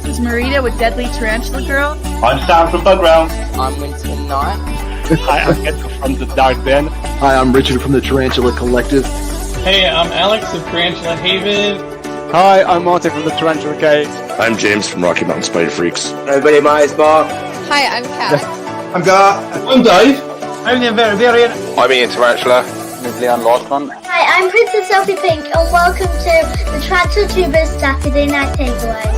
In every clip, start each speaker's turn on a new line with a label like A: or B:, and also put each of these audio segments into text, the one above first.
A: This is Marita with Deadly Tarantula Girl.
B: I'm Sam from Bugground.
C: I'm Winston Knight.
B: Hi, I'm Edgar from the Dark Den.
D: Hi, I'm Richard from the Tarantula Collective.
E: Hey, I'm Alex of Tarantula Haven.
F: Hi, I'm Martin from the Tarantula Cave.
G: I'm James from Rocky Mountain Spider Freaks.
H: Everybody, my name's Mark.
I: Hi, I'm Kat.
H: I'm Gar.
B: I'm Dave.
H: I'm the Invert.
G: I'm Ian Tarantula.
J: Hi, I'm Princess Sophie Pink, and welcome to the Tarantula Tubers Saturday Night Takeaway.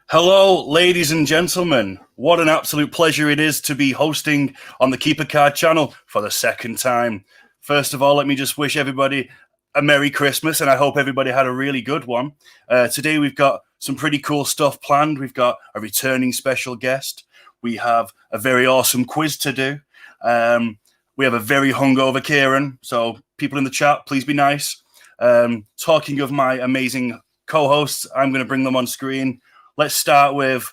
K: Hello, ladies and gentlemen. What an absolute pleasure it is to be hosting on the Keeper Card channel for the second time. First of all, let me just wish everybody a Merry Christmas, and I hope everybody had a really good one. Today we've got some pretty cool stuff planned. We've got a returning special guest. We have a very awesome quiz to do. We have a very hungover Kieran, so people in the chat, please be nice. Talking of my amazing co-hosts, I'm going to bring them on screen. Let's start with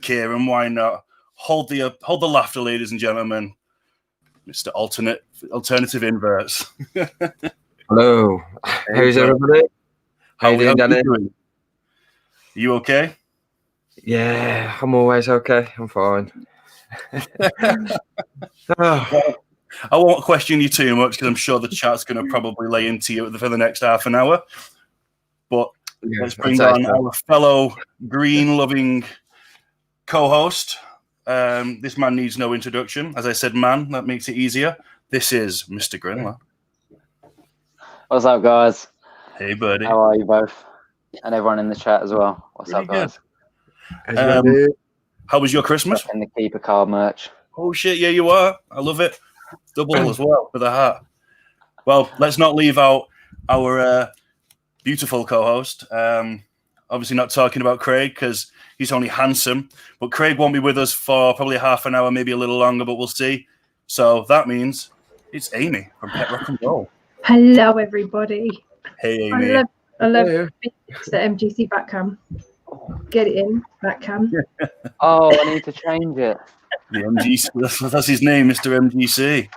K: Kieran. Why not? Hold the laughter, ladies and gentlemen. Mr. Alternative Inverts.
L: Hello. How's everybody? How you doing, Danny?
K: Are you okay?
L: Yeah, I'm always okay. I'm fine.
K: Well, I won't question you too much because I'm sure the chat's going to probably lay into you for the next half an hour. But let's bring on our fellow green-loving co-host. This man needs no introduction. As I said, man, that makes it easier. This is Mr. Grindler.
C: What's up, guys?
K: Hey, buddy.
C: How are you both? And everyone in the chat as well. What's up, guys?
K: How was your Christmas?
C: And the Keeper Card merch.
K: Oh, shit, yeah, you are. I love it. Double as well with a hat. Well, let's not leave out our beautiful co-host. Obviously not talking about Craig because he's only handsome. But Craig won't be with us for probably half an hour, maybe a little longer, but we'll see. So that means it's Amy from Petrock N Roll.
M: Hello, everybody.
K: Hey, Amy.
M: I love the MGC back cam. Get it in, back cam.
C: Oh, I need to change it.
K: The MGC, that's his name, Mr. MGC.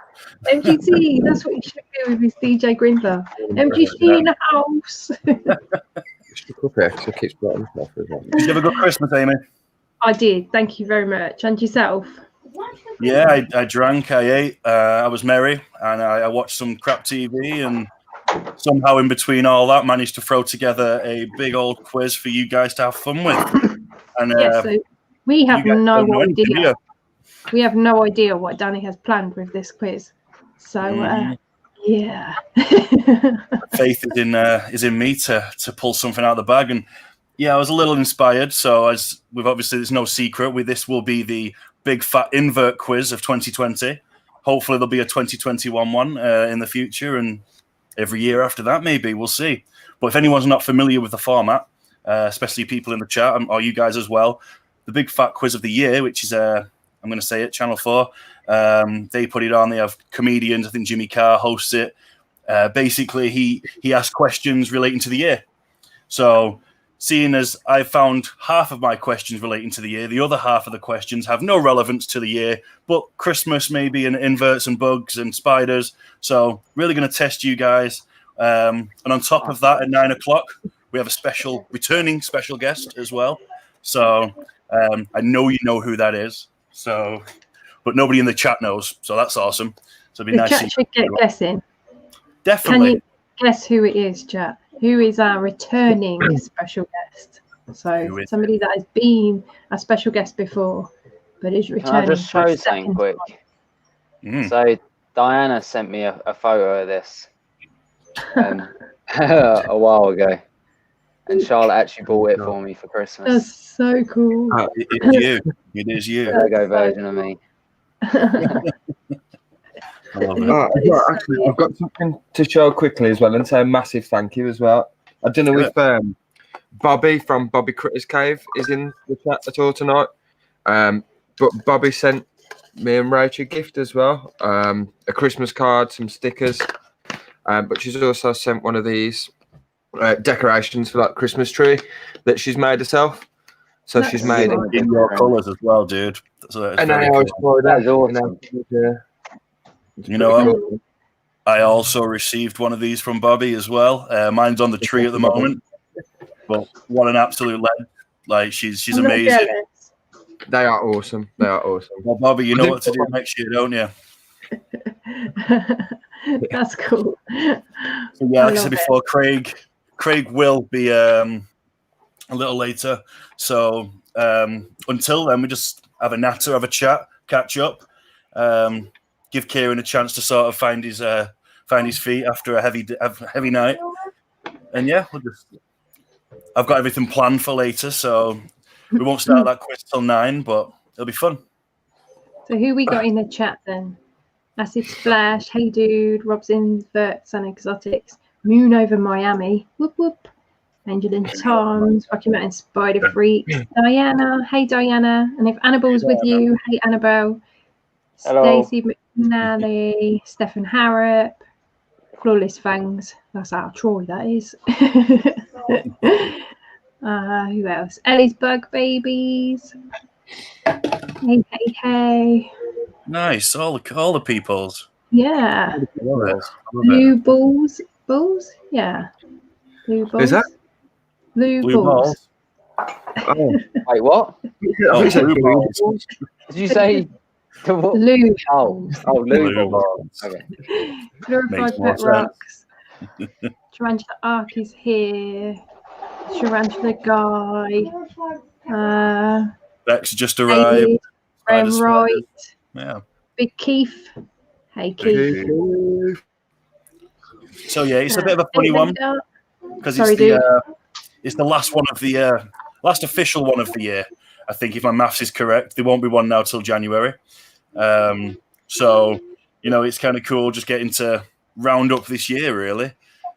M: MGC, that's what you should do with his DJ Grindler. MGC in the house.
K: Did you have a good Christmas, Amy?
M: I did, thank you very much. And yourself?
K: Yeah, I drank, I ate, I was merry, and I watched some crap TV, and somehow in between all that, managed to throw together a big old quiz for you guys to have fun with. And
M: So we have
K: you guys
M: no
K: don't know anything, do
M: idea.
K: you?
M: We have no idea what Danny has planned with this quiz. So yeah.
K: Faith is in me to pull something out of the bag, and yeah, I was a little inspired. So as we've obviously, there's no secret, this will be the big fat invert quiz of 2020. Hopefully there'll be a 2021 one in the future, and every year after that, maybe we'll see. But if anyone's not familiar with the format, especially people in the chat or you guys as well, the big fat quiz of the year, which is I'm going to say it, Channel 4. They put it on. They have comedians. I think Jimmy Carr hosts it. Basically, he asks questions relating to the year. So, seeing as I found half of my questions relating to the year, the other half of the questions have no relevance to the year, but Christmas maybe, and inverts and bugs and spiders. So, really going to test you guys. And on top of that, at 9 o'clock, we have a returning special guest as well. So, I know you know who that is. So, but nobody in the chat knows, so that's awesome. So it'd be nice.
M: The chat should get guessing.
K: Definitely.
M: Can you guess who it is, chat? Who is our returning special guest? So somebody that has been a special guest before, but is returning.
C: Can I just show something quick? So Diana sent me a photo of this a while ago, and Charlotte actually bought it for me for Christmas.
M: That's so cool.
K: It's you. It is you.
C: Lego version of me.
K: I love it.
L: Actually, I've got something to show quickly as well, and say a massive thank you as well. I don't know if Bobby from Bobby Critters Cave is in the chat at all tonight, but Bobby sent me and Rach a gift as well, a Christmas card, some stickers, but she's also sent one of these decorations for like Christmas tree that she's made herself. So she's made it
K: in your colours as well, dude. So
L: and I always cool. That's awesome.
K: You know, I also received one of these from Bobby as well. Mine's on the tree at the moment, but what an absolute legend! Like she's amazing.
L: They are awesome. They are awesome.
K: Well, Bobby, you know what to do next year, don't you?
M: That's cool.
K: So yeah, like I said before, Craig will be a little later. So until then, we just have a natter, have a chat, catch up, give Kieran a chance to sort of find his feet after a heavy night. And yeah, I've got everything planned for later, so we won't start that quiz till 9, but it'll be fun.
M: So who we got in the chat then? Acid Splash, Hey Dude, Rob's Inverts and Exotics, Moon over Miami, whoop whoop, Angel and Tom's, Rocky Mountain Spider Freak, Diana, hey Diana, and if Annabelle's with you, hey Annabelle, Stacey McNally, Stephen Harrop, Flawless Fangs, that's our Troy, that is. Who else? Ellie's Bug Babies. Hey.
K: Nice, all the peoples.
M: Yeah.
K: Blue
M: balls, yeah. Blue balls.
L: Is that?
M: Blue balls.
L: Oh.
C: Wait, what?
K: Oh, blue balls.
C: Did you say?
M: Blue balls.
C: Oh, blue balls. Okay.
M: Glorified Petrocks. Tarantula Ark is here. Tarantula Guy.
K: Bex just arrived.
M: Graham Wright.
K: Yeah.
M: Big Keith. Hey Keith.
K: So yeah, it's a bit of a funny one because it's the last one of the last official one of the year. I think if my maths is correct, there won't be one now till January. So you know, it's kind of cool just getting to round up this year, really.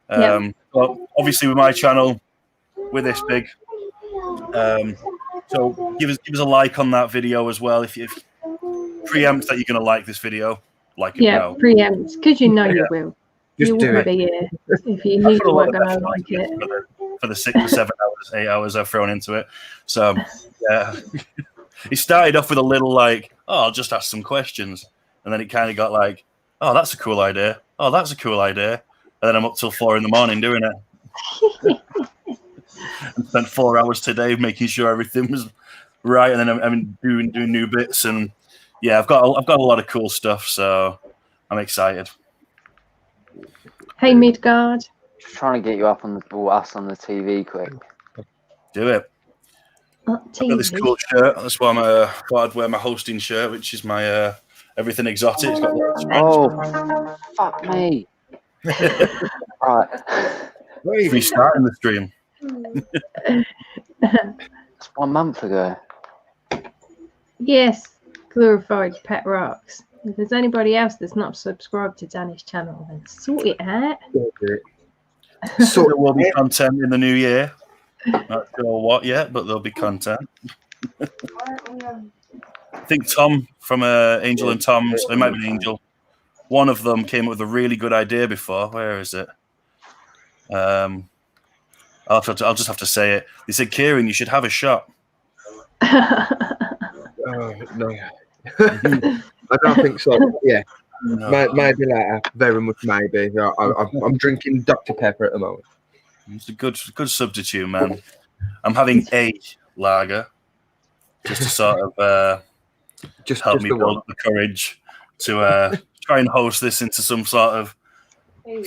K: But obviously, with my channel, we're this big. So give us a like on that video as well. If preempt that you're going to like this video, like it now.
M: Preempt, because you know you will.
L: Just
M: you
L: wouldn't
M: be here if you knew you weren't going to like it.
K: For the 6 or 7 hours, 8 hours I've thrown into it. So yeah, it started off with a little like, oh, I'll just ask some questions, and then it kind of got like, oh, that's a cool idea. Oh, that's a cool idea. And then I'm up till 4 a.m. doing it. And spent 4 hours today making sure everything was right, and then I'm doing new bits, and yeah, I've got a lot of cool stuff, so I'm excited.
M: Hey, Midgard.
C: Just trying to get you up on us on the TV quick.
K: Do it. I've got this cool shirt. That's why I'd wear my hosting shirt, which is my Everything Exotic. It's got
C: Oh, fuck me. Right.
K: Restarting the stream.
C: It's 1 month ago.
M: Yes, glorified pet rocks. If there's anybody else that's not subscribed to Danny's channel, then sort it out.
K: So there will be content in the new year. Not sure what yet, but there'll be content. I think Tom from Angel and Tom's, it might be Angel. One of them came up with a really good idea before. Where is it? I'll just have to say it. They said, Kieran, you should have a shot.
L: No. I don't think so. Yeah.
K: No.
L: Maybe later. Very much maybe. I'm drinking Dr. Pepper at the moment.
K: It's a good substitute, man. I'm having a lager just to sort of help me build up the courage to try and host this into some sort of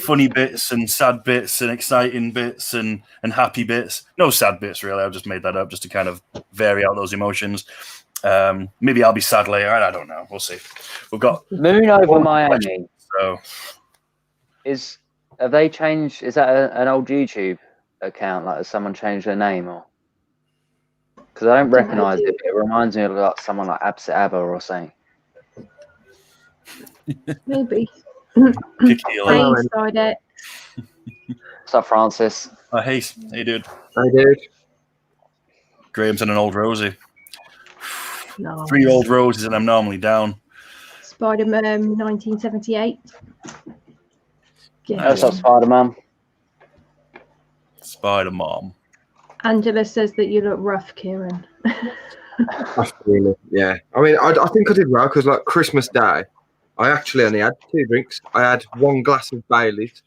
K: funny bits and sad bits and exciting bits and happy bits. No sad bits, really. I've just made that up just to kind of vary out those emotions. Maybe I'll be sad later. I don't know. We'll see. We've got
C: Moon over Miami.
K: So
C: have they changed? Is that an old YouTube account? Like, has someone changed their name or? Because I don't recognise it. It reminds me of like someone like Absit Abba or something.
M: Maybe.
K: Hey,
M: Sidex.
C: What's up, Francis?
K: Hey, dude.
L: Hey, dude.
K: Graham's and an old Rosie.
M: No.
K: 3 old roses and I'm normally down.
M: Spider-Man 1978.
C: What's up, Spider-Man?
K: Spider-Mom.
M: Angela says that you look rough, Kieran.
L: Yeah. I mean, I think I did well because, like, Christmas Day, I actually only had 2 drinks. I had 1 glass of Baileys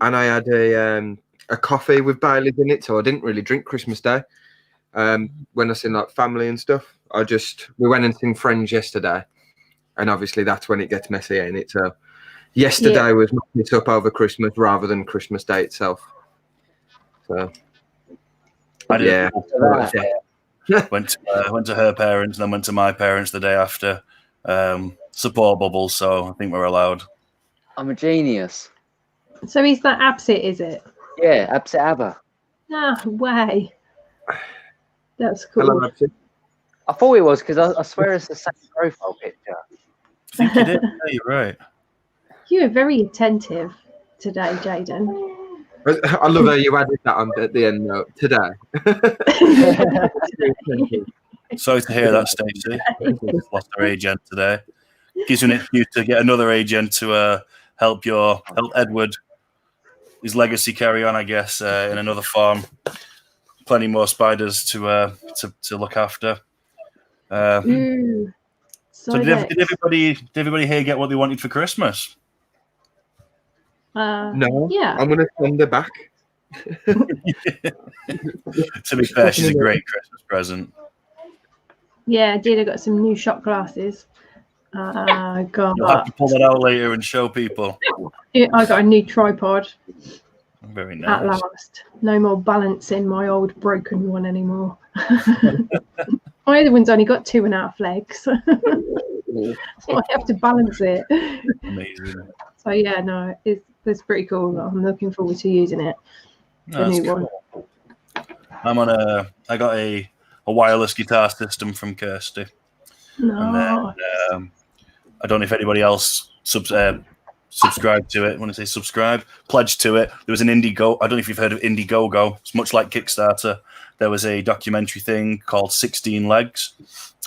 L: and I had a coffee with Baileys in it, so I didn't really drink Christmas Day. When I seen like family and stuff, we went and seen Friends yesterday, and obviously that's when it gets messy, ain't it? So yesterday was knocking it up over Christmas rather than Christmas Day itself. So went
K: to her parents and then went to my parents the day after. Support bubble, so I think we're allowed.
C: I'm a genius.
M: So is that Absit, is it?
C: Yeah, Absit Abba.
M: No way. That's cool.
L: Hello, Absit.
C: I thought it was because I swear it's the same profile picture.
K: I think you did. Yeah, you're right.
M: You were very attentive today, Jaden.
L: I love how you added that on at the end note today.
K: Sorry to hear that, Stacey. Lost her agent today. Gives you an excuse to get another agent to help Edward, his legacy carry on, I guess, in another form. Plenty more spiders to look after. So did everybody here get what they wanted for Christmas?
L: No.
M: Yeah.
L: I'm gonna send her back.
K: To be fair, she's a great Christmas present.
M: Yeah, I did. I got some new shot glasses. God.
K: You'll have to pull that out later and show people.
M: Yeah, I got a new tripod.
K: Very nice.
M: At last. No more balancing my old broken one anymore. My other one's only got 2.5 legs. So I have to balance it.
K: Amazing.
M: So yeah, no, it's pretty cool. I'm looking forward to using it. The new one.
K: I got a wireless guitar system from Kirsty.
M: No.
K: And then I don't know if anybody else subscribed to it. When I say subscribe, pledged to it. There was an Indiegogo. I don't know if you've heard of Indiegogo. It's much like Kickstarter. There was a documentary thing called 16 Legs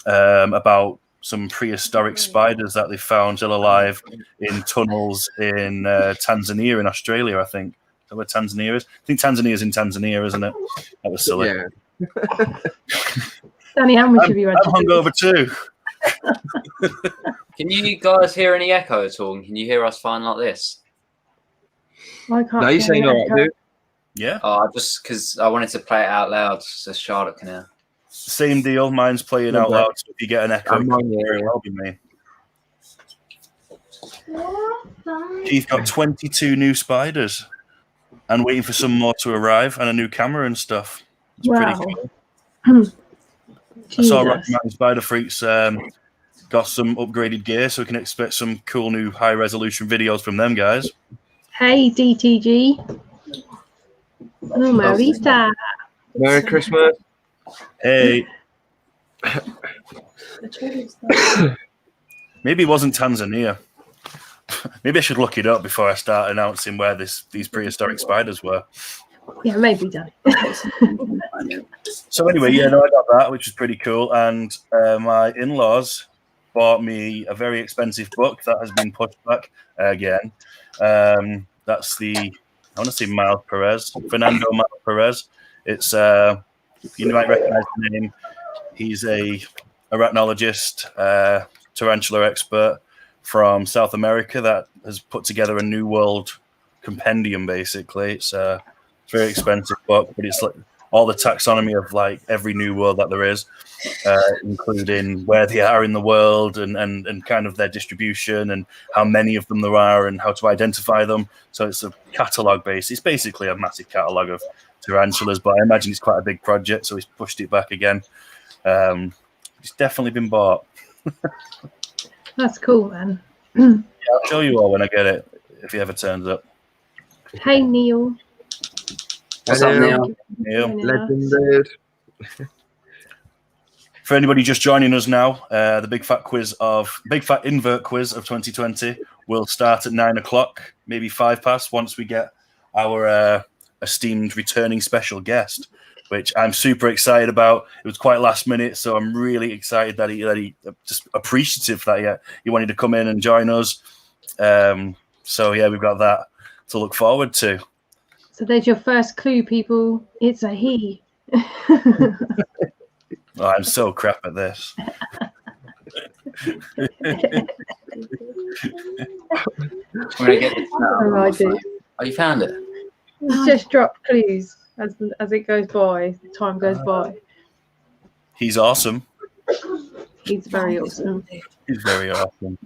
K: about some prehistoric spiders that they found still alive in tunnels in Tanzania, in Australia, I think. Is that where Tanzania is? I think Tanzania's in Tanzania, isn't it? That was silly.
L: Yeah.
M: Danny, how much have you had?
K: I'm hungover too.
I: Can you guys hear any echo at all? Can you hear us fine like this?
M: I can't.
L: No, you're saying all right, dude.
K: Yeah.
I: Oh, just because I wanted to play it out loud so Charlotte can hear.
K: Same deal. Mine's playing out loud. So if you get an echo, it could very well be me. Keith got 22 new spiders and waiting for some more to arrive and a new camera and stuff. It's pretty cool. I saw Rocky Mountain Spider Freaks got some upgraded gear, so we can expect some cool new high-resolution videos from them guys.
M: Hey, DTG. Oh, Marita.
L: Merry Christmas.
K: Hey. Maybe it wasn't Tanzania. Maybe I should look it up before I start announcing where these prehistoric spiders were.
M: Yeah, maybe done.
K: So anyway, I got that, which was pretty cool. And my in-laws bought me a very expensive book that has been pushed back again. That's I want to say Fernando Miles Perez. It's you might recognize the name. He's a arachnologist, tarantula expert from South America that has put together a New World compendium. Basically, it's a very expensive book, but it's like all the taxonomy of like every new world that there is, including where they are in the world and kind of their distribution and how many of them there are and how to identify them. So it's a catalogue base. It's basically a massive catalogue of tarantulas, but I imagine it's quite a big project, so he's pushed it back again. It's definitely been bought.
M: That's cool, man.
K: Yeah, I'll show you all when I get it, if he ever turns up.
M: Hey, Neil.
I: What's up, Neil?
L: Legendary.
K: For anybody just joining us now, the Big Fat Invert quiz of 2020 will start at 9 o'clock, maybe 5 past, once we get our esteemed returning special guest, which I'm super excited about. It was quite last minute, so I'm really excited that he just appreciative that he wanted to come in and join us. So yeah, we've got that to look forward to.
M: So there's your first clue, people. It's a he.
K: Oh, I'm so crap at this.
I: Oh, you found it?
M: It's just drop clues as it goes by, time goes by.
K: He's awesome.
M: He's very awesome.
K: He's very awesome.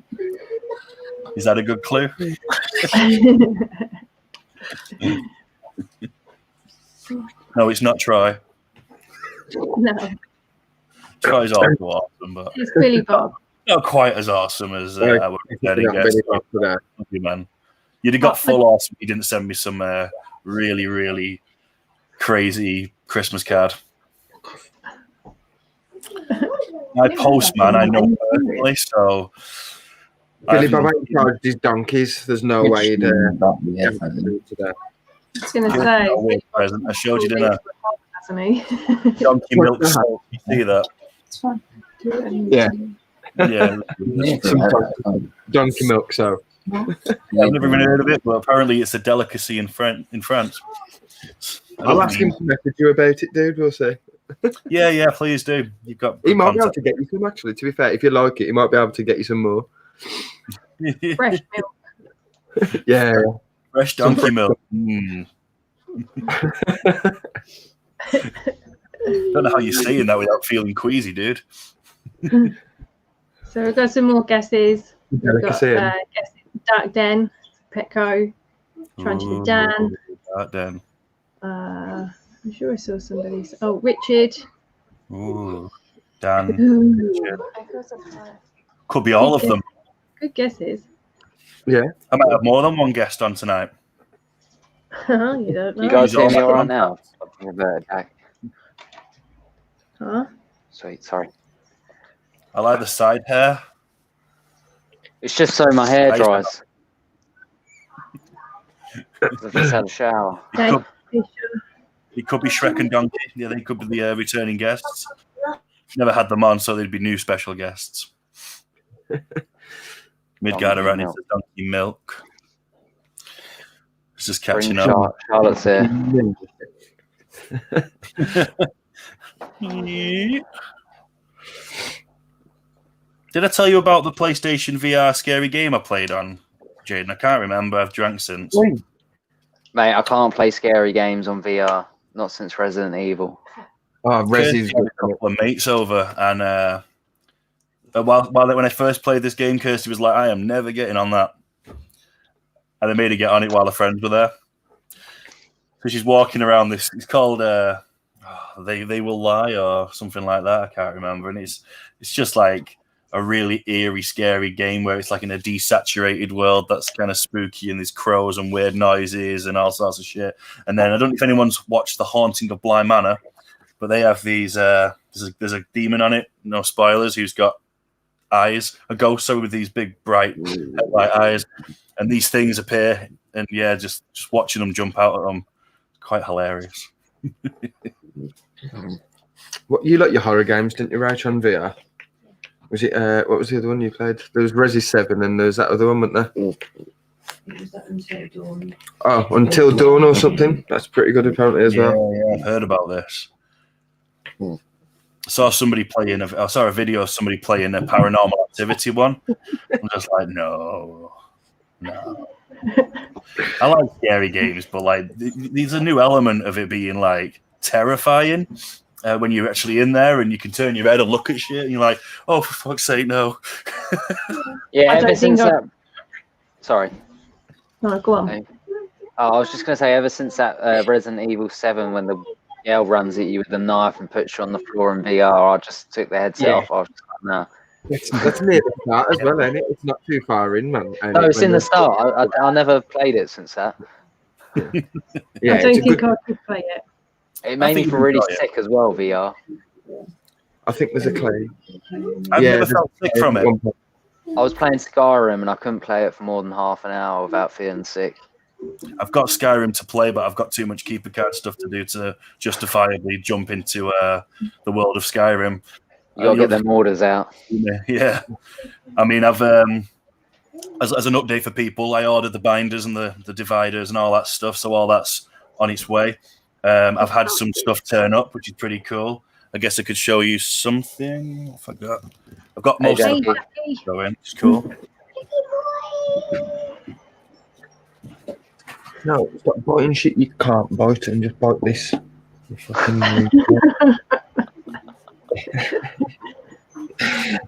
K: Is that a good clue? No, it's not Troy.
M: No.
K: Troy's also awesome, but
M: it's Billy Bob.
K: Not quite as awesome as our returning guest. Thank you, man. You'd have got full awesome if you didn't send me some really, really crazy Christmas card. My postman, I know personally, so.
L: Billy Bob ain't charged his donkeys. There's no way he'd
I: definitely
L: today.
M: I was going to say.
K: Present. I showed you, didn't
M: I?
K: Donkey milk salt. You see that?
J: It's fine.
L: Yeah.
K: Yeah.
L: Donkey milk, so.
K: I've never even heard of it, but apparently it's a delicacy in France.
L: I'll ask him to message you about it, dude. We'll see.
K: Yeah, please do. You've got.
L: He might be able to get you some, actually. To be fair, if you like it, he might be able to get you some more.
M: Fresh milk.
L: Yeah.
K: Fresh donkey milk. Mm. Don't know how you're saying that without feeling queasy, dude.
M: So we've got some more guesses. We've got
L: Dark
M: Den, Petco, TarantulaDan.
K: Dark Den.
M: I'm sure I saw somebody. Oh, Richard.
K: Ooh, Dan.
M: Ooh.
K: Could be all of them.
M: Good guesses.
L: Yeah.
K: I might have more than one guest on tonight.
M: You don't know.
C: You guys hear me all right now? Back.
M: Huh?
C: Sweet, sorry.
K: I like the side hair.
C: It's just so my hair dries. I've just had a shower.
K: It could be Shrek and Donkey. Yeah, they could be the returning guests. Never had them on, so they'd be new special guests. Midgard around into Donkey Milk. It's just catching up.
C: Charlotte's here.
K: Did I tell you about the PlayStation VR scary game I played on, Jaden? I can't remember. I've drank since.
C: Mate, I can't play scary games on VR. Not since Resident Evil.
L: Oh, Resident Evil.
K: A couple of mates over, and when I first played this game, Kirsty was like, "I am never getting on that." and they made her get on it while her friends were there. So she's walking around this. It's called They Will Lie or something like that. I can't remember. And it's just like a really eerie, scary game where it's like in a desaturated world that's kind of spooky, and there's crows and weird noises and all sorts of shit. And then I don't know if anyone's watched The Haunting of Bly Manor, but they have these. There's a demon on it. No spoilers. Who's got eyes? A ghost with these big bright light eyes, and these things appear. And yeah, just watching them jump out at them, quite hilarious.
L: What you like your horror games, didn't you, Rach, on VR? Was it what was the other one you played? There was Resi 7 and there's that other one, wasn't there?
N: Was that Until Dawn?
L: Oh, Until Dawn or something. That's pretty good apparently as well.
K: Yeah, I've heard about this. I saw somebody playing. I saw a video of somebody playing a Paranormal Activity one. I'm just like, no. I like scary games, but like, there's a new element of it being like terrifying. When you're actually in there and you can turn your head and look at shit, and you're like, "Oh, for fuck's sake, no!"
C: Yeah, ever since that. Sorry.
M: No, go on.
C: I was just going to say, ever since that Resident Evil 7, when the girl runs at you with a knife and puts you on the floor in VR, I just took the headset off. I was just like, no.
L: That's near the start as well, ain't it? It's not too far in, man.
C: No, it's in the start. I never played it since that.
L: Yeah,
M: I don't think I could play it.
C: It made me feel really sick as well, VR.
L: I think there's a clay.
K: I've never felt sick from it.
C: I was playing Skyrim and I couldn't play it for more than half an hour without feeling sick.
K: I've got Skyrim to play, but I've got too much keeper card stuff to do to justifiably jump into the world of Skyrim.
C: You gotta get them orders out.
K: Yeah. I mean, I've as an update for people, I ordered the binders and the dividers and all that stuff, so all that's on its way. I've had some stuff turn up, which is pretty cool. I guess I could show you something. I forgot. I've got most of the going. It's cool.
L: No, stop biting shit you can't bite and just bite this.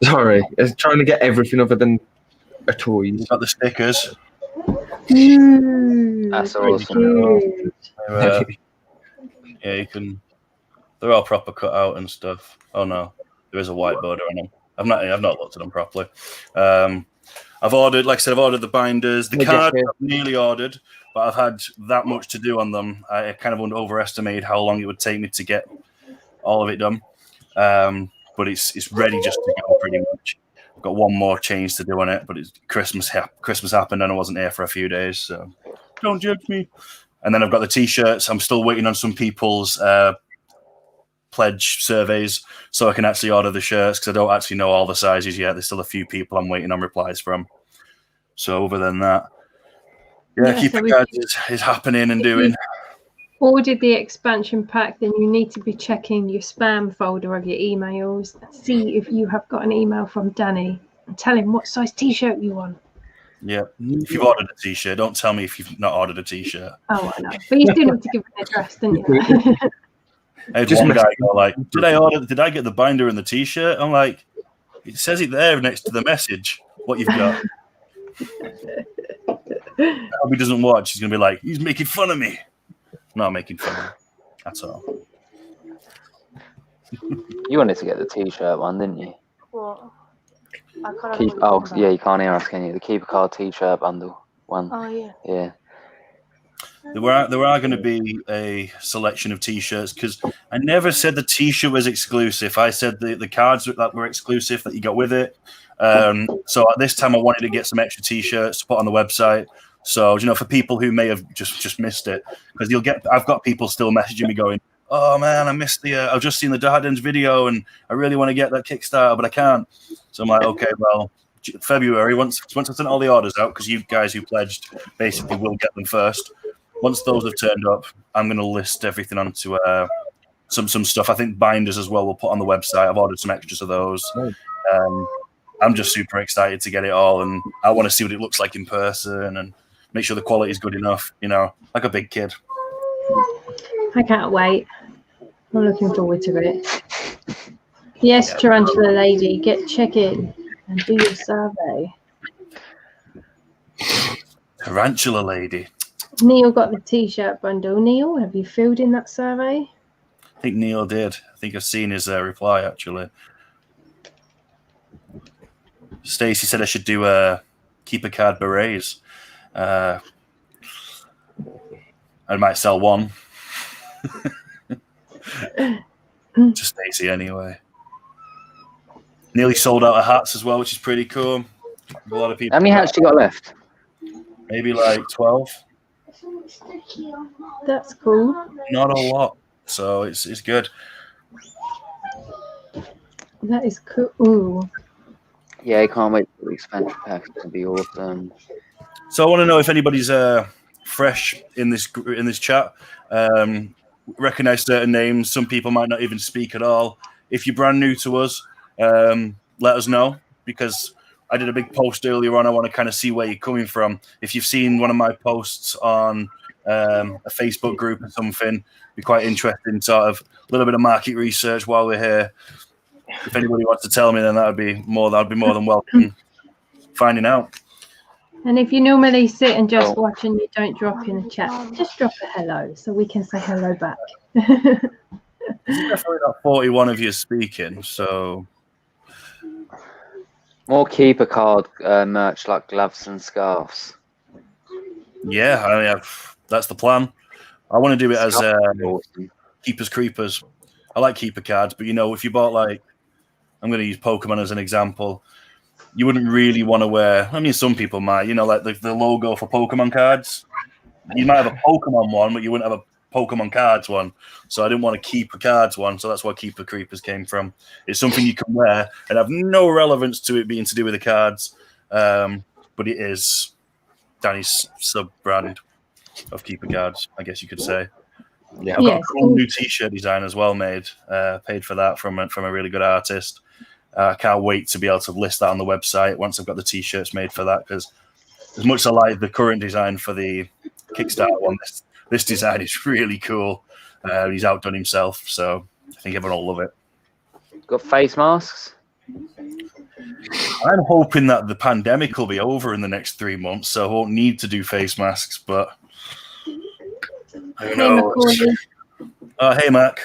L: Sorry, I was trying to get everything other than a toy.
K: You've got the stickers.
C: That's awesome.
K: Yeah, you can. They're all proper cut out and stuff. Oh no, there is a whiteboard on them. I've not looked at them properly. I've ordered, like I said, I've ordered the binders. The cards I've nearly ordered, but I've had that much to do on them. I kind of overestimated how long it would take me to get all of it done. But it's ready just to go pretty much. I've got one more change to do on it, but it's Christmas happened and I wasn't here for a few days, so don't judge me. And then I've got the T-shirts. I'm still waiting on some people's pledge surveys so I can actually order the shirts because I don't actually know all the sizes yet. There's still a few people I'm waiting on replies from. So other than that, Keep It Cards is happening and doing.
M: Ordered the expansion pack, then you need to be checking your spam folder of your emails. See if you have got an email from Danny and tell him what size T-shirt you want.
K: Yeah, if you've ordered a T-shirt, don't tell me if you've not ordered a T-shirt.
M: Oh, I know. But you still need to give an address, didn't you?
K: I had one guy go like, did I get the binder and the T-shirt? I'm like, it says it there next to the message, what you've got. I hope he doesn't watch. He's going to be like, he's making fun of me. I'm not making fun of him. That's all.
C: You wanted to get the T-shirt one, didn't you?
J: What?
C: You can't hear us, can you? The Keeper Card T-shirt bundle one.
J: Oh, yeah.
C: Yeah.
K: There are going to be a selection of T-shirts because I never said the T-shirt was exclusive. I said the cards that were exclusive that you got with it. So at this time, I wanted to get some extra T-shirts to put on the website. So for people who may have just missed it, because I've got people still messaging me going, "Oh man, I missed I've just seen the Dardan's video and I really want to get that Kickstarter, but I can't." So I'm like, okay, well, February once I sent all the orders out, because you guys who pledged basically will get them first. Once those have turned up, I'm going to list everything onto some stuff. I think binders as well we'll put on the website. I've ordered some extras of those. I'm just super excited to get it all, and I want to see what it looks like in person and make sure the quality is good enough, like a big kid.
M: I can't wait. I'm looking forward to it. Yes, Tarantula Lady, check in and do your survey.
K: Tarantula lady.
M: Neil got the t-shirt bundle. Neil, have you filled in that survey?
K: I think Neil did. I think I've seen his reply, actually. Stacey said I should do keeper card berets. I might sell one. To Stacey anyway. Nearly sold out of hats as well, which is pretty cool. A lot of people.
C: How many hats you got left?
K: Maybe like 12.
M: That's cool.
K: Not a lot, so it's good.
M: That is cool. Ooh.
C: Yeah, I can't wait for the expansion packs to be awesome.
K: So I want to know if anybody's fresh in this chat. Recognize certain names. Some people might not even speak at all. If you're brand new to us, let us know, because I did a big post earlier on. I want to kind of see where you're coming from. If you've seen one of my posts on a Facebook group or something, be quite interesting. Sort of a little bit of market research while we're here. If anybody wants to tell me, then that'd be more than welcome finding out.
M: And if you normally sit and just watch and you don't drop in the chat, just drop a hello so we can say hello back.
K: There's definitely not 41 of you speaking, so
C: more keeper card merch like gloves and scarves.
K: Yeah, that's the plan. I want to do it as Keepers Creepers. I like keeper cards, but if you bought like, I'm going to use Pokemon as an example. You wouldn't really want to wear. I mean, some people might. Like the logo for Pokemon cards. You might have a Pokemon one, but you wouldn't have a Pokemon cards one. So I didn't want to keep a cards one. So that's where Keeper Creepers came from. It's something you can wear and have no relevance to it being to do with the cards, but it is Danny's sub brand of Keeper cards, I guess you could say. Yeah, I've got a cool new T-shirt design as well made. Paid for that from a really good artist. I can't wait to be able to list that on the website once I've got the T-shirts made for that, because as much as I like the current design for the Kickstarter one, this design is really cool. He's outdone himself, so I think everyone will love it.
C: Got face masks?
K: I'm hoping that the pandemic will be over in the next 3 months, so I won't need to do face masks, but who knows? Hey, Mac.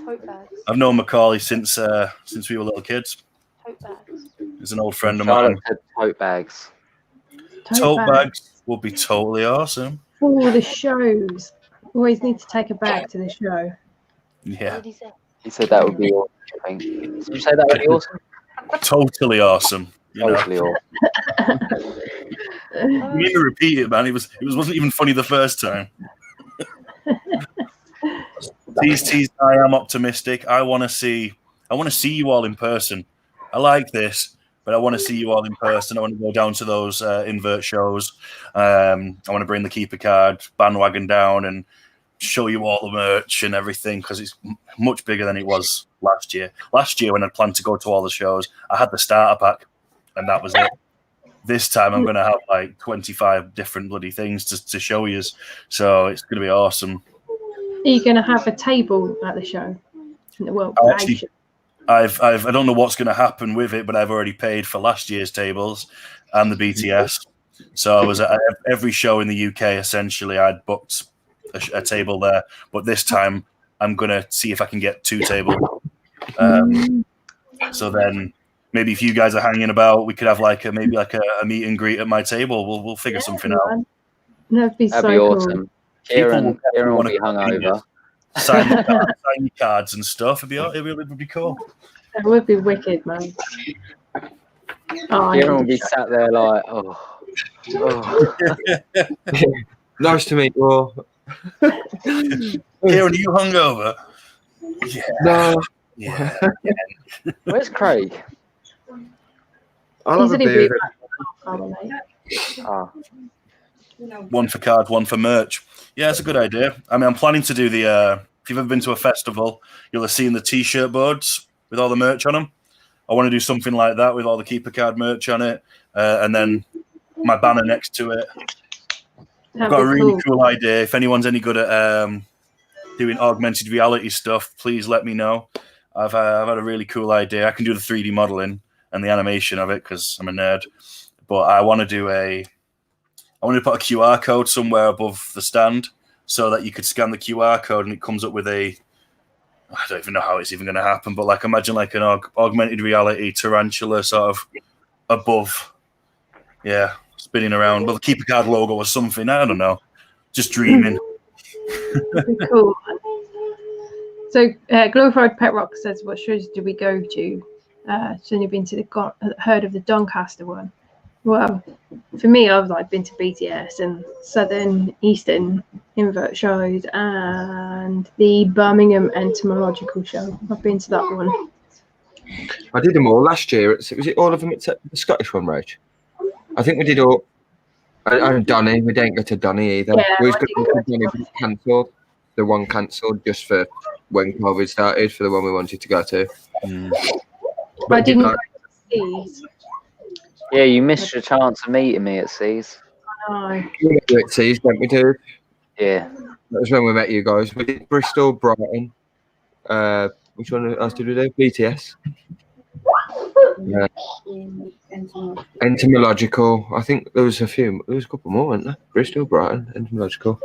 O: Tote bags.
K: I've known Macaulay since we were little kids.
O: Tote bags.
K: He's an old friend of mine.
C: Tote bags.
K: Tote bags would be totally awesome.
M: For the shows. Always need to take a bag to the show.
K: Yeah.
C: He said that would be awesome. Did you say that would be awesome?
K: Totally awesome.
C: Totally awesome.
K: You need to repeat it, man. It wasn't even funny the first time. Tease, I am optimistic. I want to see you all in person. I like this, but I want to see you all in person. I want to go down to those Invert shows. I want to bring the keeper card bandwagon down and show you all the merch and everything, because it's much bigger than it was last year. Last year, when I planned to go to all the shows, I had the starter pack, and that was it. This time, I'm going to have like 25 different bloody things to show you. So it's going to be awesome.
M: Are you going to have a table at the show? Well,
K: I don't know what's going to happen with it, but I've already paid for last year's tables and the BTS. So I was at every show in the UK. Essentially, I'd booked a table there, but this time I'm going to see if I can get 2 tables. So then maybe if you guys are hanging about, we could have like a meet and greet at my table. We'll figure something out.
M: That'd be
C: awesome.
M: Cool.
C: Kieran will be hungover.
K: Sign your cards and stuff. It'd be cool.
M: That would be wicked, man.
C: Kieran will be sat there like, oh.
L: Nice to meet you all.
K: Kieran, are you hungover? Yeah.
L: No.
K: Yeah.
C: Where's Craig?
L: I'll have a beer.
K: One for cards, one for merch. Yeah, it's a good idea. I mean, I'm planning to do if you've ever been to a festival, you'll have seen the T-shirt boards with all the merch on them. I want to do something like that with all the keeper card merch on it, and then my banner next to it. I've got a really cool idea. If anyone's any good at doing augmented reality stuff, please let me know. I've had a really cool idea. I can do the 3D modeling and the animation of it because I'm a nerd. But I want to do a I wanted to put a QR code somewhere above the stand so that you could scan the QR code and it comes up with a. I don't even know how it's even going to happen, but like imagine like an augmented reality tarantula sort of above, spinning around. But the keeper card logo or something. I don't know. Just dreaming.
M: Cool. So Glorified Petrock says, "What shows do we go to?" So you've been to heard of the Doncaster one? Well, for me, I've been to BTS and Southern Eastern Invert shows and the Birmingham Entomological Show. I've been to that one.
L: I did them all last year. Was it all of them except the Scottish one, Rach? I think we did all. And Donny, we didn't go to Donny either.
M: Yeah,
L: we was going to go to Donny, but cancelled. The one cancelled just for when COVID started for the one we wanted to go to.
M: But I didn't go to Seas.
C: Yeah, you missed your chance of meeting me at Seas.
M: I know.
L: We met you at Seas, didn't we, dude?
C: Yeah.
L: That was when we met you guys. We did Bristol, Brighton. Which one else did we do? BTS. Yeah. Entomological. I think there was a few. There was a couple more, weren't there? Bristol, Brighton, Entomological.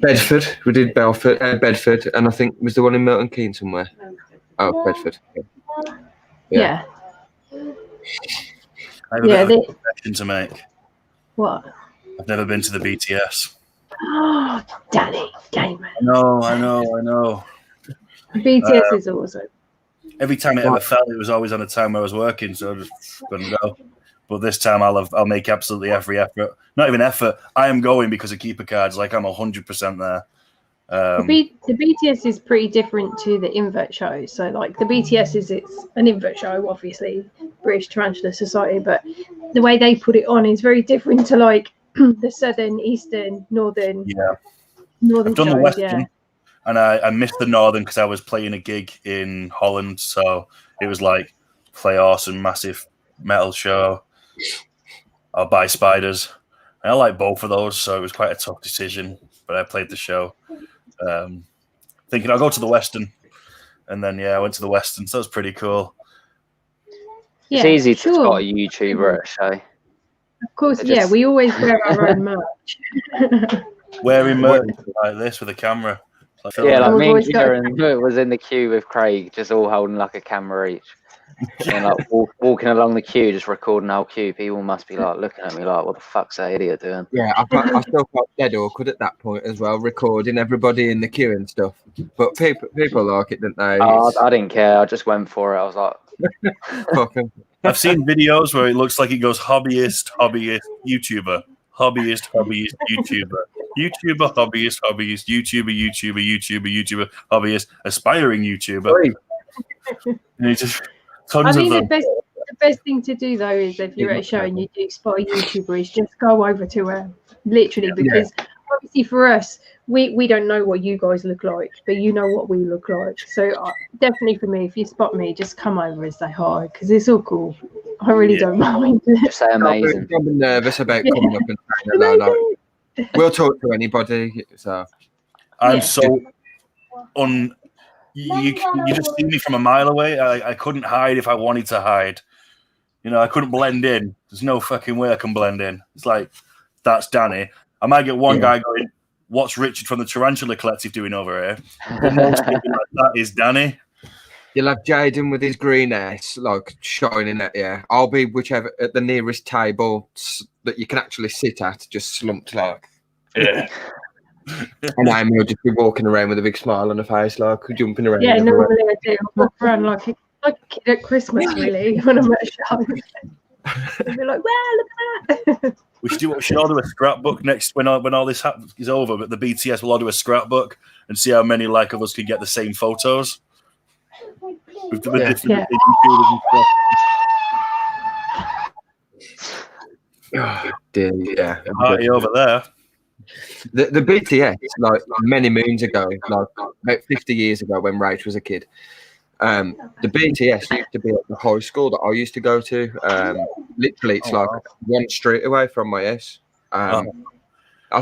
L: Bedford. We did Bedford, and I think was the one in Milton Keynes somewhere. Oh, Bedford.
M: Yeah.
K: I have a confession to make.
M: What?
K: I've never been to the BTS.
M: Oh, Danny, man.
K: I know.
M: BTS is awesome.
K: Every time it ever fell, it was always on a time I was working, so I just couldn't go. But this time I'll make absolutely every effort. Not even effort. I am going because of keeper cards. Like I'm 100% there.
M: The BTS is pretty different to the Invert show. So like the BTS it's an Invert show, obviously British Tarantula Society, but the way they put it on is very different to like the Southern, Eastern, Northern.
K: Yeah.
M: Northern
K: I've done
M: shows,
K: the Western, and I missed the Northern because I was playing a gig in Holland, so it was like play awesome, massive metal show. I'll buy spiders. And I like both of those, so it was quite a tough decision. But I played the show, thinking I'll go to the Western, and then I went to the Western, so it was pretty cool.
M: Yeah,
C: it's easy to spot a YouTuber at a show.
M: Of course, we always wear our own merch.
K: Wearing merch like this with a camera.
C: Like me and Kieran was in the queue with Craig, just all holding like a camera each. And like walking along the queue, just recording our queue. People must be like looking at me like, what the fuck's that idiot doing?
L: Yeah, I still felt dead awkward at that point as well, recording everybody in the queue and stuff. But people like it, didn't they?
C: Oh, I didn't care. I just went for it. I was like,
L: fuck 'em.
K: I've seen videos where it looks like it goes hobbyist, YouTuber, hobbyist, YouTuber, hobbyist, YouTuber, hobbyist, aspiring YouTuber. And it's just tons of them.
M: The best thing to do though is if you're at a show and you do spot a YouTuber, is just go over to her, literally, because obviously for us, we don't know what you guys look like, but you know what we look like. So definitely for me, if you spot me, just come over and say hi, because it's all cool. I really don't mind.
C: Just say amazing.
L: I'm nervous about coming up and saying hello. Like, we'll talk to anybody. So
K: I'm so You just see me from a mile away. I couldn't hide if I wanted to hide. I couldn't blend in. There's no fucking way I can blend in. It's like, that's Danny. I might get one guy going, what's Richard from the Tarantula Collective doing over here? But most people like, that is Danny.
L: You'll have Jaden with his green ass, like, shining at you. I'll be whichever, at the nearest table that you can actually sit at, just slumped like.
K: Yeah.
L: And Amy will just be walking around with a big smile on her face, like jumping around.
M: Yeah, normally I do. I walk around like a kid at Christmas, really, when I'm at a show. I'll be like, well, look at that.
K: We should all do a scrapbook next when all this is over. But the BTS will all do a scrapbook and see how many of us can get the same photos. With the different YouTubers and stuff.
L: Oh, dear, yeah.
K: Party over there.
L: The BTS, like many moons ago, like about 50 years ago when Rach was a kid, the BTS used to be at the high school that I used to go to. Literally, it's like one street away from my house. I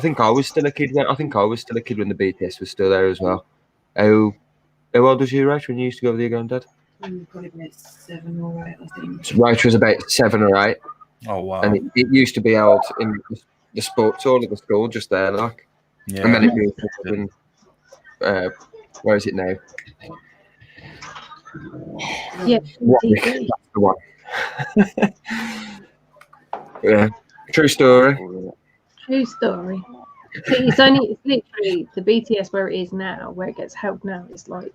L: think I was still a kid when the BTS was still there as well. How old was you, Rach, when you used to go with your granddad?
N: Probably about 7 or 8, I think.
L: So Rach was about 7 or 8.
K: Oh wow!
L: And it used to be held in the sports hall of the school, just there, like.
K: Yeah.
L: And then it moved in. Where is it now?
M: Yeah,
L: Warwick, that's the one. Yeah, true story.
M: True story. See, it's literally the BTS where it is now, where it gets held now, is like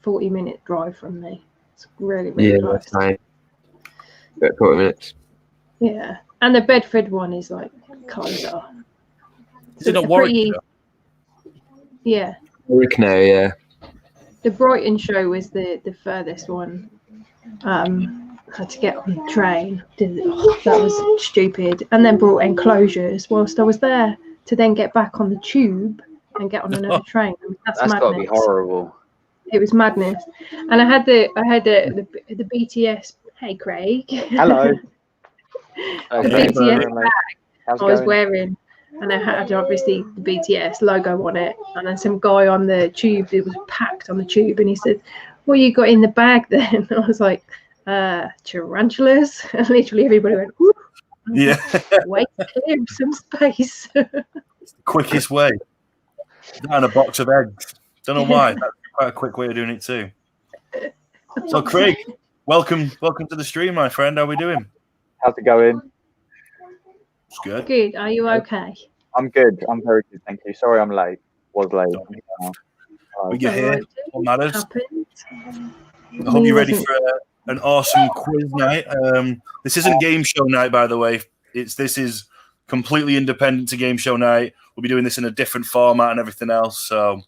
M: 40-minute drive from me. It's really, really close.
L: That's nice. About 40 minutes.
M: Yeah, and the Bedford one is like closer.
K: Is it not Warwick?
M: Yeah.
L: Warwick now, yeah.
M: The Brighton show was the furthest one. Had to get on the train. That was stupid. And then brought enclosures whilst I was there to then get back on the tube and get on another train. That's
C: got to be horrible.
M: It was madness. And I had the BTS. Hey, Craig.
C: Hello.
M: The BTS bag I was wearing, and I had obviously the BTS logo on it, and then some guy on the tube, it was packed on the tube, and he said, "What you got in the bag then?" I was like, tarantulas. And literally everybody went, "Ooh."
K: Yeah.
M: Wait, clear some space.
K: It's the quickest way. Down a box of eggs. Don't know why. That's quite a quick way of doing it too. So Craig, welcome to the stream, my friend. How are we doing?
F: How's it going?
K: It's good.
M: Good. Are you okay?
F: I'm good. I'm very good, thank you. Sorry I'm late. Was late.
K: But you're here. What matters?
M: Happened.
K: I hope you're ready for an awesome quiz night. This isn't game show night, by the way. This is completely independent to game show night. We'll be doing this in a different format and everything else. So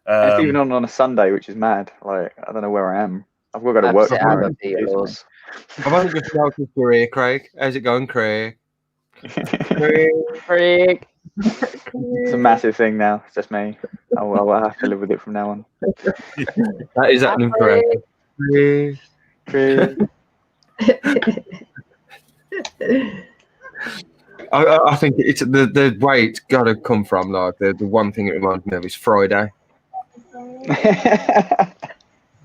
F: it's even on a Sunday, which is mad. Like, I don't know where I am. I've got to go to work tomorrow.
L: I've only just noticed you're here, Craig. How's it going, Craig?
F: Craig. It's a massive thing now. It's just me. I'll have to live with it from now on.
L: That is happening, correct.
F: Craig.
L: I think it's the way it's got to come from. Like the one thing it reminds me of is Friday.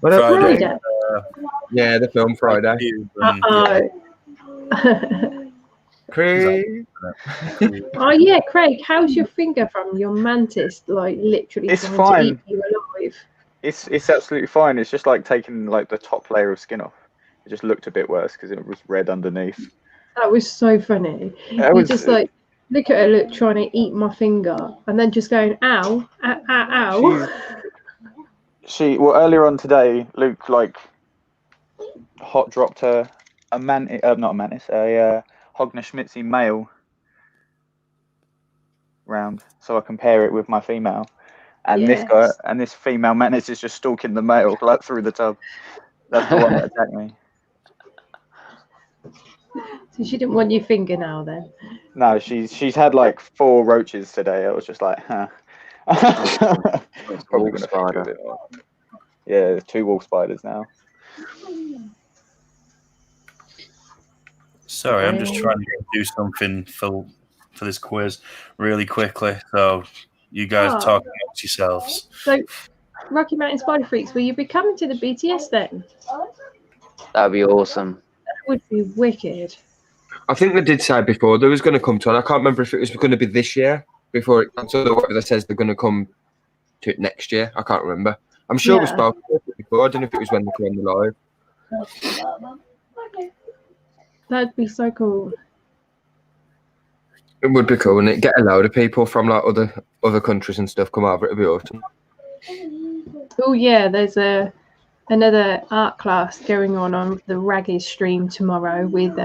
M: Friday.
L: Yeah, the film Friday. Craig.
M: Oh yeah, Craig. How's your finger from your mantis? Like literally
F: It's
M: trying
F: fine.
M: to eat you alive.
F: It's absolutely fine. It's just like taking like the top layer of skin off. It just looked a bit worse because it was red underneath.
M: That was so funny. You just like look at her, trying to eat my finger, and then just going ow, ow, ow.
F: Well, earlier on today, Luke like hot dropped her a Hogner-Schmitzy male round, so I compare it with my female, and this female mantis is just stalking the male like through the tub. That's the one that attacked me.
M: So she didn't want your finger now, then?
F: No, she's had like 4 roaches today. I was just like, huh. Probably gonna spider. A bit more. Yeah, there's 2 wolf spiders now.
K: Sorry, I'm just trying to do something for this quiz really quickly. So you guys talk amongst yourselves.
M: So, Rocky Mountain Spider Freaks, will you be coming to the BTS then?
C: That'd be awesome.
M: That would be wicked.
L: I think they did say before they was going to come to it. I can't remember if it was going to be this year before it cancelled or whether they says they're going to come to it next year. I can't remember. I'm sure we spoke about it before. I don't know if it was when they came live.
M: That'd be so cool.
L: It would be cool, and it get a load of people from like other countries and stuff come over. It'd be awesome.
M: Oh yeah, there's another art class going on the Raggies stream tomorrow with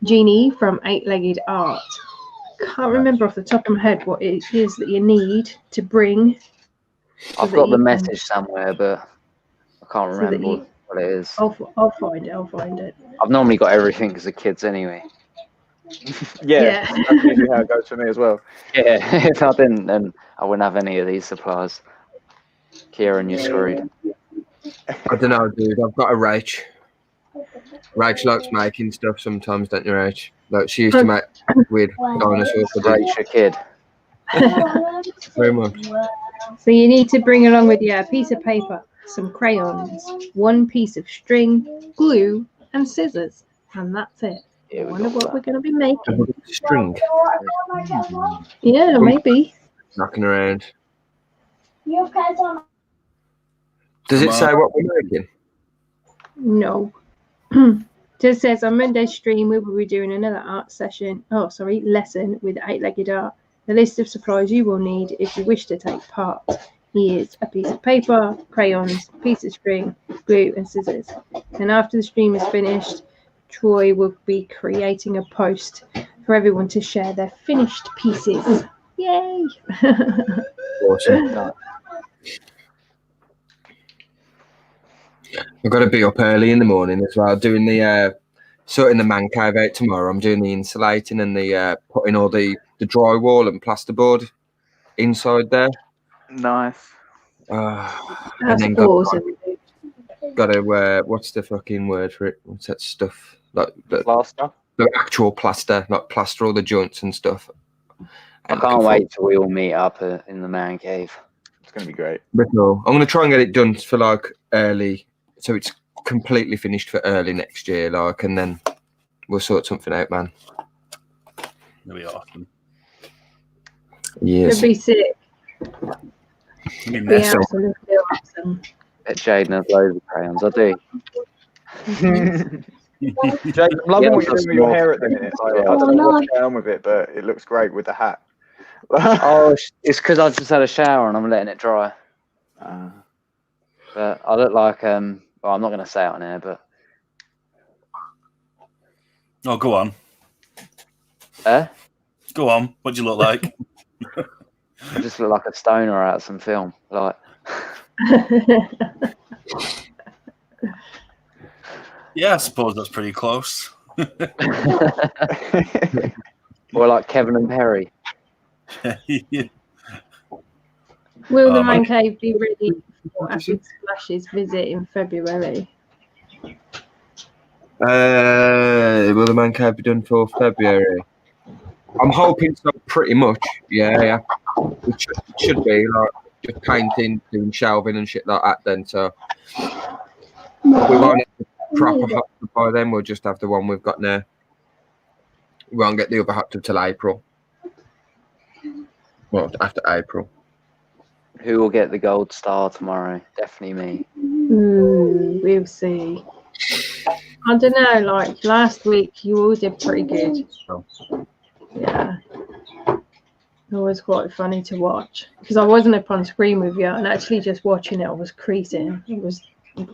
M: Jeannie from 8-Legged Art. Can't remember off the top of my head what it is that you need to bring.
C: I've got the message somewhere, but I can't remember what it is.
M: I'll find it. I'll find it.
C: I've normally got everything as a kids anyway.
F: Yeah, that's usually how it goes for me as well.
C: Yeah, if I didn't, then I wouldn't have any of these supplies. Kieran, you're screwed.
L: I don't know, dude. I've got a Rach. Rach likes making stuff sometimes, don't you, Rach? Like she used to make weird dinosaurs.
C: Rach, your kid.
L: Very much.
M: So you need to bring along with you a piece of paper, some crayons, 1 piece of string, glue, and scissors. And that's it.
C: Yeah,
M: I
C: we
M: wonder
C: got
M: what
C: that.
M: we're going to be making.
L: String
M: Yeah, maybe.
L: knocking around.
J: You've got on.
L: Does it
K: Come
L: say
K: on.
L: what we're making?
M: No. Just says on Monday's stream we will be doing another art session. Oh, sorry, lesson with 8-legged art. The list of supplies you will need if you wish to take part is a piece of paper, crayons, piece of string, glue, and scissors. And after the stream is finished, Troy will be creating a post for everyone to share their finished pieces. Yay!
L: Awesome. I've got to be up early in the morning as well, doing the sorting the man cave out tomorrow. I'm doing the insulating and the putting all the drywall and plasterboard inside there.
F: Nice.
L: And then
M: awesome.
L: got to what's the fucking word for it? What's that stuff? Like
F: Plaster?
L: the actual plaster, not plaster all the joints and stuff.
C: I can't wait till we all meet up in the man cave.
F: It's going to be great.
L: But no, I'm going to try and get it done for like early, so it's completely finished for early next year, like, and then we'll sort something out, man.
K: That'll be awesome.
L: Yes.
M: It'd be sick.
K: It'll be
M: Be
K: messy.
M: absolutely awesome.
C: Bet Jaden has loads of crayons. I do.
F: Jake, I'm loving what you're doing with your hair at the minute. Like, I don't know what's going on with it, but it looks great with the hat.
C: Oh, it's because I just had a shower and I'm letting it dry. But I look like well, I'm not going to say it on air, but
K: Oh, go on.
C: eh?
K: Go on. What do you look like?
C: I just look like a stoner out of some film. Like,
K: Yeah, I suppose that's pretty close.
C: or like Kevin and Perry.
K: Yeah.
M: Will the
K: Oh,
M: man
K: man.
M: cave be ready for Acid Splash's visit in February?
L: Will the man cave be done for February? I'm hoping so, pretty much. Yeah. It should be like just painting, doing shelving and shit like that. Then so we won't have the proper hot tub by then. We'll just have the one we've got now. We won't get the other hot tub till April. Well, after April.
C: Who will get the gold star tomorrow? Definitely me.
M: We'll see. I don't know, like last week you all did pretty good. Yeah. It was quite funny to watch because I wasn't up on screen with you and actually just watching it I was creasing. It was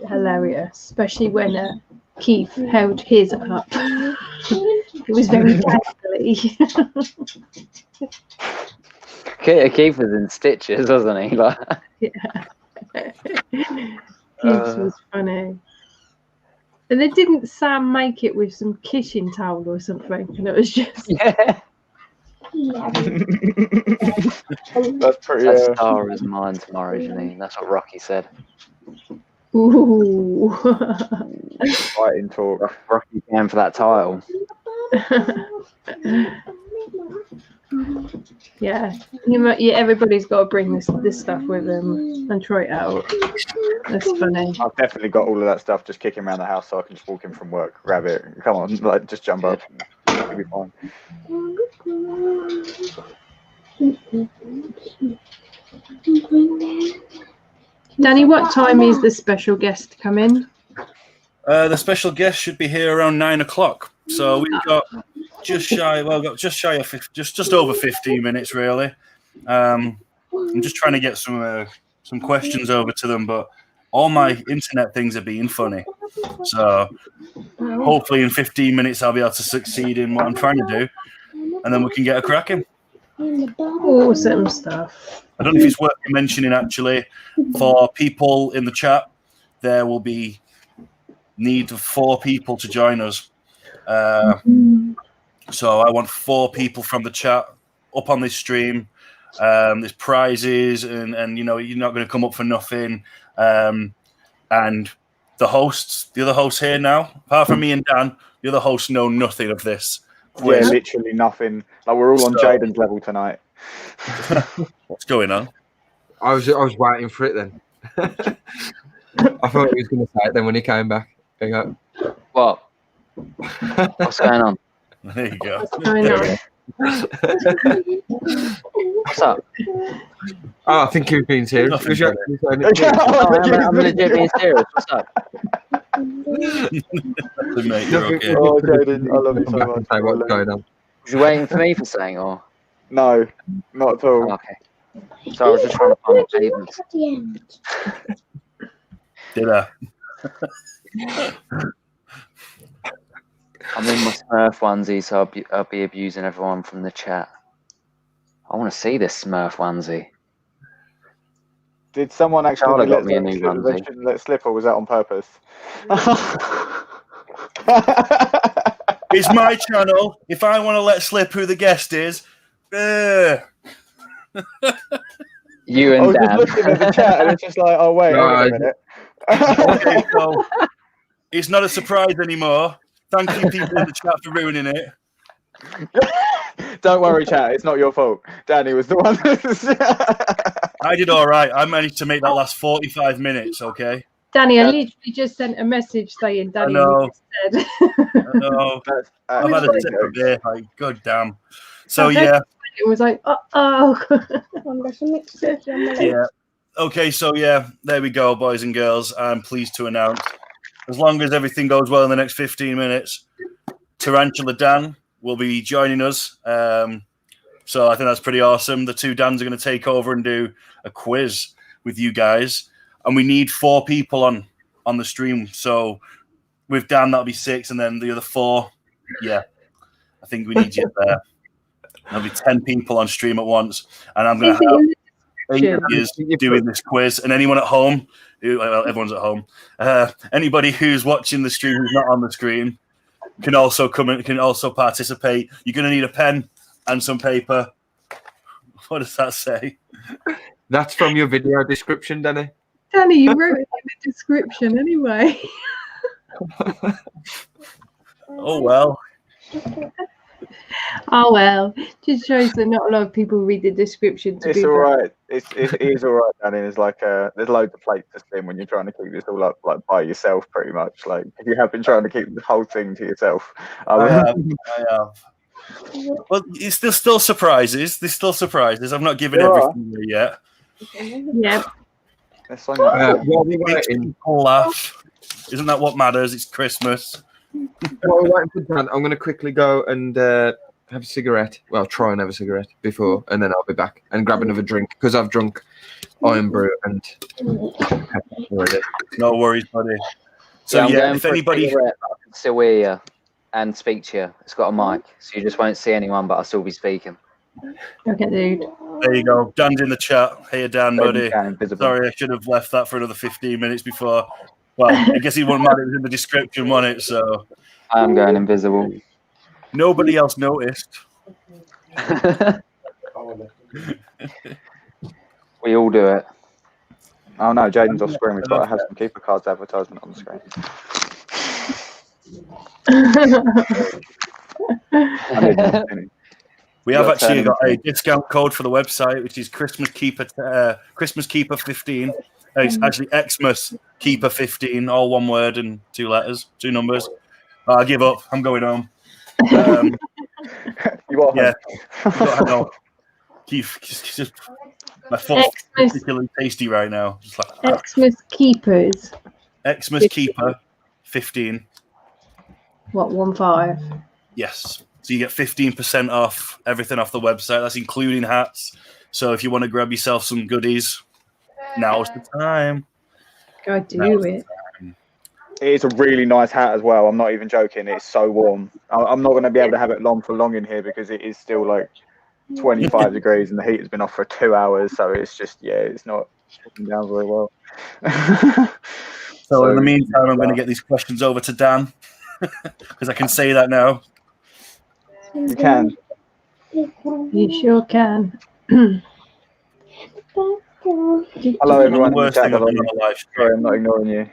M: hilarious, especially when Keith held his up. It was very ghastly.
C: Keith was in stitches, wasn't he? Like,
M: Yeah. Keith was funny. And they didn't Sam make it with some kitchen towel or something, and it was just
C: yeah.
F: That's pretty.
C: That star is mine tomorrow, Janine. That's what Rocky said.
M: ooh.
F: Fighting talk.
C: Rocky came for that title.
M: Yeah, everybody's got to bring this stuff with them and try it out. That's funny.
F: I've definitely got all of that stuff just kicking around the house so I can just walk in from work, grab it. Come on, like just jump up. It'll be fine.
M: Danny, what time is the special guest coming?
K: The special guest should be here around 9 o'clock. So we've got just shy of just over 15 minutes, really. I'm just trying to get some questions over to them, but all my internet things are being funny. So hopefully in 15 minutes I'll be able to succeed in what I'm trying to do, and then we can get a cracking.
M: Awesome stuff.
K: I don't know if it's worth mentioning, actually, for people in the chat, there will be need of 4 people to join us. So I want 4 people from the chat up on this stream. There's prizes, and you know, you're not going to come up for nothing. And the other hosts here now, apart from me and Dan, the other hosts know nothing of this.
F: Yeah, literally nothing. Like we're all on Jaden's level tonight.
K: What's going on?
L: I was waiting for it then. I thought he was going to say it then when he came back. There you go.
C: What? What's going on?
K: There you go.
M: What's going on?
C: What's up?
L: Oh, I think you've been serious.
K: Nothing
L: Was you
K: better.
L: actually saying it?
C: I'm legit being serious. What's up?
K: Mate, you're okay.
F: Oh, Jaden, I love you
L: Come
F: so
L: back
F: much.
L: and say what's going on.
C: Was you waiting for me for saying or?
F: No, not at all.
C: Oh, okay. So I was just trying to find the pavements.
J: At the end.
K: Did I?
C: I'm in my Smurf onesie, so I'll be abusing everyone from the chat. I want to see this Smurf onesie.
F: Did someone actually
C: Charlotte got
F: let
C: me a new onesie.
F: let slip, or was that on purpose?
K: It's my channel. If I want to let slip who the guest is,
C: You
F: I
C: and
F: was just
C: Dan.
F: looking at the chat, and it's just like, oh wait, hold on a minute.
K: okay, so it's not a surprise anymore. Thank you, people in the chat, for ruining it.
F: Don't worry, chat. It's not your fault. Danny was the one.
K: I did all right. I managed to make that last 45 minutes. Okay.
M: Danny, I literally just sent a message saying, Danny,
K: I know.
M: said.
K: I know. I've had a tip of beer. Like, god damn. So yeah.
M: It was like, oh.
K: Yeah. Okay, so yeah, there we go, boys and girls. I'm pleased to announce, as long as everything goes well in the next 15 minutes, TarantulaDan will be joining us. So I think that's pretty awesome. The two Dans are going to take over and do a quiz with you guys. And we need 4 people on the stream. So with Dan, that'll be 6. And then the other 4, yeah, I think we need you there. There'll be 10 people on stream at once. And I'm going to have 8 of you doing this quiz. And anyone at home, well, everyone's at home. Anybody who's watching the stream who's not on the screen can also come in, can also participate. You're going to need a pen and some paper. What does that say?
L: That's from your video description, Danny.
M: Danny, you wrote it in the description anyway.
K: Oh, well.
M: Oh, well. Just shows that not a lot of people read the description.
F: It's all right. It is all right, Danny. There's like there's loads of plates to spin when you're trying to keep this all up like by yourself, pretty much. Like if you have been trying to keep the whole thing to yourself.
K: I have. Well, there's still surprises. There's still surprises. I've not given everything away yet.
M: Yeah.
L: While we waiting,
K: people laugh. Isn't that what matters? It's Christmas.
L: while we're waiting for Dan, I'm going to quickly go and have a cigarette. Well, try and have a cigarette before, and then I'll be back and grab another drink because I've drunk Iron Brew and already.
K: No worries, buddy. So
C: I'm
K: yeah,
C: going
K: if
C: for a
K: anybody
C: cigarette, I can still hear you and speak to you. It's got a mic, so you just won't see anyone, but I'll still be speaking.
M: Okay, dude.
K: There you go. Dan's in the chat. Hey, Dan, buddy.
F: Dan, invisible.
K: Sorry, I should have left that for another 15 minutes before. Well, I guess he wouldn't matter. It was in the description, wasn't it? So
C: I'm going invisible.
K: nobody else noticed.
C: We all do it.
F: Oh no, Jaden's off screen. We've got to have some keeper cards advertisement on the screen.
K: We have actually got a discount code for the website, which is Christmas Keeper 15. It's actually Xmas Keeper 15, all one word and 2 letters, 2 numbers. I give up. I'm going home.
F: You are.
K: Yeah. I know. Just, my foot's particularly tasty right now. Just like,
M: Xmas Keepers.
K: Xmas Keeper 15.
M: What, 1.5?
K: Yes. So you get 15% off everything off the website. That's including hats. So if you want to grab yourself some goodies, now's the time.
M: Go do it.
F: It is a really nice hat as well. I'm not even joking. It's so warm. I'm not going to be able to have it for long in here because it is still like 25 degrees and the heat has been off for 2 hours. So it's just, yeah, it's not cooking down very well.
K: So in the meantime, I'm going to get these questions over to Dan because I can say that now.
F: You can.
M: You sure can.
F: Hello, everyone.
K: Worst thing I've done on a live stream.
F: Sorry, I'm not ignoring you.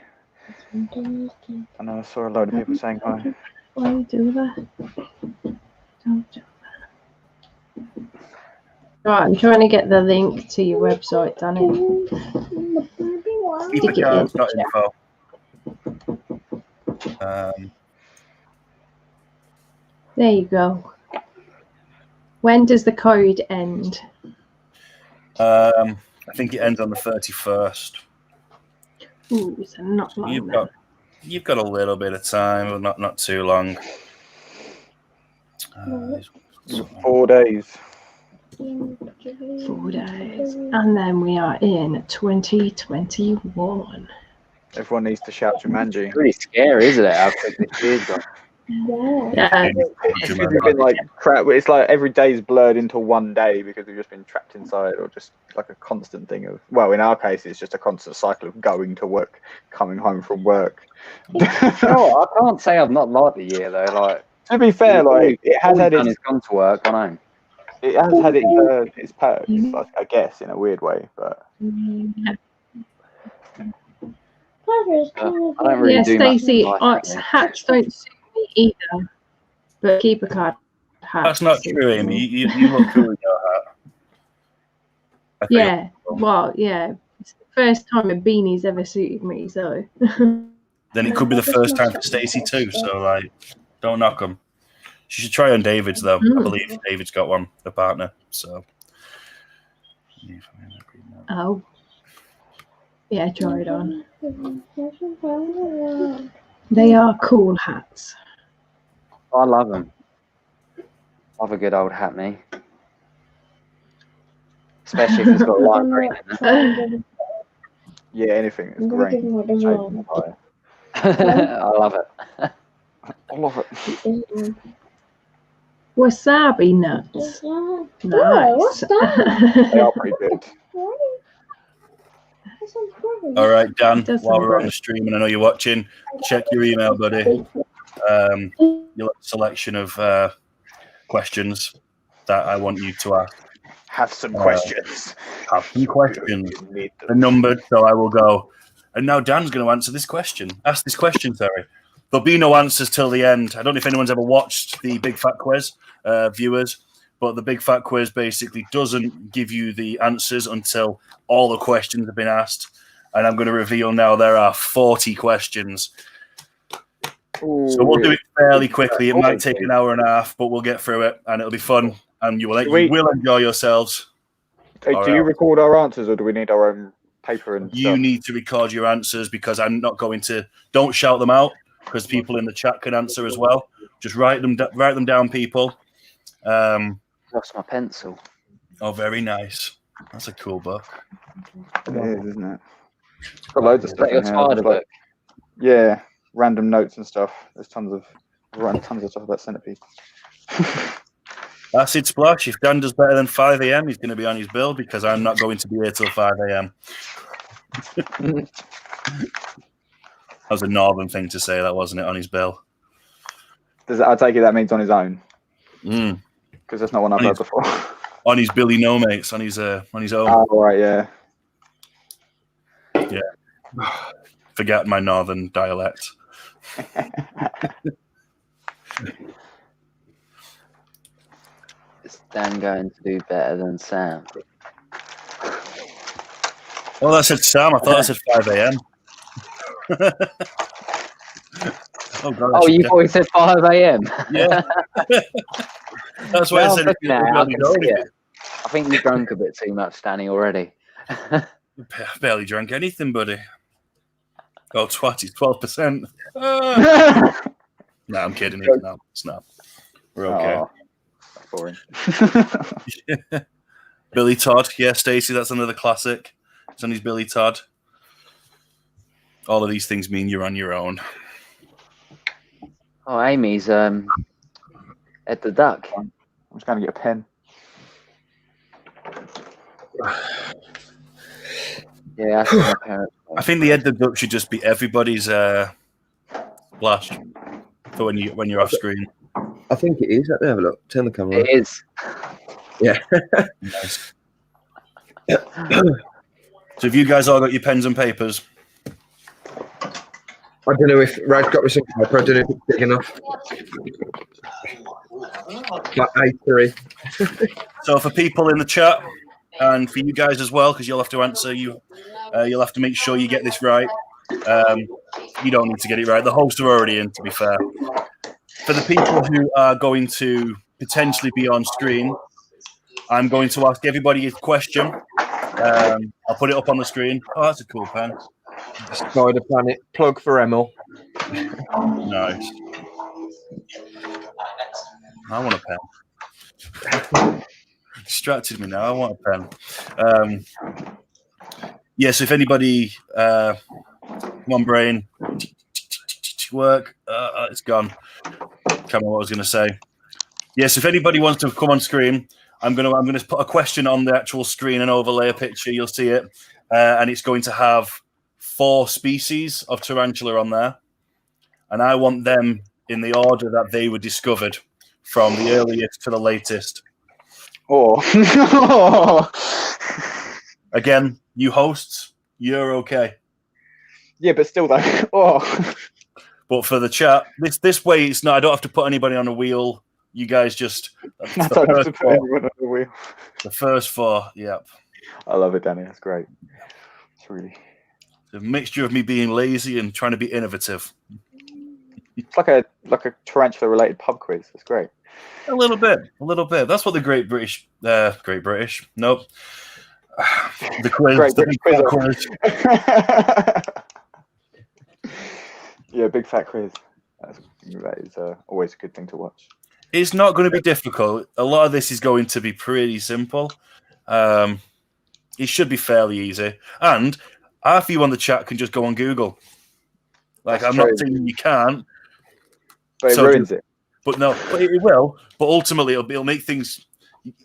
F: I know I saw a load of people saying hi.
M: Why do you do that? Don't do that. Right, I'm trying to get the link to your website, Danny.
K: Keepercards.info.
M: There you go. When does the code end?
K: I think it ends on the 31st.
M: Ooh, so not long.
K: You've got a little bit of time, but not too long.
F: 4 days.
M: 4 days. And then we are in 2021.
F: Everyone needs to shout Jumanji.
C: It's really scary, isn't it? How quick this year's gone.
M: Yeah.
F: It's been like crap. It's like every day is blurred into one day because we've just been trapped inside, or just like a constant thing of. Well, in our case, it's just a constant cycle of going to work, coming home from work.
C: No, I can't say I've not liked the year though. Like,
F: to be fair, like it has had its.
C: Gone to work, I know.
F: It has had its perks, like, I guess, in a weird way, but.
C: I don't really do
M: Stacey,
C: much
M: hats don't suit me either. But keep a card.
K: That's not true, Amy. You look cool with your hat.
M: Yeah, well, yeah. It's the first time a beanie's ever suited me, so.
K: Then it could be the first time for Stacey too. So like, don't knock them. She should try on David's though. I believe David's got one, a partner. So.
M: Oh. Yeah, try it on. They are cool hats.
C: I love them. Love a good old hat, me. Especially if it's got lime green in it.
F: Yeah, anything that's green.
C: I love it.
F: I love it.
M: Wasabi nuts. Nice.
F: They are pretty good.
K: All right, Dan, while we're on the stream, and I know you're watching, check your email, buddy. You'll have a selection of questions that I want you to ask.
F: Have some questions.
K: Have some questions. They're numbered, so I will go. And now Dan's going to answer this question. Ask this question, sorry. There'll be no answers till the end. I don't know if anyone's ever watched the Big Fat Quiz, viewers, but the Big Fat Quiz basically doesn't give you the answers until all the questions have been asked. And I'm going to reveal now there are 40 questions.
F: Ooh,
K: so we'll do it fairly quickly. It might take an hour and a half, but we'll get through it, and it'll be fun, and you will enjoy yourselves.
F: Hey, do you record our answers, or do we need our own paper and
K: You
F: stuff?
K: need to record your answers because I'm not going to. Don't shout them out because people in the chat can answer as well. Just write them down, people.
C: Lost my pencil.
K: Oh, very nice. That's a cool book.
F: It is, isn't it? It's got loads of stuff.
C: Your spider book.
F: Yeah, random notes and stuff. There's tons of stuff about Centipede.
K: Acid Splash. If Dan does better than 5 a.m., he's going to be on his bill because I'm not going to be here till 5 a.m. That was a northern thing to say, that wasn't it, on his bill?
F: I take it that means on his own. Because that's not one I've heard before.
K: On his Billy No Mates, on his own.
F: Oh, right, yeah.
K: Yeah. Forget my northern dialect.
C: Is Dan going to do better than Sam?
K: Oh, that said Sam. I thought I said 5 a.m.
C: Oh, you thought he said 5 a.m.?
K: Yeah. That's why I said
C: it. I think you drank a bit too much, Danny, already.
K: I barely drank anything, buddy. Oh, twat, it's 12%. No, I'm kidding. No, it's not. We're okay.
F: Oh, that's boring.
K: Yeah. Billy Todd. Yeah, Stacey, that's another classic. It's on his Billy Todd. All of these things mean you're on your own.
C: Oh, Amy's at the duck.
F: I'm just going to get a pen.
C: Yeah, that's my parents.
K: I think the Ed the Duck should just be everybody's splash for when you're off screen.
L: I think it is. Let me have a look. Turn the camera on.
C: It is.
L: Yeah.
K: Nice. So have you guys all got your pens and papers?
L: I don't know if Rad's got me some paper. I don't know if it's big enough. Like A3.
K: So for people in the chat and for you guys as well, because you'll have to answer, you'll have to make sure you get this right. You don't need to get it right. The hosts are already in, to be fair. For the people who are going to potentially be on screen, I'm going to ask everybody a question. I'll put it up on the screen. Oh, that's a cool pen.
L: Spider Planet. Plug for Emil.
K: Nice. I want a pen. Distracted me now. I want a pen. Yes, if anybody, come on, brain, work. It's gone. Can't remember what I was going to say. Yes, if anybody wants to come on screen, I'm going to put a question on the actual screen and overlay a picture. You'll see it, and it's going to have 4 species of tarantula on there, and I want them in the order that they were discovered, from the earliest to the latest.
F: Oh.
K: Again, you hosts, you're okay.
F: Yeah, but still though. Oh.
K: But for the chat, this way it's not. I don't have to put anybody on a wheel. You guys just.
F: I don't have to put anyone on the wheel.
K: The first 4, yep.
F: I love it, Danny. That's great. It's really.
K: It's a mixture of me being lazy and trying to be innovative.
F: It's like a tarantula-related pub quiz. It's great.
K: A little bit. That's what the Great British. Nope. The quiz.
F: Great
K: the
F: British
K: quiz.
F: Yeah, big fat quiz. That is always a good thing to watch.
K: It's not going to be difficult. A lot of this is going to be pretty simple. It should be fairly easy. And half of you on the chat can just go on Google. Like, I'm not saying you can't.
F: But it ruins it.
K: But no, but it will. But ultimately, it'll make things.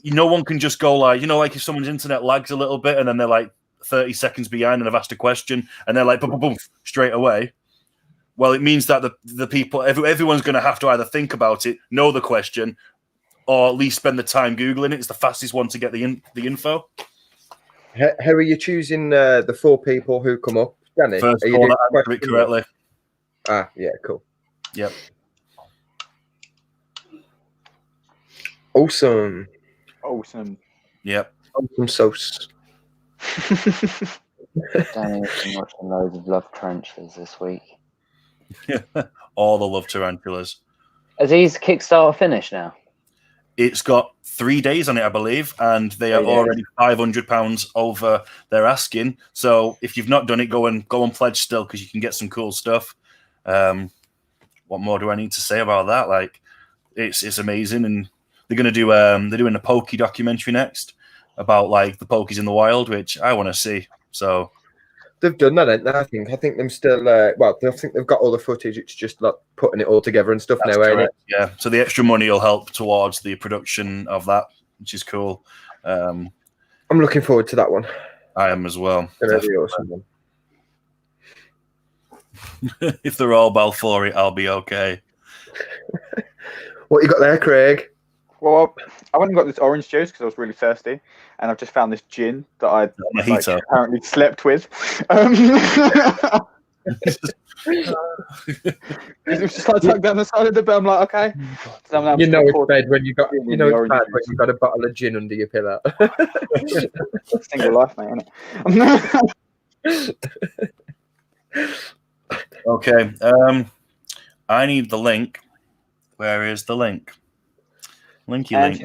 K: No one can just go like, like if someone's internet lags a little bit and then they're like 30 seconds behind and I've asked a question and they're like, boom, boom, boom, straight away. Well, it means that the people, everyone's going to have to either think about it, know the question, or at least spend the time Googling it. It's the fastest one to get the info.
L: How are you choosing the 4 people who come up, Danny?
K: First of all, that answer it correctly.
L: Ah, yeah, cool.
K: Yep.
L: Awesome.
K: Yep.
L: Awesome sauce.
C: Danny's been watching loads of Love Tarantulas this week.
K: All the Love Tarantulas.
C: Has his Kickstarter finished now?
K: It's got 3 days on it, I believe, and they are already £500 over their asking. So if you've not done it, go and pledge still, because you can get some cool stuff. What more do I need to say about that? Like, it's amazing, and they're going to do they're doing a pokey documentary next about like the pokies in the wild, which I want to see. So
L: they've done that, I think. I think them still. I think they've got all the footage. It's just like putting it all together and stuff.
K: That's
L: now, ain't it?
K: Yeah. So the extra money will help towards the production of that, which is cool.
L: I'm looking forward to that one.
K: I am as well.
L: Be awesome.
K: If they're all Balfour, I'll be okay.
L: What you got there, Craig?
F: Well, I went and got this orange juice because I was really thirsty, and I've just found this gin that I apparently slept with. It was just like tucked down the side of the bed. I'm like, okay. So
L: you know it's bad when you got a bottle of gin under your pillow.
F: Single life, mate, isn't it?
K: Okay. I need the link. Where is the link? Linky link.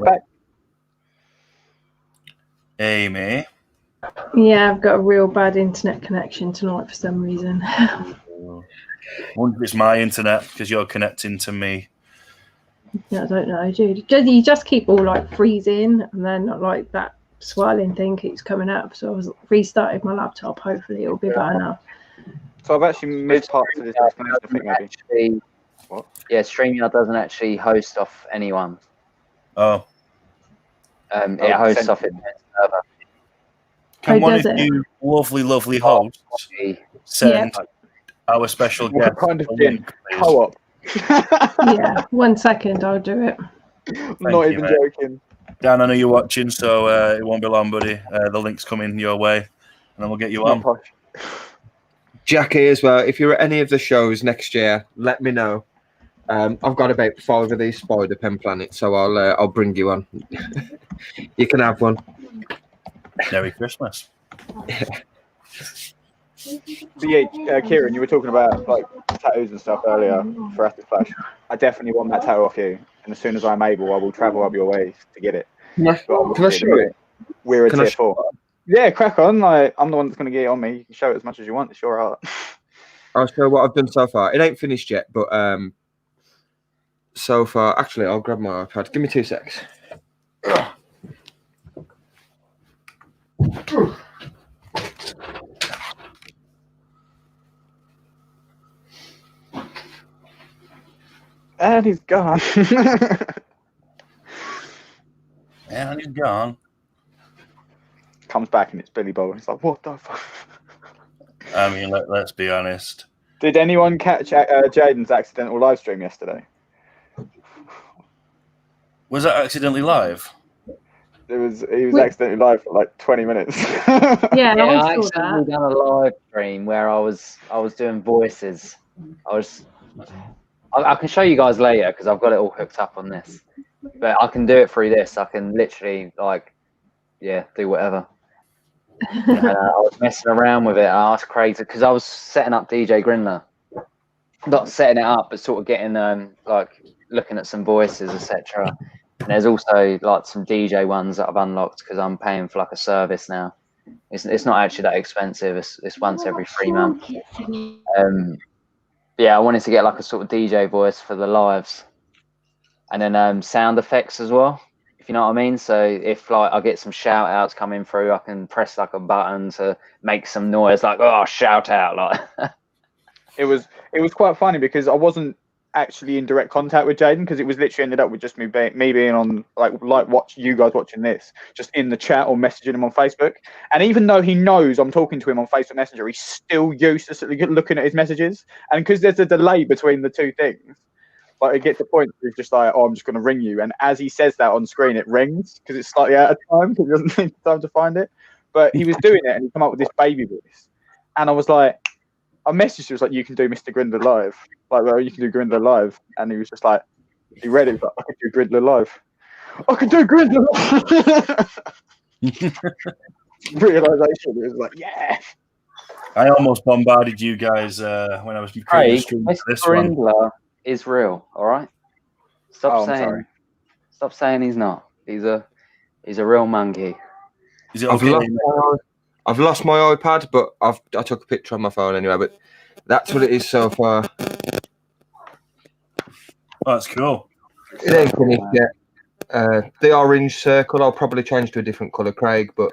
K: Amy.
M: Yeah, I've got a real bad internet connection tonight for some reason.
K: I wonder if it's my internet because you're connecting to me.
M: Yeah, I don't know, dude. You just keep all like freezing, and then like that swirling thing keeps coming up. So I was restarted my laptop. Hopefully, it'll be better now.
F: So I've actually missed parts of this explanation. I think maybe.
C: What? Yeah, StreamYard doesn't actually host off anyone.
K: Oh.
C: It hosts off its server.
K: Can one of you lovely hosts send our special guest?
F: What kind of gin? Co-op.
M: Yeah, 1 second, I'll do it.
F: I'm not even joking.
K: Dan, I know you're watching, so it won't be long, buddy. The link's coming your way, and then we'll get you on.
L: Jackie, as well, if you're at any of the shows next year, let me know. I've got about 5 of these spider pen planets, so I'll bring you on. You can have one.
K: Merry Christmas.
F: So yeah, Kieran, you were talking about like tattoos and stuff earlier for Acid Flash. I definitely want that tattoo off you, and as soon as I'm able, I will travel up your way to get it.
L: Can I show it?
F: We're a
L: Can I
F: tier 4. Yeah, crack on. Like, I'm the one that's going to get it on me. You can show it as much as you want. It's your art.
L: I'll show what I've done so far. It ain't finished yet, but so far, actually, I'll grab my iPad. Give me 2 secs.
F: And he's gone.
K: And he's gone.
F: Comes back and it's Billy Bowl. It's like, what the fuck?
K: I mean, let's be honest.
F: Did anyone catch Jaden's accidental live stream yesterday?
K: Was that accidentally live?
F: He was accidentally live for like 20 minutes.
C: Yeah, I accidentally done a live stream where I was doing voices. I can show you guys later because I've got it all hooked up on this. But I can do it through this. I can literally do whatever. I was messing around with it. I asked Craig because I was setting up DJ Grindler, not setting it up, but sort of getting looking at some voices, etc. And there's also like some DJ ones that I've unlocked because I'm paying for like a service now. It's not actually that expensive. It's once every 3 months. Yeah, I wanted to get like a sort of DJ voice for the lives, and then sound effects as well, if you know what I mean. So if like I get some shout outs coming through, I can press like a button to make some noise, like shout out, like.
F: It was quite funny because I wasn't actually in direct contact with Jaden because it was literally ended up with just me being on like watch you guys watching this just in the chat or messaging him on Facebook. And even though he knows I'm talking to him on Facebook Messenger, he's still uselessly looking at his messages. And because there's a delay between the two things, like it gets to the point where he's just like, I'm just going to ring you. And as he says that on screen, it rings because it's slightly out of time because he doesn't need time to find it. But he was doing it and he come up with this baby voice, and I was like, I messaged him, was like, you can do Mr. Grindler live. Like, well, you can do Grindler live. And he was just like, he read it, but I could do Grindler live. I can do Grindler live. Realization, it was like, yeah.
K: I almost bombarded you guys when I was creating a stream for this one.
C: Grindler is real, all right? Stop saying he's not. He's a real monkey.
K: Is it okay?
L: I've lost my iPad, but I took a picture on my phone anyway. But that's what it is so far.
K: Oh, that's cool.
L: It ain't finished yet. The orange circle, I'll probably change to a different colour, Craig. But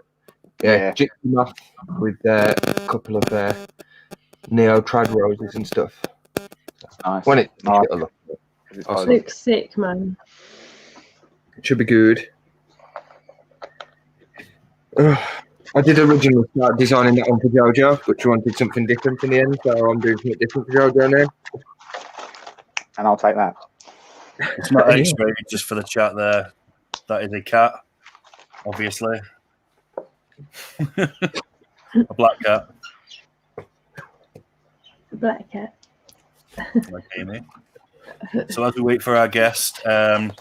L: yeah. Gypsy off with a couple of neo trad roses and stuff.
F: Nice.
L: When it
M: looks sick, man.
L: It should be good. I did originally start designing that one for JoJo, but she wanted something different in the end, so I'm doing something different for JoJo now.
F: And I'll take that.
K: It's not X-ray, just for the chat there. That is a cat, obviously. A black cat.
M: Black cat.
K: Like Amy. So as we wait for our guest, I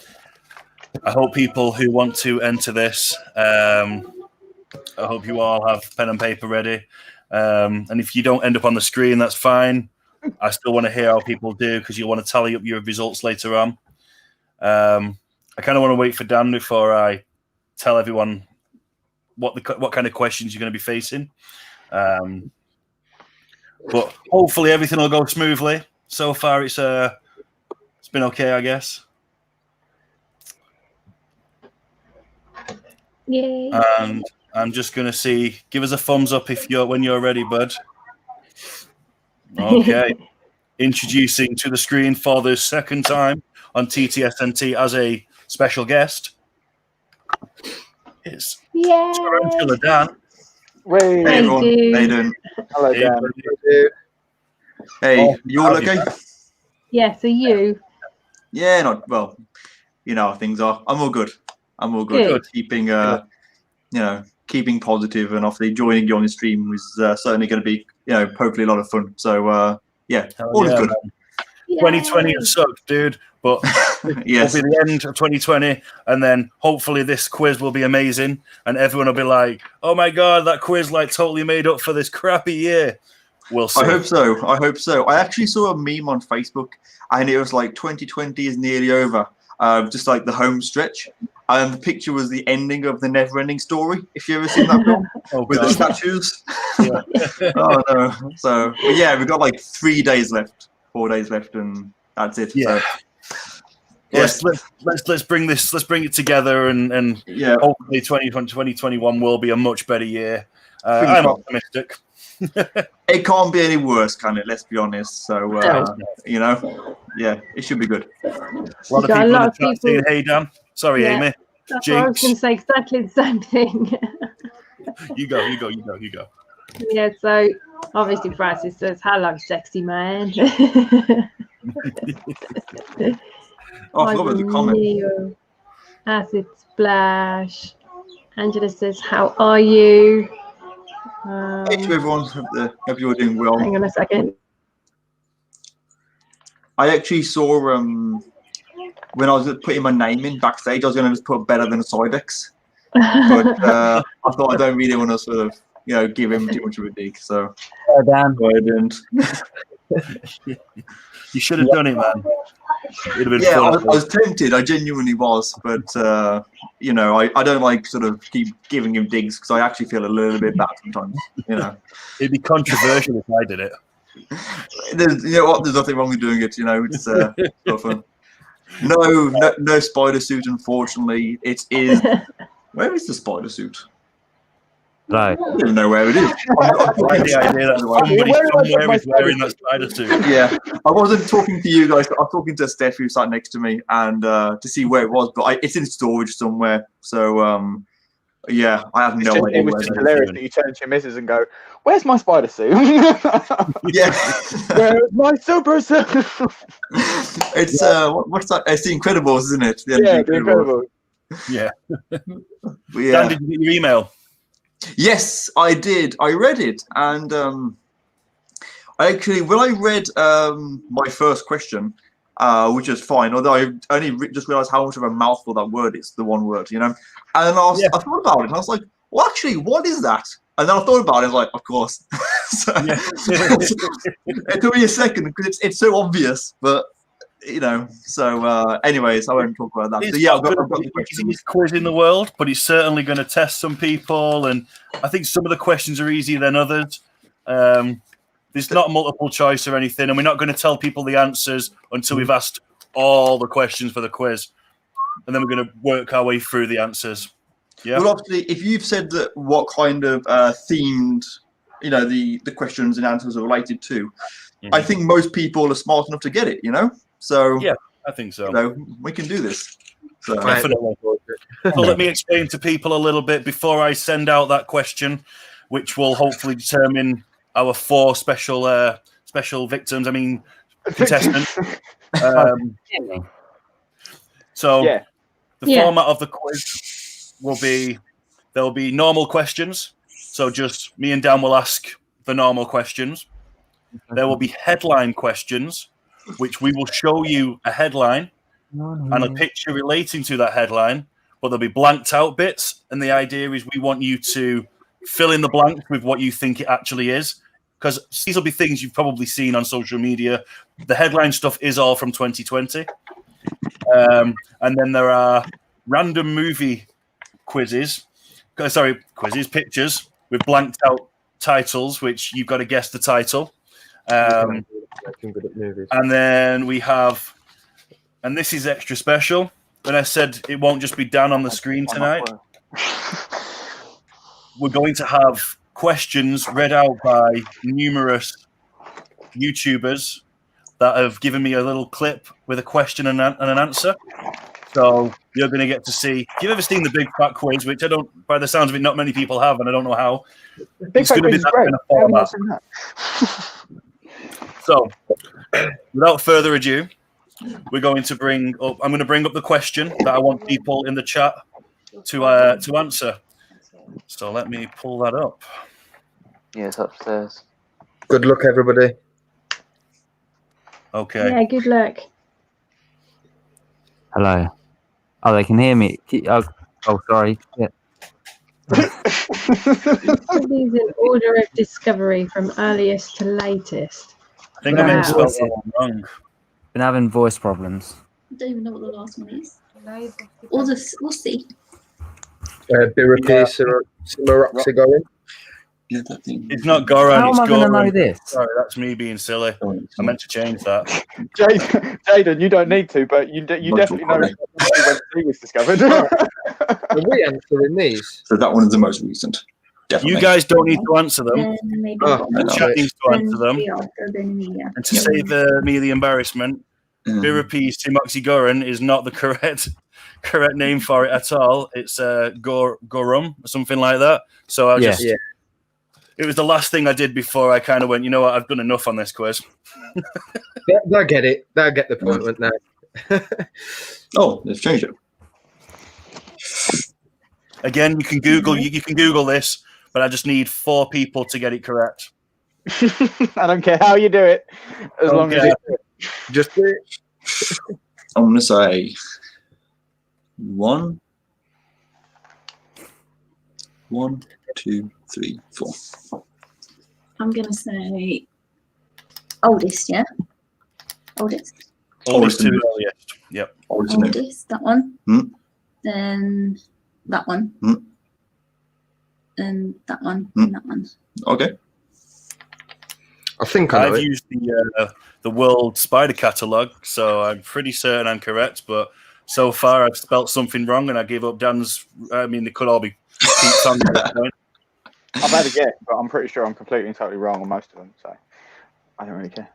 K: hope people who want to enter this, I hope you all have pen and paper ready. And if you don't end up on the screen, that's fine. I still want to hear how people do because you want to tally up your results later on. I kind of want to wait for Dan before I tell everyone what kind of questions you're going to be facing. But hopefully everything will go smoothly. So far, it's been okay, I guess.
M: Yay.
K: And I'm just going to give us a thumbs up when you're ready, bud. Okay. Introducing to the screen for the second time on TTSNT as a special guest. It's TarantulaDan.
F: Hey,
H: everyone. How you doing?
F: Hello, Dan.
H: Hey, you all okay?
M: Yeah, so you?
H: Yeah, not well. You know how things are. I'm all good.
M: Good.
H: Keeping, keeping positive, and obviously joining you on the stream was certainly going to be, hopefully a lot of fun. So, all is good.
K: 2020 has sucked, dude. But
H: yes.
K: It'll be the end of 2020, and then hopefully this quiz will be amazing, and everyone will be like, "Oh my god, that quiz totally made up for this crappy year." We'll see.
H: I hope so. I actually saw a meme on Facebook, and it was like 2020 is nearly over, just like the home stretch. And the picture was the ending of the Never-Ending Story. If you ever seen that film with the statues.
K: Yeah.
H: Oh no. So but yeah, we've got like 4 days left, and that's it.
K: Yeah.
H: So, yes.
K: Let's bring this. Let's bring it together, and hopefully 2021 will be a much better year. I'm optimistic.
H: It can't be any worse, can it? Let's be honest. So it should be good.
K: A lot of people in the chat saying, "Hey Dan." Sorry, Amy.
M: That's what I was going to say, exactly the same thing.
K: You go.
M: Yeah, so obviously Francis says, hello, sexy man.
H: I forgot about the comment.
M: Acid Splash. Angela says, how are you?
H: Hey to everyone. Hope you're doing well.
M: Hang on a second.
H: I actually saw when I was putting my name in backstage, I was going to just put better than Sidex, but I thought I don't really want to sort of give him too much of a dig, so
C: Dan.
H: I didn't.
K: You should have done it, man. It'd have been
H: I
K: fun.
H: was tempted. I genuinely was, but I don't like sort of keep giving him digs because I actually feel a little bit bad sometimes.
K: It'd be controversial if I did it.
H: There's nothing wrong with doing it. It's sort fun. No spider suit, unfortunately. It is. Where is the spider suit?
C: Right.
H: I don't even know where it is.
K: The idea that somebody somewhere is wearing that spider suit.
H: Yeah, I wasn't talking to you guys. I was talking to Steph, who sat next to me, and to see where it was. But it's in storage somewhere. So I have no idea.
F: It was just hilarious that you turn to your missus and go, "Where's my spider suit?"
H: Yeah.
F: Where's my super suit?
H: It's what's that? It's The Incredibles, isn't it?
F: The Incredibles.
K: Yeah.
H: Yeah.
K: Dan, did you get your email?
H: Yes, I did. I read it, and when I read my first question, which is fine, although I only just realised how much of a mouthful that word is, the one word, And I thought about it, and I was like, well, actually, what is that? And then I thought about it, and I was like, of course. It took me a second, because it's so obvious, but, anyways, I won't talk about that. So, I've got the question.
K: Easiest quiz in the world, but it's certainly going to test some people, and I think some of the questions are easier than others. There's not multiple choice or anything, and we're not going to tell people the answers until we've asked all the questions for the quiz, and then we're going to work our way through the answers. Yeah.
H: Well, obviously, if you've said that what kind of themed, the questions and answers are related to, I think most people are smart enough to get it. So
K: yeah, I think so.
H: We can do this. So.
K: Definitely. So let me explain to people a little bit before I send out that question, which will hopefully determine our 4 special victims. I mean, contestants. The format of the quiz will be there'll be normal questions. So just me and Dan will ask the normal questions. There will be headline questions, which we will show you a headline and a picture relating to that headline, but there'll be blanked out bits. And the idea is we want you to fill in the blanks with what you think it actually is, because these will be things you've probably seen on social media. The headline stuff is all from 2020. And then there are random movie pictures with blanked out titles, which you've got to guess the title. And then we have, and this is extra special, when I said it won't just be Dan on the screen tonight, we're going to have questions read out by numerous YouTubers that have given me a little clip with a question and an answer. So you're going to get to see. If you've ever seen the Big Fat Quiz, which I don't, by the sounds of it, not many people have, and I don't know how. It's going to be that kind of format. So, without further ado, we're going to bring up. I'm going to bring up the question that I want people in the chat to answer. So let me pull that up.
C: Yeah, it's upstairs.
L: Good luck, everybody.
K: Okay.
M: Yeah, good luck.
C: Hello. Oh, they can hear me. Oh sorry. Yeah.
M: Put these in order of discovery from earliest to latest.
K: I think I may have spelled that one wrong.
P: Been having voice problems.
J: I don't even know what the last one is. Or the, we'll see.
L: Cimaroxygorin.
H: Yeah, that thing.
K: It's not Goran,
P: How
K: it's
P: am I going to know
K: Goran.
P: this?
K: Sorry, that's me being silly. I meant to change that.
F: Jaden, you don't need to, but you definitely know when he was discovered.
L: Are we answering these?
H: So that one is the most recent. Definitely.
K: You guys don't need to answer them.
J: The
K: chat needs to answer them. And to save me the embarrassment, Birapes Timoxygoran is not the correct name for it at all. It's Gorum or something like that. So I'll just. It was the last thing I did before I kind of went, you know what, I've done enough on this quiz.
L: They'll get it. They'll get the point, won't they?
H: Oh, they've changed it.
K: Again, you can Google this, but I just need 4 people to get it correct.
F: I don't care how you do it, as long as
L: just do it.
H: I'm going to say 1, 2, 3, 4.
J: I'm going to say oldest, yeah? Oldest.
K: Oldest to earliest. Yep.
J: Oldest, that one. Then that one. And that one. And that one.
H: Okay.
L: I think I know
K: I've
L: it.
K: used the World Spider Catalogue, so I'm pretty certain I'm correct, but so far I've spelt something wrong and I gave up Dan's. I mean, they could all be Pete's on at this point.
F: I've had a guess, but I'm pretty sure I'm completely and totally wrong on most of them, so I don't really care.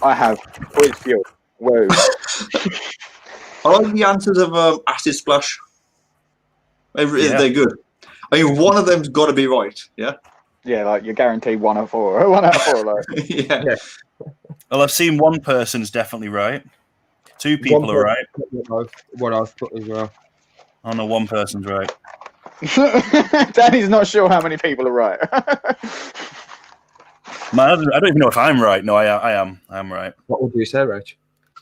F: I have quiz fuel. Whoa.
H: I like the answers of Acid Splash. They're good. I mean, one of them's got to be right, yeah?
F: Yeah, like you're guaranteed 1 out of 4. 1 out of 4, like.
H: Yeah.
K: Well, I've seen one person's definitely right. 2 people are right.
L: What I've put as well.
K: Oh no, one person's right.
F: Danny's not sure how many people are right.
K: Man, I don't even know if I'm right. No, I am. I'm right.
L: What would you say, Rach?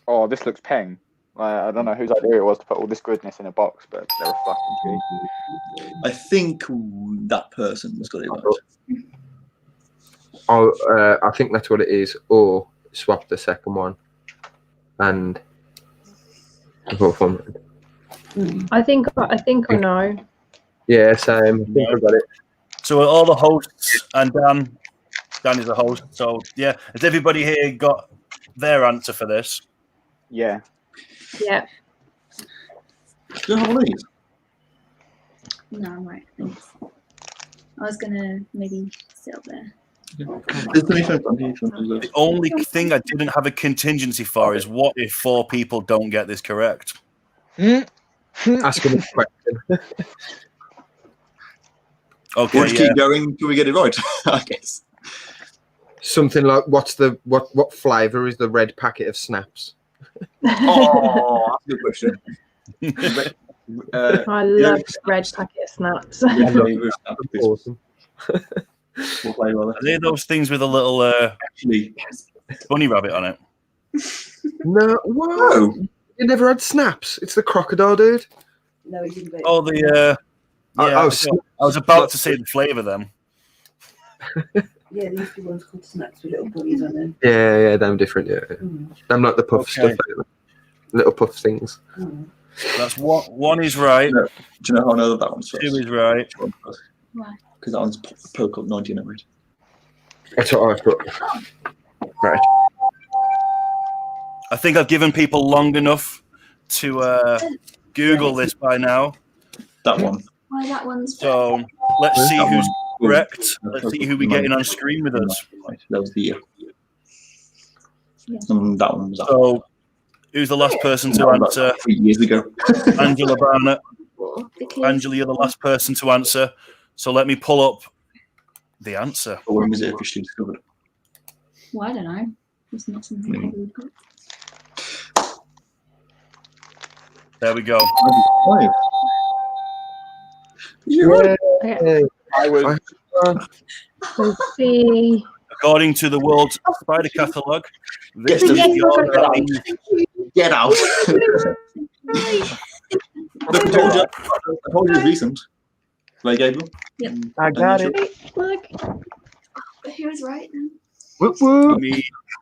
F: Oh, this looks peng. I don't know whose idea it was to put all this goodness in a box, but they're a fucking cheat.
H: I think that person has got it right.
L: I think that's what it is. Or swap the second one and the fourth one.
M: I think I know.
L: Yeah, same. I think I got it.
K: So all the hosts and Dan is a host. So yeah, has everybody here got their answer for this?
F: Yeah.
M: Yeah.
H: Do you have one of these?
J: No, I'm right. Thanks. I was going to maybe sit up there.
K: The only thing I didn't have a contingency for is what if 4 people don't get this correct?
L: Ask him a question.
K: Okay,
H: we'll just keep going until we get it right, I guess.
L: Something like what flavour is the red packet of snaps?
H: Oh, that's a good question.
M: I love red packet of snaps.
L: Awesome.
K: Are they those things with a little bunny rabbit on it?
L: No, whoa! You never had snaps? It's the crocodile, dude.
N: No, he didn't.
K: Oh, the I was about to say the flavour then.
N: Yeah, these two ones called snacks with little bunnies on them.
L: Yeah, them different. Yeah, them like the puff stuff, little puff things.
K: That's one is right.
H: Do you know how I know that one's first?
K: 2 is right.
J: Why?
H: Because that one's Petrock 19 average.
L: That's what I've put. Right.
K: I think I've given people long enough to Google this by now.
H: That one.
J: Why that one's
K: So let's see who's correct. Let's see who we're getting on screen with us.
H: That was the year. And that one was that.
K: So who's the last person to answer?
H: 3 years ago.
K: Angela Barnett. Angela, you're the last person to answer. So let me pull up the answer.
H: But when was it officially discovered?
J: Well, I don't know. It's not something I would put.
K: There we go.
H: 5.
M: Okay.
F: I was.
M: Let's see.
K: According to the World Spider Catalogue, this
H: Get
K: is your
H: Get out. Look, I told you it's recent. Ray Gabriel?
Q: Yep.
L: I got it.
M: Look.
Q: He was right.
L: Whoop, whoop.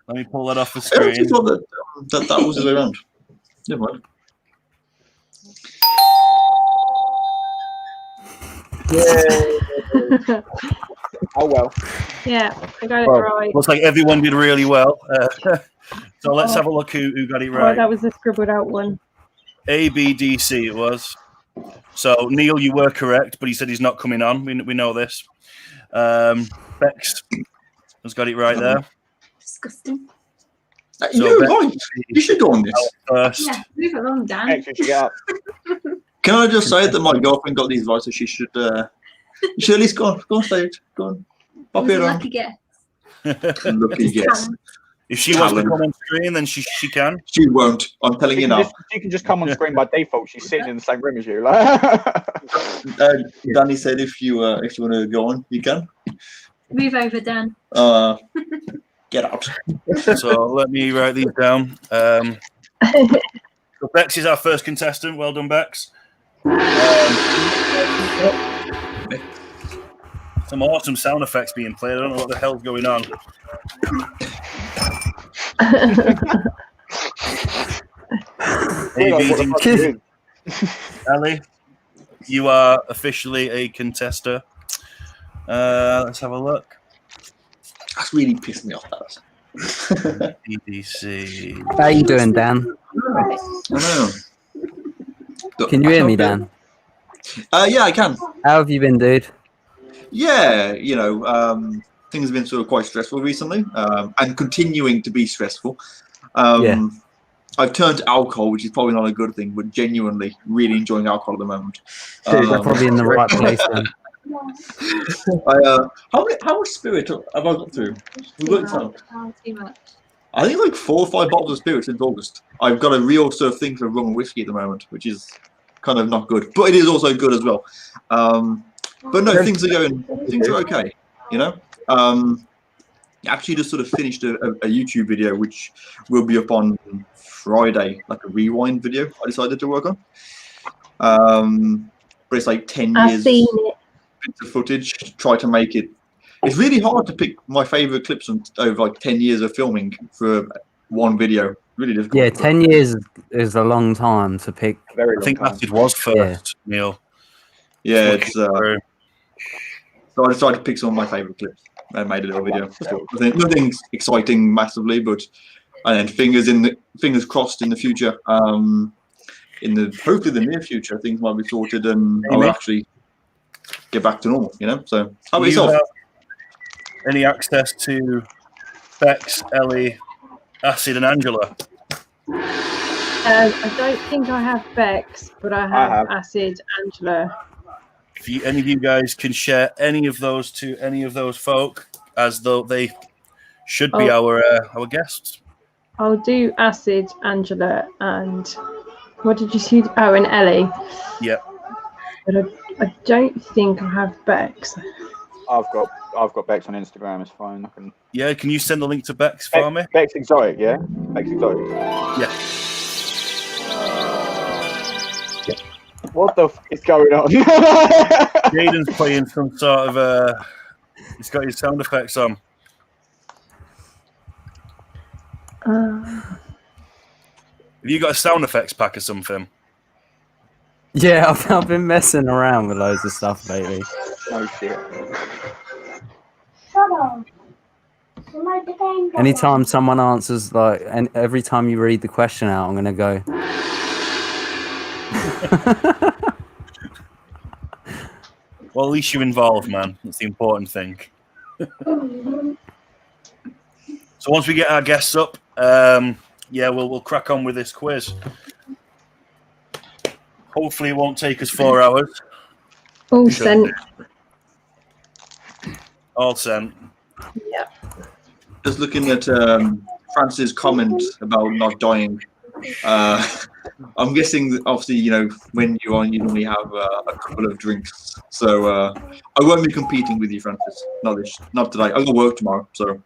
K: Let me pull that off the
H: I
K: screen.
H: actually thought that was the way around. Never mind.
F: Oh well.
M: Yeah, I got it
K: Well,
M: right.
K: looks like everyone did really well. So let's have a look who got it
M: Oh,
K: right.
M: that was the scribbled out one.
K: A, B, D, C it was. So, Neil, you were correct, but he said he's not coming on. We know this. Bex has got it right there.
Q: Disgusting.
H: You're right. You should go on this.
K: First.
Q: Yeah, move along, Dan.
F: Actually, should get up.
H: Can I just say that my girlfriend got these right, so she should at least go on stage. Go on. Pop
Q: It was
H: it
Q: a
H: on.
Q: lucky guess.
H: Lucky guess.
K: If she wants to come on screen, then she can.
H: She won't. I'm telling you now.
F: She can just come on screen by default. She's sitting in the same room as you.
H: Danny said if you want to go on, you can.
Q: Move over, Dan.
H: Get out.
K: So let me write these down. So Bex is our first contestant. Well done, Bex. Some awesome sound effects being played. I don't know what the hell's going on. Ellie, you are officially a contester. Let's have a look.
H: That's really pissed me off. That.
K: EDC.
P: How you doing, Dan?
H: I know.
P: Can you hear me, Dan?
H: Yeah, I can.
P: How have you been, dude?
H: Yeah, things have been sort of quite stressful recently, and continuing to be stressful.
P: Yeah.
H: I've turned to alcohol, which is probably not a good thing, but genuinely really enjoying alcohol at the moment.
P: You're probably in the right place then.
H: How much spirit have I got through? We worked out.
Q: Too much.
H: I think like 4 or 5 bottles of spirit since August. I've got a real sort of thing for rum and whiskey at the moment, which is kind of not good, but it is also good as well. But no, things are okay. Actually just sort of finished a YouTube video which will be up on Friday, like a rewind video I decided to work on. But it's like 10 years bits of footage. Try to make it. It's really hard to pick my favorite clips over like 10 years of filming for one video. Really difficult.
P: Yeah, 10 years is a long time to pick.
K: I think that was first, Neil.
H: Yeah, it's so I decided to pick some of my favorite clips and made a little video. Nothing exciting massively, but and fingers crossed in the future. Hopefully the near future, things might be sorted and I'll actually get back to normal. So how about yourself?
K: Any access to Bex, Ellie, Acid, and Angela?
M: I don't think I have Bex, but I have Acid, Angela.
K: If any of you guys can share any of those to any of those folk, as though they should be our guests.
M: I'll do Acid, Angela, and what did you see? Oh, and Ellie.
K: Yep.
M: But I don't think I have Bex.
F: I've got Bex on Instagram. It's fine. I can.
K: Yeah, can you send the link to Bex for me?
F: Bex Exotic, yeah. Bex Exotic.
K: Yeah.
F: What the f is going on?
K: Jaden's playing some sort of he's got his sound effects on. Have you got a sound effects pack or something?
P: Yeah, I've been messing around with loads of stuff lately.
F: Oh shit.
P: Anytime someone answers, and every time you read the question out, I'm gonna go.
K: Well, at least you're involved, man. That's the important thing. So once we get our guests up, we'll crack on with this quiz. Hopefully, it won't take us 4 hours.
M: All sent.
K: All sent.
M: Yeah.
H: Just looking at Francis' comment about not dying. I'm guessing, obviously, when you're on, you normally have a couple of drinks. So I won't be competing with you, Francis. Not today. I've got work tomorrow, so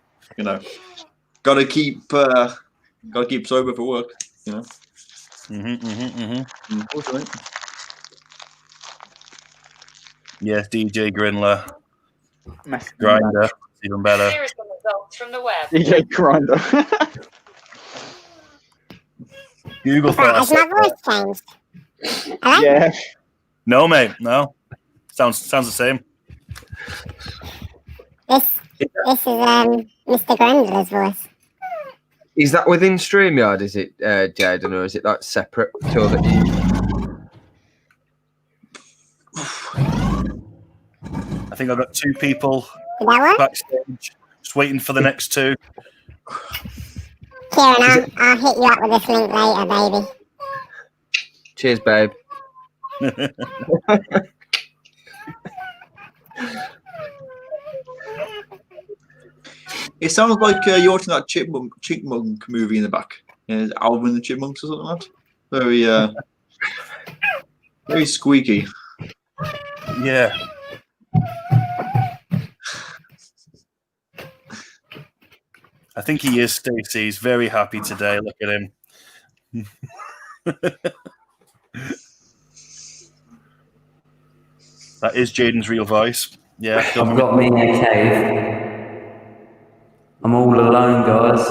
H: gotta keep sober for work.
K: Yes, DJ Grindler. Grinder, even better.
R: Here are some results from the web.
F: DJ Grinder.
K: Google
S: Has
K: first.
S: my voice changed? Hello?
F: Yeah.
K: No, mate. No. Sounds the same.
S: This is Mr. Grindler's voice.
L: Is that within StreamYard? Is it, Jaden, or is it like separate tool that you?
K: I think I've got 2 people backstage, just waiting for the next 2.
S: Kieran, I'll hit you up with this link later, baby.
L: Cheers, babe.
H: It sounds like you're watching that chipmunk movie in the back. Alvin and the Chipmunks or something like that. Very, very squeaky.
K: Yeah. I think he is, Stacey. He's very happy today. Look at him. That is Jaden's real voice. Yeah.
P: I've got me in a cave. I'm all alone, guys.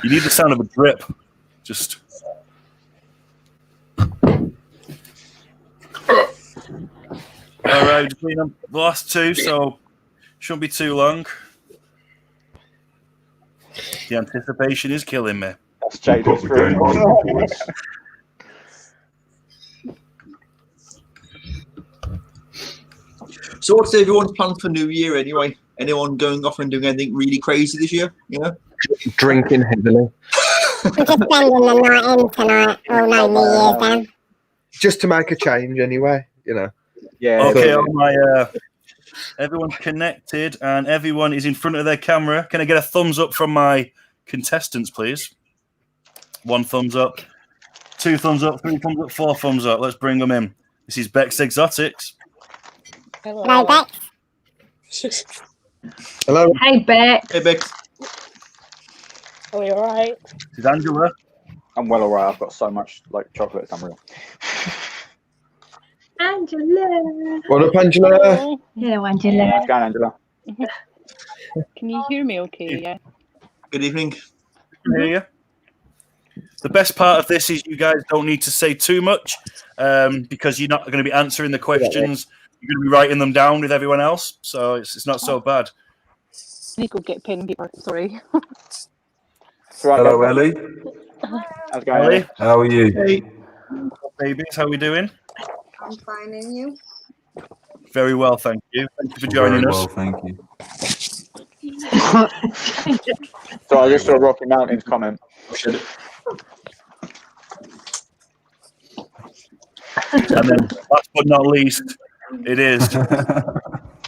K: You need the sound of a drip. Just. All right, just clean up the last 2, so shouldn't be too long. The anticipation is killing me.
F: That's Jaden's room.
H: So what's everyone's plan for New Year anyway? Anyone going off and doing anything really crazy this year? Yeah.
L: Drinking heavily.
S: I'm just spending the night in tonight. Oh no, New Year's Dan.
L: Just to make a change anyway, you know.
F: Yeah.
K: Okay, on my everyone's connected and everyone is in front of their camera. Can I get a thumbs up from my contestants, please? 1 thumbs up, 2 thumbs up, 3 thumbs up, 4 thumbs up. Let's bring them in. This is Bex Exotics.
S: Hello, Bex.
L: Hello.
M: Hey, Bex.
H: Hey, Bex.
R: Are we alright?
K: This is Angela.
F: I'm well alright. I've got so much like chocolate. It's unreal.
M: Angela.
L: What up, Angela?
M: Hello, Angela.
F: How's it going, Angela?
R: Can you hear me okay? Yeah.
H: Good evening.
K: Hear you. The best part of this is you guys don't need to say too much because you're not going to be answering the questions. You're going to be writing them down with everyone else, so it's not so bad.
R: You could get pen paper. Sorry.
D: Hello, Ellie.
F: How's it going,
K: Ellie?
D: How are you?
H: Hey.
K: Babies, how are we doing?
Q: I'm fine, and you?
K: Very well, thank you. Thank you for joining
D: Very
K: us.
D: well, thank you.
F: So I just saw Rocky Mountain's comment.
K: And then, last but not least, it is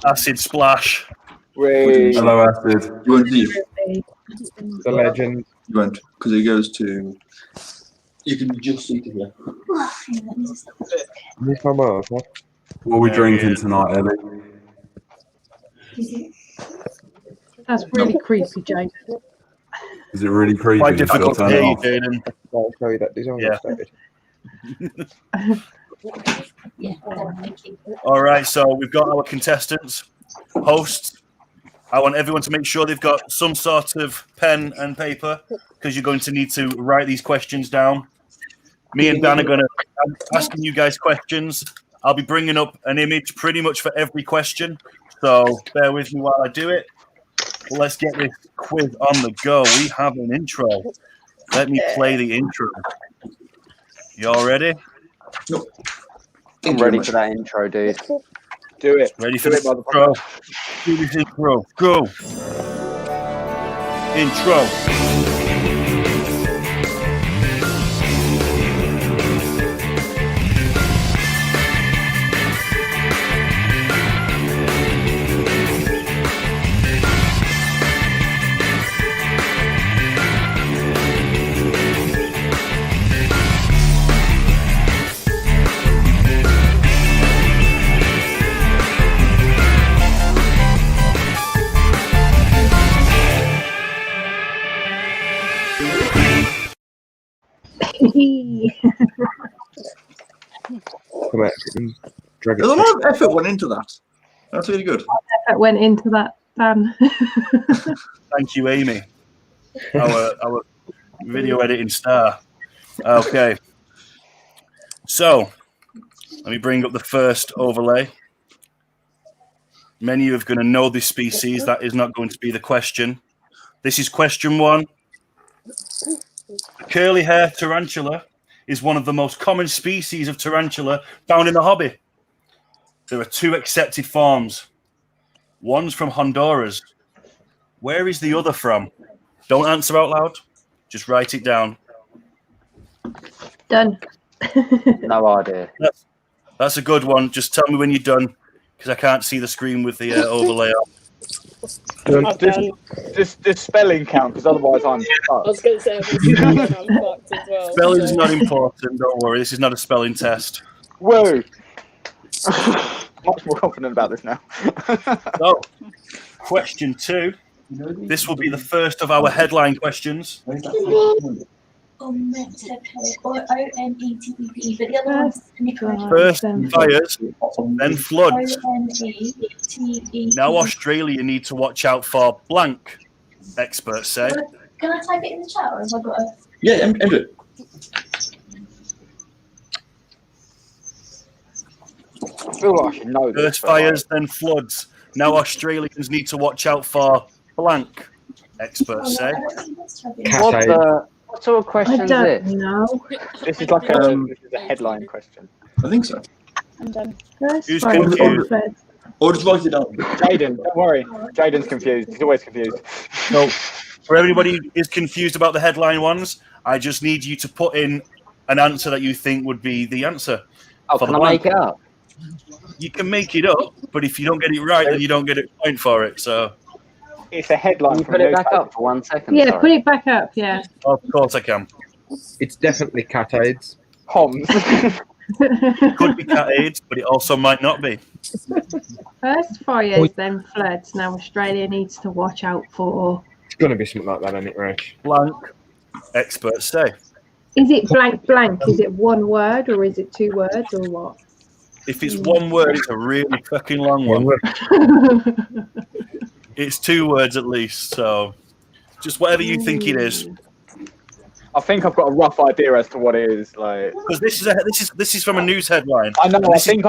K: Acid Splash.
D: Hello, Acid.
H: You won't leave.
L: The legend.
H: You won't, because it goes to. You can just see to here.
D: What are we drinking tonight, Ellie?
M: That's really creepy, Jaden.
D: Is it really creepy?
K: Quite difficult to hear you,
D: off?
K: Jaden.
L: I'll show you that design.
Q: Yeah. Thank you.
K: All right, so we've got our contestants, hosts. I want everyone to make sure they've got some sort of pen and paper because you're going to need to write these questions down. Me and Dan are going to be asking you guys questions. I'll be bringing up an image pretty much for every question, so bear with me while I do it. Well, let's get this quiz on the go. We have an intro. Let me play the intro. You all ready?
C: I'm ready for that intro, dude.
F: Do it.
K: Ready for the intro? Do this intro. Go. Intro.
L: come out and drag it.
H: There's a lot of effort went into that. That's really good.
M: That went into that, Dan.
K: Thank you, Amy, our video editing star. Okay. So, let me bring up the first overlay. Many of you are going to know this species. That is not going to be the question. This is question 1. The curly hair tarantula is one of the most common species of tarantula found in the hobby. There are 2 accepted forms. One's from Honduras. Where is the other from? Don't answer out loud. Just write it down.
M: Done.
C: No idea.
K: That's a good one. Just tell me when you're done, because I can't see the screen with the overlay on.
F: Just spelling count, because otherwise I'm fucked.
R: I was going to say, I'm fucked as well.
K: Spelling's not important. Don't worry. This is not a spelling test.
F: Whoa. Much more confident about this now.
K: So, question 2. This will be the first of our headline questions.
Q: Or O-N-E-T-E-P, but the other one's incorrect.
K: First fires, then floods. Now Australia need to watch out for blank, experts say.
Q: Can I type it in the chat, or have I got a...
H: Yeah, end it.
F: I feel like I should know this.
K: First fires, then floods. Now Australians need to watch out for blank, experts say.
C: What sort of question is this?
M: No.
F: This is like this is a headline question.
H: I think so.
R: I'm done.
K: Who's confused?
H: Or just write it down.
F: Jaden, don't worry. Jaden's confused. He's always confused.
K: So, for everybody who is confused about the headline ones, I just need you to put in an answer that you think would be the answer.
C: Oh, can I make it up?
K: You can make it up, but if you don't get it right, then you don't get a point for it. So
F: it's a headline.
C: Can you put it back up for 1 second?
M: Yeah,
C: sorry.
M: put it back up. Yeah.
K: Of course I can.
L: It's definitely cat AIDS.
F: Homs.
K: It could be cat AIDS, but it also might not be.
M: First fires, then floods. Now Australia needs to watch out for.
L: It's going to be something like that, isn't it, Rach?
K: Blank, experts say.
M: Is it blank blank? Is it one word or is it 2 words or what?
K: If it's one word, it's a really fucking long one. It's 2 words at least, so just whatever you think it is.
F: I think I've got a rough idea as to what it is. Like,
K: because this is from a news headline.
F: I know.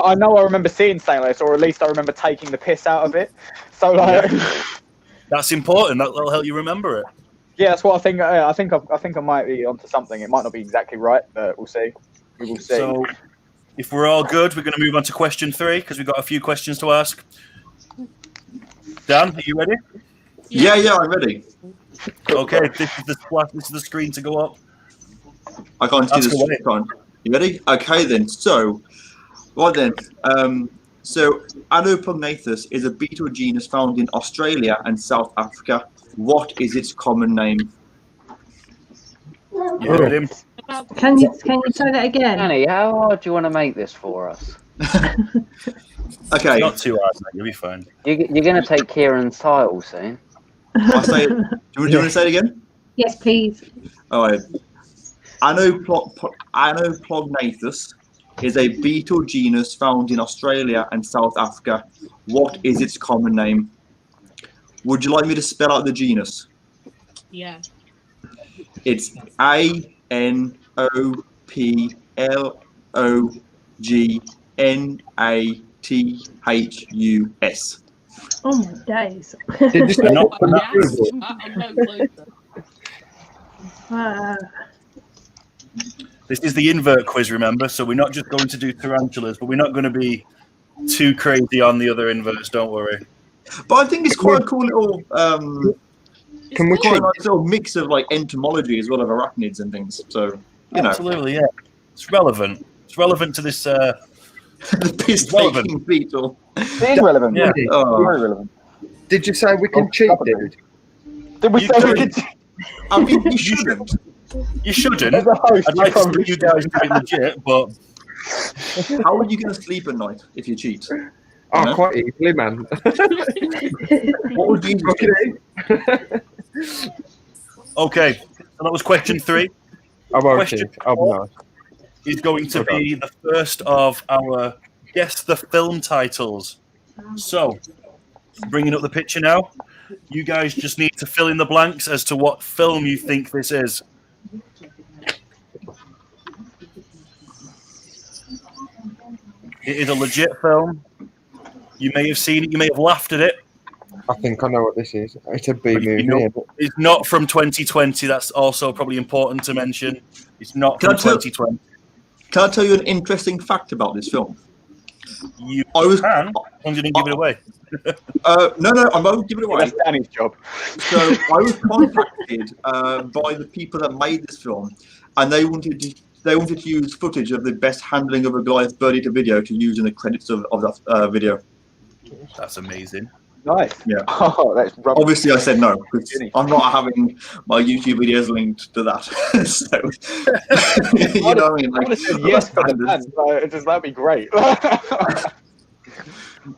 F: I know. I remember seeing something like this, or at least I remember taking the piss out of it. So like,
K: that's important. That'll help you remember it.
F: Yeah, that's what I think. I think I might be onto something. It might not be exactly right, but we'll see. We will see.
K: So, if we're all good, we're going to move on to question 3 because we've got a few questions to ask. Dan, are you ready?
H: Yeah, I'm ready.
K: Okay, this is the splash. This is the screen to go up.
H: I can't see the screen. You ready? Okay, then. So, right then. So, Anopognathus is a beetle genus found in Australia and South Africa. What is its common name?
K: You heard him.
M: Can you say that again?
C: Danny, how hard do you want to make this for us?
H: Okay.
K: Not too hard, mate. You'll be fine.
C: You're going to take Kieran's title soon.
H: I'll say it. Do you want to say it again?
M: Yes, please.
H: All right. Anopognathus is a beetle genus found in Australia and South Africa. What is its common name? Would you like me to spell out the genus?
R: Yeah.
H: It's Anoploghnathus.
M: Oh my days.
L: Did you say
K: This is the invert quiz, remember? So we're not just going to do tarantulas, but we're not going to be too crazy on the other inverts. Don't worry.
H: But I think it's quite a cool little
L: Can we
H: quite a
L: check?
H: nice little mix of like entomology as well of arachnids and things. So you know,
K: Absolutely, yeah. It's relevant. It's relevant to this.
H: the piss-taking beetle.
F: It is relevant.
K: Yeah.
H: Oh.
F: Very relevant.
L: Did you say we can cheat, dude?
F: Did we
K: You
F: say we
K: could.
F: could?
H: I mean, you shouldn't.
K: You shouldn't.
F: As a host,
K: I'd like to
F: probably
K: see you guys do it legit, but
H: How are you going to sleep at night if you cheat?
L: Oh,
H: No?
L: quite easily, man.
H: What would you do?
K: okay. So that was question 3.
L: I won't
K: Question
L: cheat. I'll be nice.
K: is going to be the first of our Guess the Film titles. So, bringing up the picture now. You guys just need to fill in the blanks as to what film you think this is. It is a legit film. You may have seen it. You may have laughed at it.
L: I think I know what this is. It's a B movie.
K: It's not from 2020. That's also probably important to mention. It's not from 2020.
H: Can I tell you an interesting fact about this film?
K: You can. I'm going to give it away.
H: No, I won't give it away.
F: That's Danny's job.
H: So I was contacted by the people that made this film, and they wanted to use footage of the best handling of a Goliath birdie to video to use in the credits of that video.
K: That's amazing.
F: Nice.
H: Yeah.
F: Oh, that's rubbish.
H: Obviously, I said no because I'm not having my YouTube videos linked to that. So, you know what I mean?
F: I would have said yes for the band. That'd be great.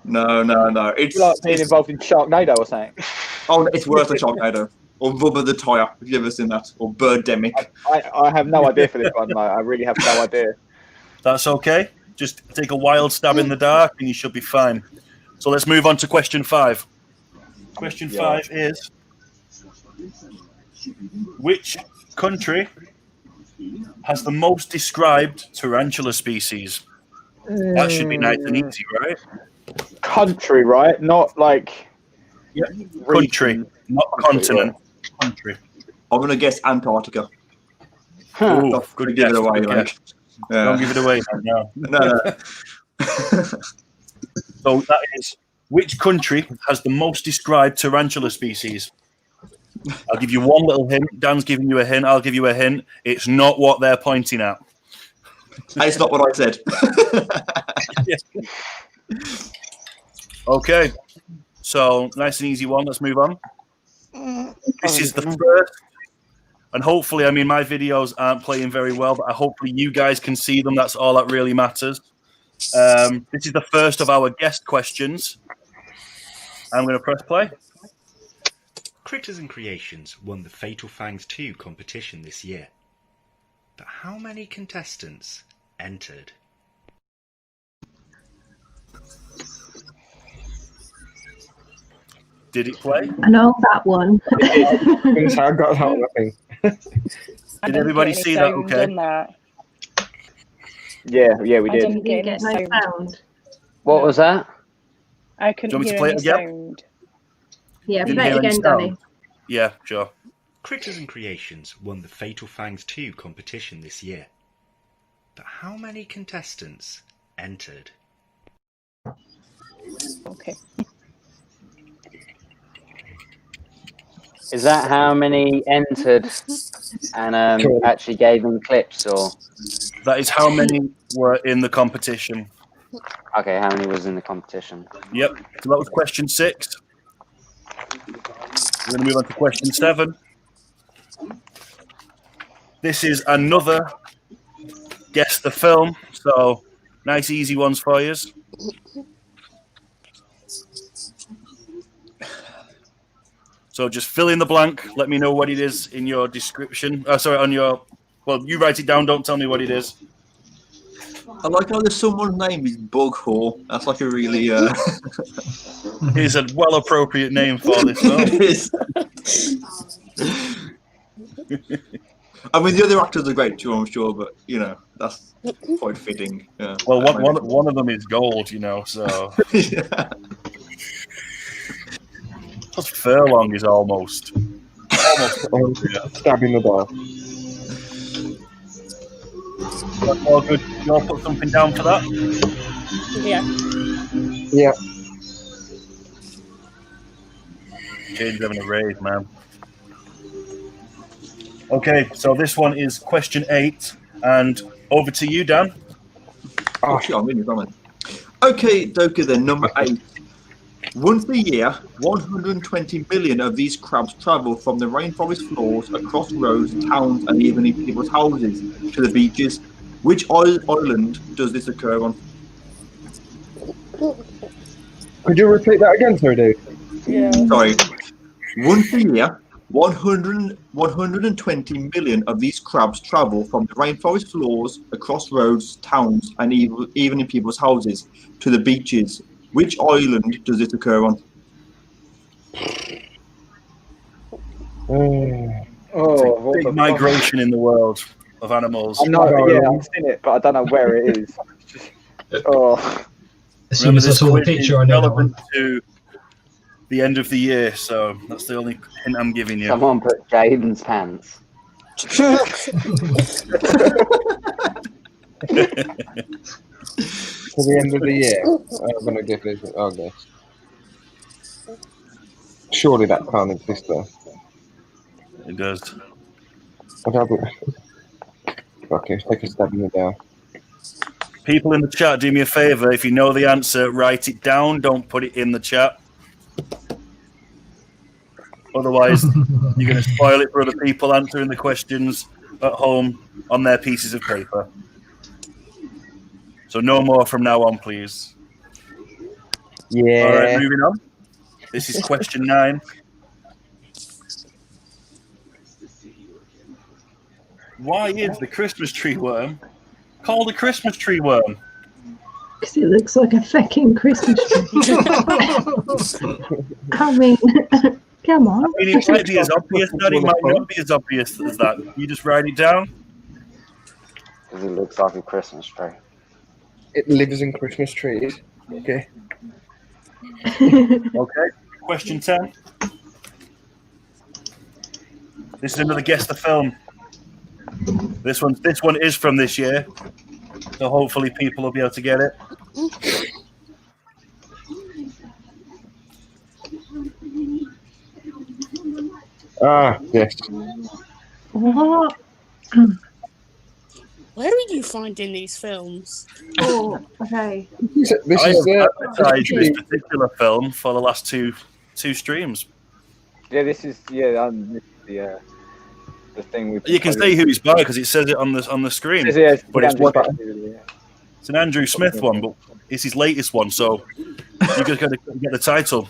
H: No. It's
F: like being involved in Sharknado or something.
H: Oh, it's worse than Sharknado. Or Rubber the Tire. Have you ever seen that? Or Birdemic.
F: I have no idea for this one. Mate. I really have no idea.
K: That's okay. Just take a wild stab in the dark and you should be fine. So let's move on to question 5. Question 5 is, which country has the most described tarantula species? That should be nice and easy, right?
F: Country, right? Not like...
K: Yeah, country, not continent. Country.
H: I'm going to guess Antarctica.
K: Ooh, good guess.
H: Give it away,
K: Good
H: like.
K: guess. Don't give it away. No.
H: No.
K: So that is, which country has the most described tarantula species? I'll give you one little hint. Dan's giving you a hint. I'll give you a hint. It's not what they're pointing at.
H: It's not what I said.
K: Okay. So, nice and easy one. Let's move on. This is the first. And hopefully, I mean, my videos aren't playing very well, but hopefully you guys can see them. That's all that really matters. This is the first of our guest questions. I'm going to press play.
T: Critters and Creations won the Fatal Fangs 2 competition this year. But how many contestants entered?
K: Did it play?
M: I know that one.
L: I got that one, I think.
K: Did everybody see that okay?
F: Yeah, we did.
R: didn't get
M: no sound.
C: What was that?
R: I couldn't
K: Do you
R: hear
K: want me to
R: any
K: play it
R: sound.
M: Yeah,
K: Didn't
M: play it
K: hear any
M: again,
K: sound?
M: Danny.
K: Yeah, sure.
T: Critters and Creations won the Fatal Fangs 2 competition this year. But how many contestants entered?
R: Okay.
C: Is that how many entered and actually gave them clips, or?
K: That is how many were in the competition.
C: Okay, how many was in the competition?
K: Yep. So that was question 6. We're going to move on to question 7. This is another guess the film. So nice, easy ones for you. So just fill in the blank. Let me know what it is in your description. On your... Well, you write it down. Don't tell me what it is.
H: I like how there's someone's name is Bug Hole. That's like a really...
K: It's a well-appropriate name for this film.
H: It is. I mean, the other actors are great too, I'm sure, but, you know, that's quite fitting. Yeah.
K: Well, one of them is gold, you know, so...
H: Yeah.
K: Plus Furlong is almost
L: stabbing the bar.
K: That's all good. You all put something down for that?
R: Yeah.
K: James having a rave, man. Okay, so this one is question 8, and over to you, Dan.
H: Oh, shit, I'm really coming. Okay, Doka, then, number 8. Once a year, 120 million of these crabs travel from the rainforest floors across roads, towns, and even in people's houses to the beaches. Which island does this occur on?
L: Could you repeat that again, sorry, Dave?
R: Yeah.
H: Sorry. Once a year, 120 million of these crabs travel from the rainforest floors, across roads, towns, and even in people's houses to the beaches. Which island does it occur on?
F: Oh,
K: Big migration in the world of animals.
F: I know, yeah, I've seen it, but I don't know where it is.
U: As soon as I saw the picture, I know that one.
K: To the end of the year, so that's the only hint I'm giving you.
C: Someone put Jaden's pants.
L: To the end of the year, I'm going to give it. Oh, gosh. Surely that can't exist though.
K: It does.
L: Okay, take a stab in it now.
K: People in the chat, do me a favour. If you know the answer, write it down. Don't put it in the chat. Otherwise, you're going to spoil it for other people answering the questions at home on their pieces of paper. So no more from now on, please.
L: Yeah.
K: All right, moving on. This is question 9. Why is the Christmas tree worm called a Christmas tree worm?
M: Because it looks like a fucking Christmas tree. I mean, come on.
K: I mean, it might be as obvious that, it might not be as obvious as that. You just write it down.
C: Because it looks like a Christmas tree.
L: It lives in Christmas trees. Okay.
K: Okay. Question 10. This is another guess the film. This one is from this year, so hopefully people will be able to get it.
L: Ah, yes.
M: What?
R: Where are you finding these films?
M: Oh, okay.
L: This
K: I
L: is
K: advertised this particular film for the last two streams.
F: Yeah, this is the thing we.
K: You can see who it's by because it says it on the screen.
F: Yeah,
K: but it's an Andrew Smith one, but it's his latest one, so you just got to get the title.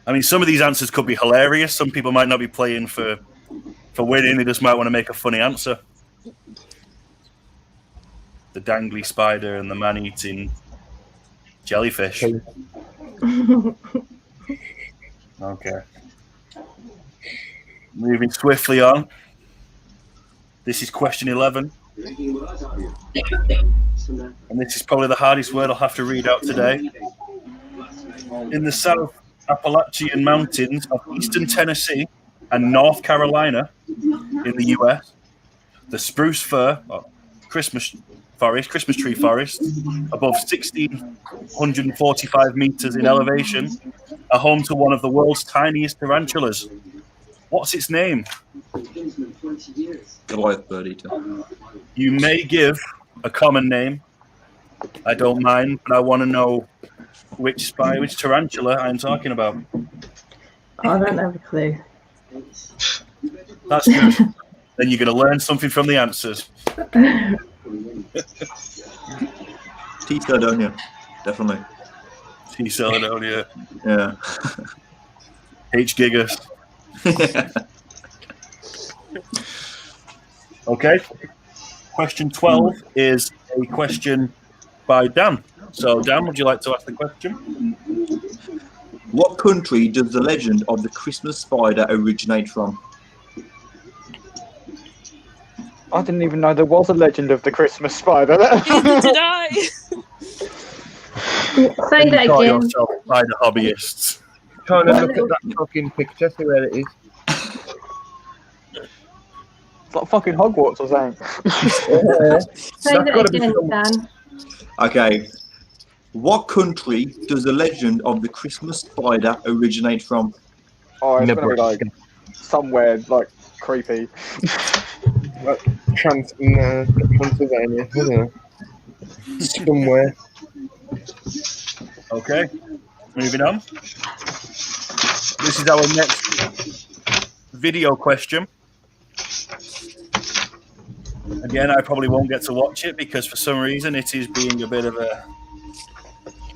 K: I mean, some of these answers could be hilarious. Some people might not be playing for winning. They just might want to make a funny answer. The dangly spider and the man-eating jellyfish. Okay. Moving swiftly on. This is question 11. And this is probably the hardest word I'll have to read out today. In the South Appalachian Mountains of eastern Tennessee and North Carolina in the US, the spruce fir, or Christmas tree forest, above 1,645 meters in elevation, are home to one of the world's tiniest tarantulas. What's its name?
H: Goliath bird eater.
K: You may give a common name. I don't mind, but I want to know which tarantula I'm talking about.
M: I don't have a clue.
K: That's good. Then you're going to learn something from the answers.
H: T. Caledonia, definitely.
K: T. Caledonia.
H: Yeah.
K: H. Gigas. Okay. Question 12 is a question by Dan. So, Dan, would you like to ask the question?
H: What country does the legend of the Christmas spider originate from?
F: I didn't even know there was a legend of the Christmas spider.
R: Did I?
M: Say that
K: Call
M: again.
K: yourself spider hobbyists.
L: Trying to look at that fucking picture, see where it is.
F: It's like fucking Hogwarts or something.
M: Say that again, Dan.
H: Okay. What country does the legend of the Christmas spider originate from?
F: Oh, it's gonna be like somewhere like creepy.
L: Like Transylvania, somewhere.
K: Okay. Moving on. This is our next video question. Again, I probably won't get to watch it because for some reason it is being a bit of a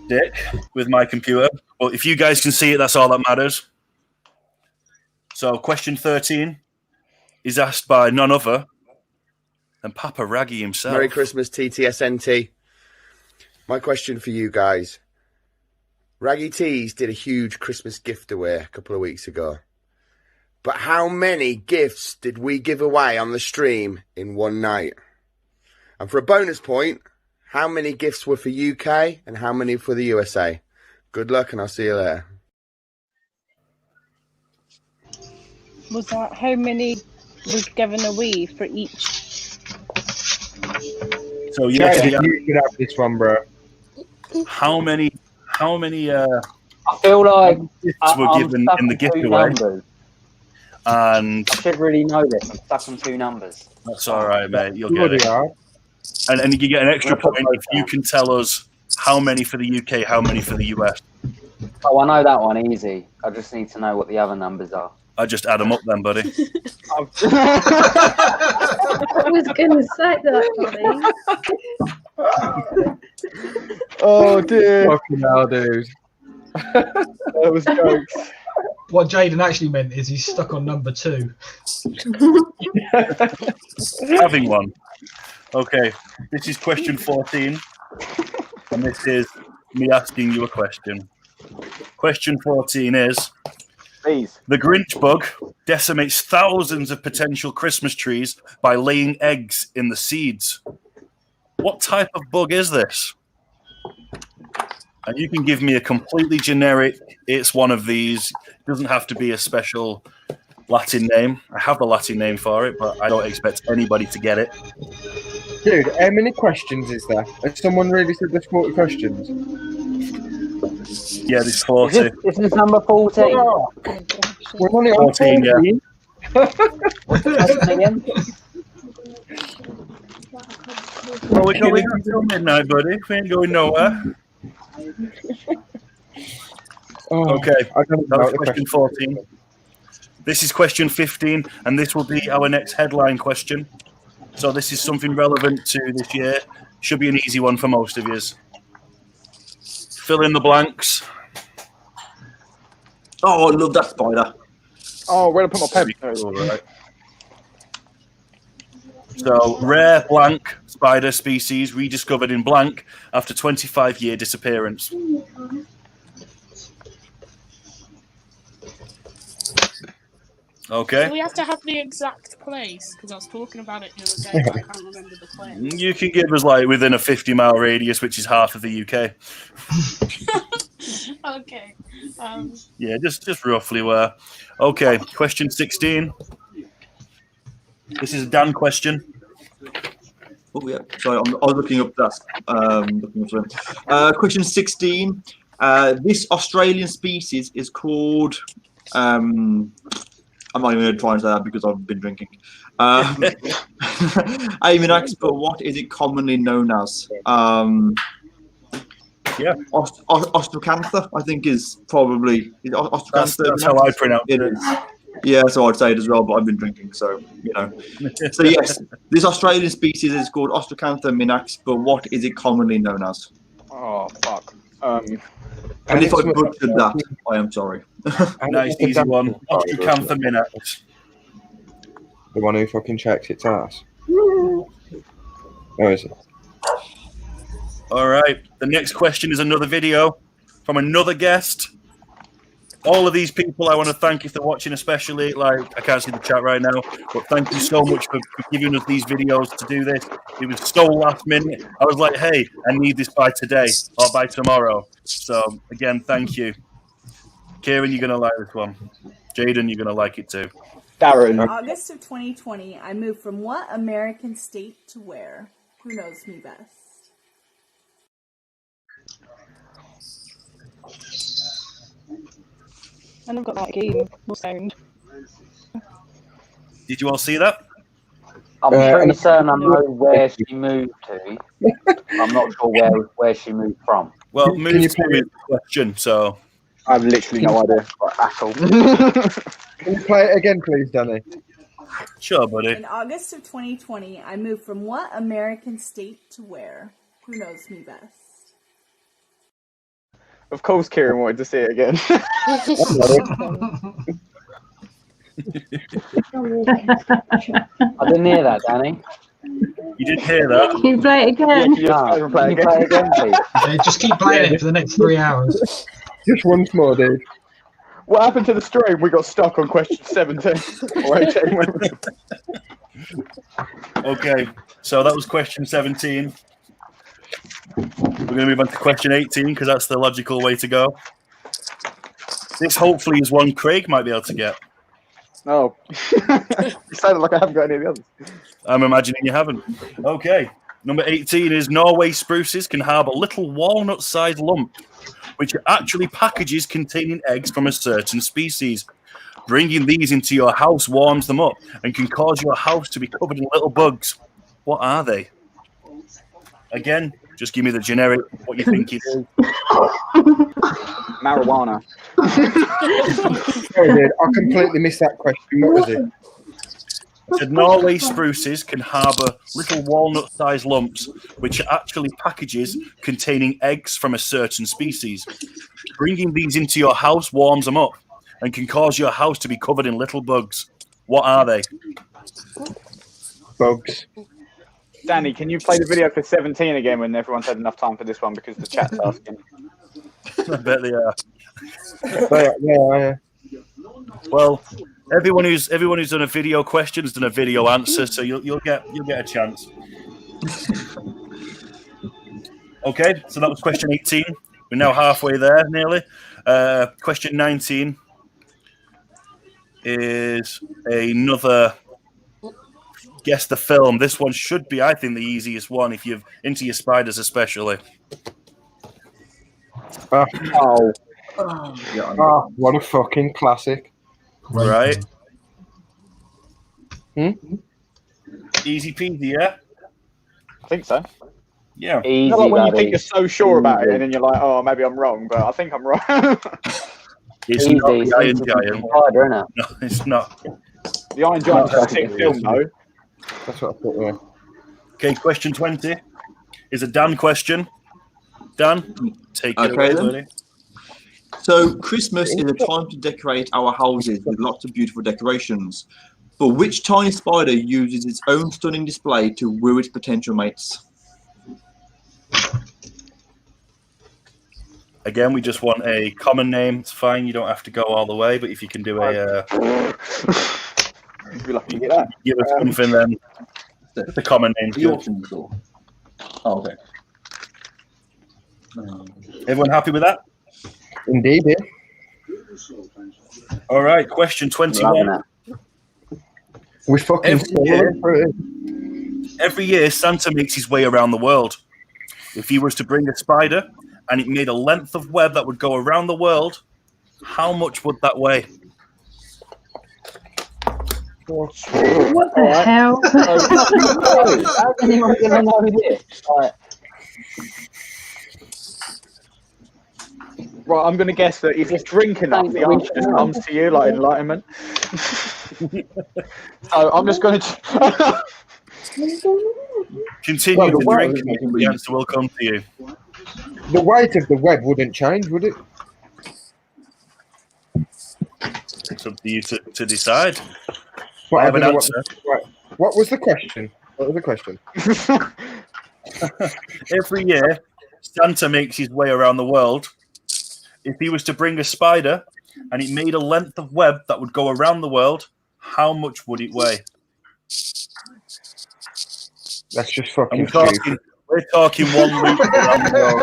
K: dick with my computer. But if you guys can see it, that's all that matters. So, question 13 is asked by none other than Papa Raggy himself.
A: Merry Christmas, TTSNT. My question for you guys. Raggy Tees did a huge Christmas gift away a couple of weeks ago. But how many gifts did we give away on the stream in one night? And for a bonus point, how many gifts were for UK and how many for the USA? Good luck and I'll see you later.
R: Was that how many was given away for each?
K: So
L: you could have this one, bro.
K: How many
C: I feel like
K: gifts
C: I'm
K: were given
C: stuck
K: in the
C: on two
K: giveaway?
C: numbers.
K: And
C: I should really know this. I'm stuck on two numbers.
K: that's all right, mate. You'll
L: You
K: get
L: already
K: it.
L: are.
K: And you get an extra
C: I'm gonna put
K: point if you can tell us how many for the UK, how many for the US.
C: Oh, I know that one easy. I just need to know what the other numbers are.
K: I just add them up then, buddy.
M: I was going to say that, buddy.
F: Oh dear.
L: Fucking hell, dude.
F: That was jokes.
U: What Jaden actually meant is he's stuck on number 2.
K: Having one. Okay, this is question 14. And this is me asking you a question. Question 14 is...
F: Please.
K: The Grinch bug decimates thousands of potential Christmas trees by laying eggs in the seeds. What type of bug is this? And you can give me a completely generic, it's one of these. It doesn't have to be a special Latin name. I have the Latin name for it, but I don't expect anybody to get it.
L: Dude, how many questions is there? Has someone really said there's 40 questions?
K: Yeah, there's 40.
C: Is this number 14?
L: Oh, we're only on
K: 14, yeah.
C: What's the question again?
K: Well, we're going until midnight, buddy. We ain't going nowhere. Okay, that was question 14. This is question 15, and this will be our next headline question. So this is something relevant to this year. Should be an easy one for most of you. Fill in the blanks.
H: Oh, I love that spider.
F: Oh, where to put my pen?
K: All right. So, rare blank spider species rediscovered in blank after 25-year disappearance. Okay.
R: Do we have to have the exact place? Because I was talking about it the other day, but I can't remember the place.
K: You can give us like within a 50-mile radius, which is half of the UK.
R: Okay.
K: Yeah, just roughly where. Okay, question 16. This is a Dan question.
H: Oh yeah, sorry, I was looking up that. Question 16. This Australian species is called. I'm not even going to try and say that because I've been drinking. Aminax, but what is it commonly known as?
K: Yeah,
H: Ostracantha, I think is probably Ostracantha.
K: That's how I pronounce it.
H: Yeah, so I'd say it as well, but I've been drinking, so you know. So yes, this Australian species is called Ostracantha minax, but what is it commonly known as?
F: Oh fuck.
H: And if I butchered that, I am sorry.
K: Nice, easy one. Ostracantha minax.
L: The one who fucking checks its ass. Where is it?
K: All right. The next question is another video from another guest. All of these people I want to thank if they're watching, especially, like, I can't see the chat right now, but thank you so much for giving us these videos to do this. It was so last minute. I was like, hey, I need this by today or by tomorrow. So, again, thank you. Kieran, you're going to like this one. Jaden, you're going to like it too.
F: Darren.
V: In August of 2020, I moved from what American state to where? Who knows me best?
R: And I've got that game, no sound.
K: Did you all see that?
C: I'm pretty certain I know where she moved to. I'm not sure where she moved from.
K: Well, move to the question, so...
F: I have literally no idea.
C: At all.
L: Can you play it again, please, Danny?
K: Sure, buddy.
V: In August of 2020, I moved from what American state to where? Who knows me best?
F: Of course, Kieran wanted to see it again.
C: I didn't hear that, Danny.
K: You didn't hear that?
M: Can you play it again?
C: Can you play it again, please?
U: Yeah, just keep playing it for the next 3 hours.
L: Just once more, dude.
F: What happened to the stream? We got stuck on question 17. Or 18.
K: Okay, so that was question 17. We're going to move on to question 18 because that's the logical way to go. This hopefully is one Craig might be able to get.
F: Oh. You sounded like I haven't got any of the others.
K: I'm imagining you haven't. Okay, number 18 is Norway spruces can harbour little walnut-sized lump, which are actually packages containing eggs from a certain species. Bringing these into your house warms them up and can cause your house to be covered in little bugs. What are they? Again, just give me the generic, what you think it is.
F: Marijuana.
L: Sorry, dude. I completely missed that question. What was it?
K: The Norway spruces can harbour little walnut-sized lumps, which are actually packages containing eggs from a certain species. Bringing these into your house warms them up and can cause your house to be covered in little bugs. What are they?
L: Bugs.
F: Danny, can you play the video for 17 again when everyone's had enough time for this one because the chat's asking?
K: I bet they are.
L: Yeah.
K: Well, everyone who's done a video question has done a video answer, so you'll get a chance. Okay, so that was question 18. We're now halfway there, nearly. Question 19 is another guess the film. This one should be, I think, the easiest one if you're into your spiders, especially.
L: Oh, what a fucking classic!
K: Right?
L: Easy
K: peasy, yeah.
F: I think so.
K: Yeah.
F: Easy, not like when you think you're so sure about it and then you're like, oh, maybe I'm wrong, but I think I'm right.
K: It's not the Iron Giant. No, it's not.
F: The Iron Giant's a sick film, though.
L: That's what I thought. Yeah.
K: Okay, question 20 is a Dan question. Dan, take it away, buddy.
H: So Christmas is a time to decorate our houses with lots of beautiful decorations. But which tiny spider uses its own stunning display to woo its potential mates?
K: Again, we just want a common name. It's fine. You don't have to go all the way, but if you can do a...
F: We'll have to get that.
K: Give us something then. The common name.
H: Oh, okay.
K: Everyone happy with that?
L: Indeed, yeah.
K: All right, question 21.
L: We fucking
K: every year, Santa makes his way around the world. If he was to bring a spider and it made a length of web that would go around the world, how much would that weigh?
M: What the hell?
C: How's anyone going to know this?
F: Right, I'm going to guess that if you drink enough, the answer just comes to you, like enlightenment. So I'm just going to...
K: Continue to drink, and the answer will come to you.
L: The weight of the web wouldn't change, would it?
K: It's up to you to decide.
L: Well,
K: I have an answer.
L: What was the question?
K: Every year, Santa makes his way around the world. If he was to bring a spider and it made a length of web that would go around the world, how much would it weigh?
L: That's just fucking
K: we're talking 1 loop around the world.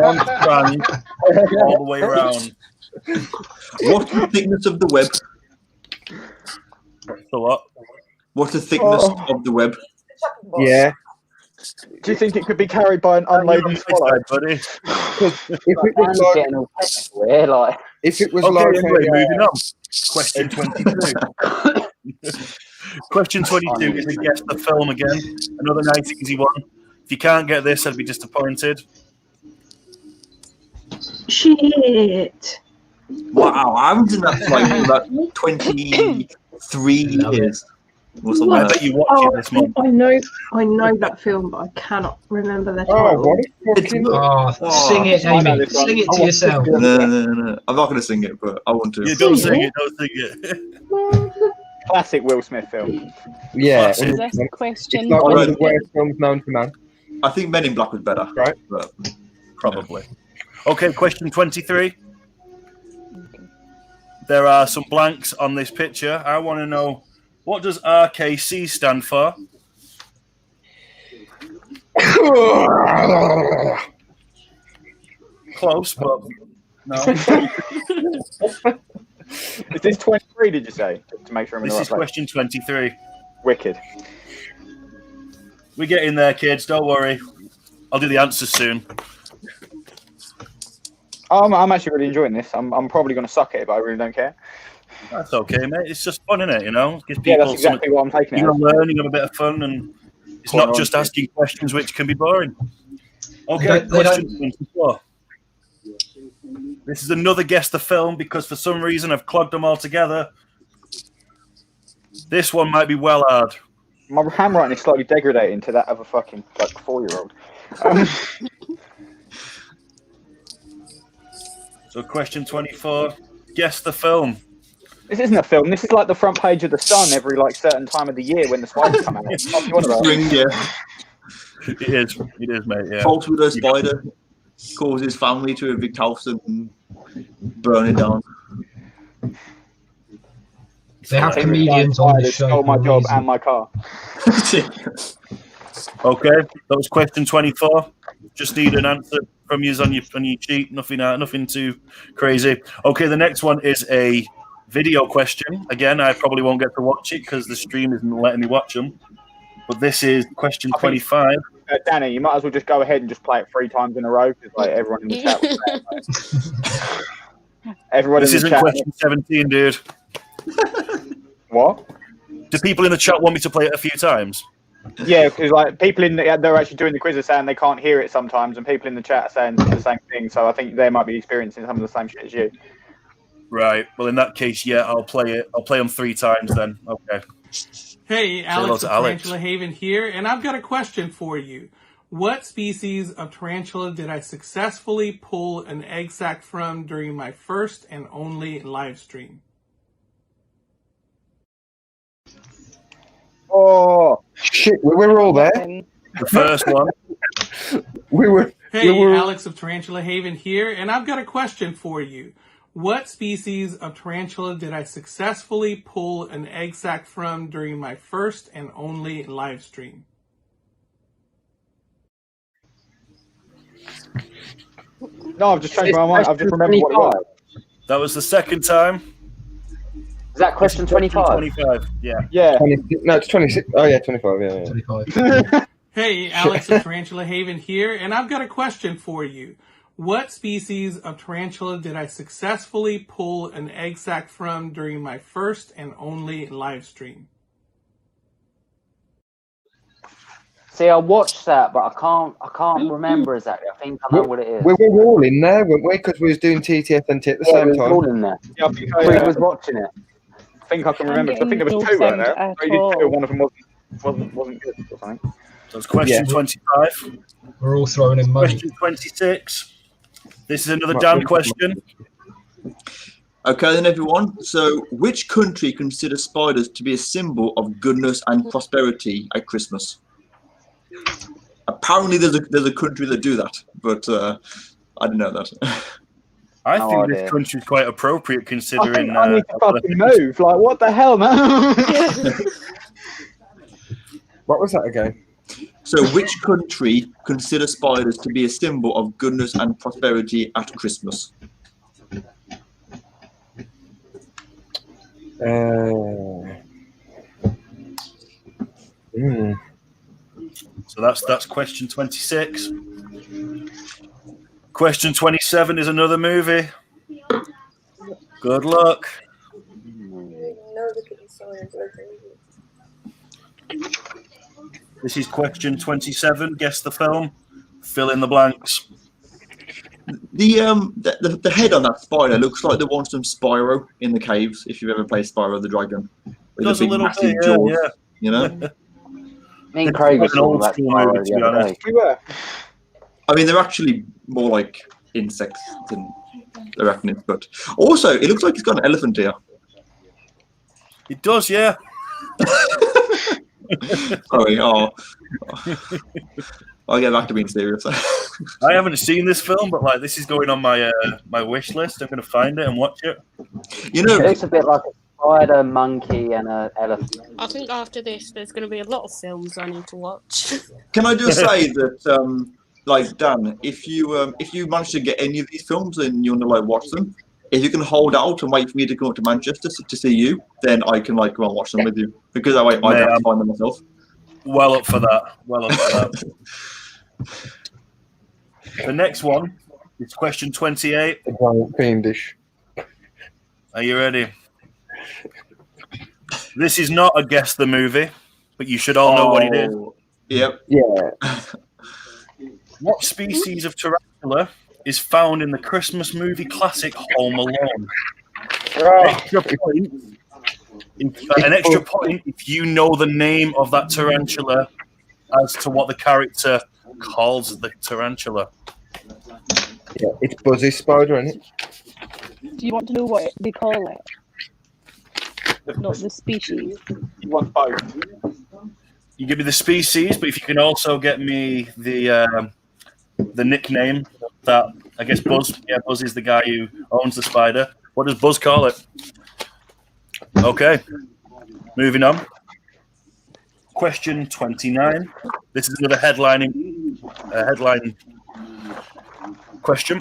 K: One strand all the way around.
H: What's the thickness of the web?
K: So what?
H: What's the thickness of the web?
L: Yeah.
F: Do you think it could be carried by an unladen swallow?
K: Buddy.
L: If it was
K: moving on. Question 22. Question 22 is a guess the film again. Another nice easy one. If you can't get this, I'd be disappointed.
M: Shit.
H: Wow, I haven't done that for like about 23 years. Or something
K: I
H: like
K: bet you watched it this month.
M: I know that film, but I cannot remember the title.
U: Sing it, Amy. Sing it to yourself.
H: No. I'm not going to sing it, but I want to.
K: Yeah, don't sing it.
F: classic Will Smith film.
L: Yeah.
H: Classic.
R: That's question
L: It's like one of the
R: 20.
L: worst films known to man.
H: I think Men in Black was better.
L: Right.
H: But,
K: Probably. Okay, question 23. There are some blanks on this picture. I want to know, what does RKC stand for? Close, but no.
F: Is this 23, did you say? To make sure I'm in
K: This
F: the
K: is
F: right place.
K: question 23.
F: Wicked.
K: We get in there, kids. Don't worry. I'll do the answers soon.
F: I'm actually really enjoying this. I'm probably going to suck at it, but I really don't care.
K: That's okay, mate. It's just fun, isn't it? You know, gives
F: Yeah,
K: people
F: that's exactly what I'm taking it
K: You're
F: as.
K: learning, have a bit of fun, and it's not just asking questions which can be boring. Okay, question 24. This is another guess the film because for some reason I've clogged them all together. This one might be well hard.
F: My handwriting is slightly degrading to that of a fucking 4-year-old.
K: So question 24. Guess the film.
F: This isn't a film. This is like the front page of the Sun every certain time of the year when the spiders come out.
H: Spring, yeah.
K: It is, mate. Yeah.
H: Falls with a spider, causes family to evict house and burn it down.
U: They have comedians on the show.
F: Stole my job and my car.
K: Okay, that was question 24. Just need an answer from you on your sheet. Nothing too crazy. Okay, the next one is a video question. Again, I probably won't get to watch it because the stream isn't letting me watch them. But this is question 25.
F: Danny, you might as well just go ahead and just play it 3 times in a row because everyone in the chat will play it. Everyone
K: This
F: in the
K: isn't
F: chat.
K: question 17, dude.
F: What?
K: Do people in the chat want me to play it a few times?
F: Yeah, because people they're actually doing the quiz are saying they can't hear it sometimes, and people in the chat are saying the same thing. So I think they might be experiencing some of the same shit as you.
K: Right. Well, in that case, yeah, I'll play it. I'll play them 3 times then. Okay.
B: Hey, Alex of
K: Alex.
B: Tarantula Haven here, and I've got a question for you. What species of tarantula did I successfully pull an egg sac from during my first and only live stream?
L: Oh shit! We were all there.
K: The first one.
B: Hey, Alex of Tarantula Haven here, and I've got a question for you. What species of tarantula did I successfully pull an egg sac from during my first and only live stream?
F: No, I've just changed my mind. I've just remembered what it was.
K: That was the second time.
C: Is that question 25?
K: 25, yeah.
F: Yeah.
L: No, it's 26. Oh, yeah, 25. Yeah.
U: 25.
B: Hey, Alex of Tarantula Haven here, and I've got a question for you. What species of tarantula did I successfully pull an egg sac from during my first and only live stream?
C: See, I watched that, but I can't remember exactly. I think I know what it is.
L: We were all in there, weren't we? Because we was doing TTSNT at the same
C: we
L: time.
C: were all in there.
F: Yeah, I think
C: We was watching it.
F: I think I can remember. I think there was 2, weren't there? So you did 2, one of them wasn't good or something.
K: So it's question 25.
U: We're all throwing in money.
K: Question 26. This is another Dan question.
H: Okay, then, everyone. So, which country considers spiders to be a symbol of goodness and prosperity at Christmas? Apparently, there's a country that do that, but I didn't know that.
K: I think this country's quite appropriate considering.
F: I need to fucking move. Like, what the hell, man?
L: What was that again?
H: So, which country considers spiders to be a symbol of goodness and prosperity at Christmas?
K: So that's question 26. Question 27 is another movie. Good luck. This is question 27. Guess the film. Fill in the blanks.
H: The head on that spider looks like the one from Spyro in the caves. If you've ever played Spyro the Dragon, with
K: Does
H: the
K: a
H: big
K: little
H: massive
K: bit,
H: jaws.
K: yeah.
H: You know.
C: Me and Craig was
K: an old
C: talking
K: school
C: about
K: movie,
C: Spyro
K: to be
C: the other
K: honest.
C: day.
F: We were.
H: I mean, they're actually more like insects than arachnids, but also it looks like it's got an elephant here.
K: It does, yeah.
H: Sorry, I'll get back to being serious.
K: I haven't seen this film, but like this is going on my my wish list. I'm going to find it and watch it.
H: You know,
C: It looks a bit like a spider, monkey, and an elephant.
E: I think after this, there's going to be a lot of films I need to watch.
H: Can I just say that, like Dan, if you manage to get any of these films and you want to like watch them, if you can hold out and wait for me to come up to Manchester to see you, then I can like go and watch them with you because I have to find them myself.
K: Well up for that. Well up for that. The next one is question 28.
L: Fiendish.
K: Are you ready? This is not a guess the movie, but you should all know what it is.
H: Yep.
L: Yeah.
K: What species of tarantula is found in the Christmas movie classic Home Alone? An extra point if you know the name of that tarantula as to what the character calls the tarantula.
L: Yeah, it's Buzzy Spider, isn't it?
R: Do you want to know what they call it? Not the species.
F: You want both?
K: You give me the species, but if you can also get me the nickname that I guess Buzz. Yeah, Buzz is the guy who owns the spider. What does Buzz call it? Okay, moving on. Question 29. This is another headline question.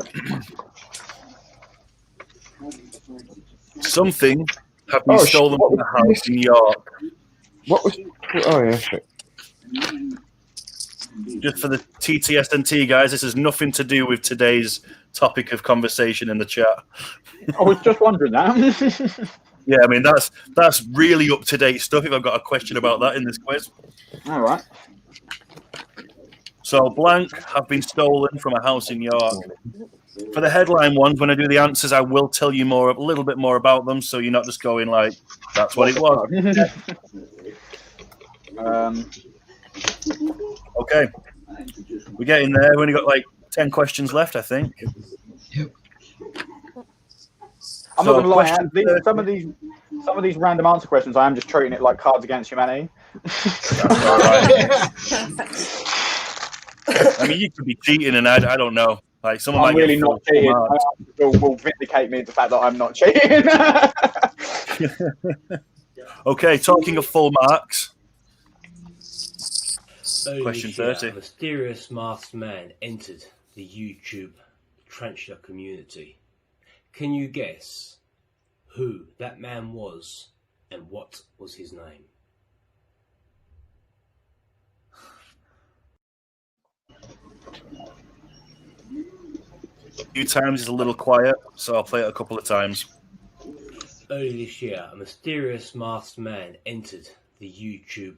K: Something have been stolen from the house in York.
L: What was? Oh yeah.
K: Just for the TTSNT guys, this has nothing to do with today's topic of conversation in the chat.
F: I was just wondering that.
K: Yeah, I mean that's really up to date stuff. If I've got a question about that in this quiz.
F: All right.
K: So blank have been stolen from a house in York. For the headline ones, when I do the answers, I will tell you a little bit more about them, so you're not just going like, "That's what it was." Okay, we're getting there. We've only got like 10 questions left, I think.
F: I'm not gonna lie. Some of these random answer questions, I am just treating it like Cards Against Humanity.
K: All right. I mean, you could be cheating, and I don't know. Like someone
F: I'm
K: might
F: really not cheating. Will vindicate me the fact that I'm not cheating.
K: Okay, talking of full marks.
G: Question
K: 30.
G: A mysterious masked man entered the YouTube tarantula community. Can you guess who that man was and what was his name?
K: A few times is a little quiet, so I'll play it a couple of times.
G: Early this year, a mysterious masked man entered the YouTube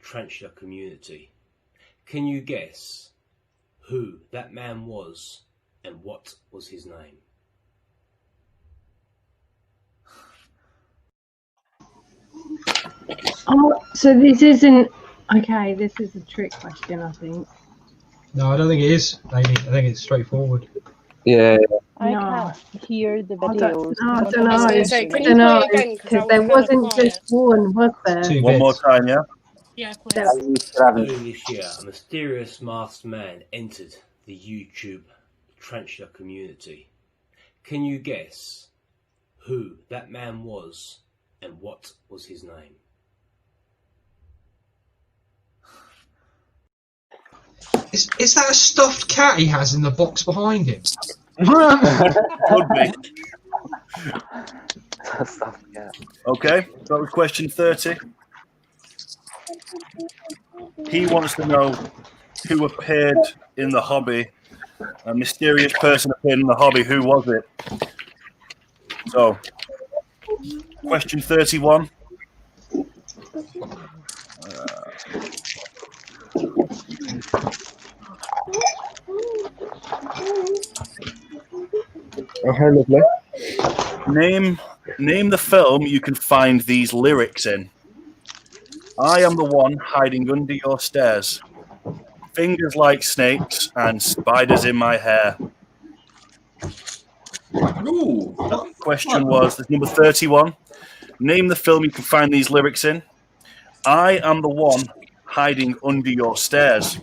G: tarantula community. Can you guess who that man was and what was his name?
M: Oh, so this isn't okay. This is a trick question, I think.
U: No, I don't think it is, lady. I think it's straightforward.
L: Yeah.
R: I can't hear the videos.
M: I don't know. Because there wasn't just one, was there?
K: One more time, yeah?
G: Yeah, early this year, a mysterious masked man entered the YouTube tarantula community. Can you guess who that man was and what was his name?
U: Is that a stuffed cat he has in the box behind him?
K: Could be. Okay, that was question 30. He wants to know who appeared in the hobby. A mysterious person appeared in the hobby. Who was it? So, question 31.
L: Oh, hi, lovely.
K: Name the film you can find these lyrics in. I am the one hiding under your stairs. Fingers like snakes and spiders in my hair.
H: Ooh,
K: That question was number 31. Name the film you can find these lyrics in. I am the one hiding under your stairs.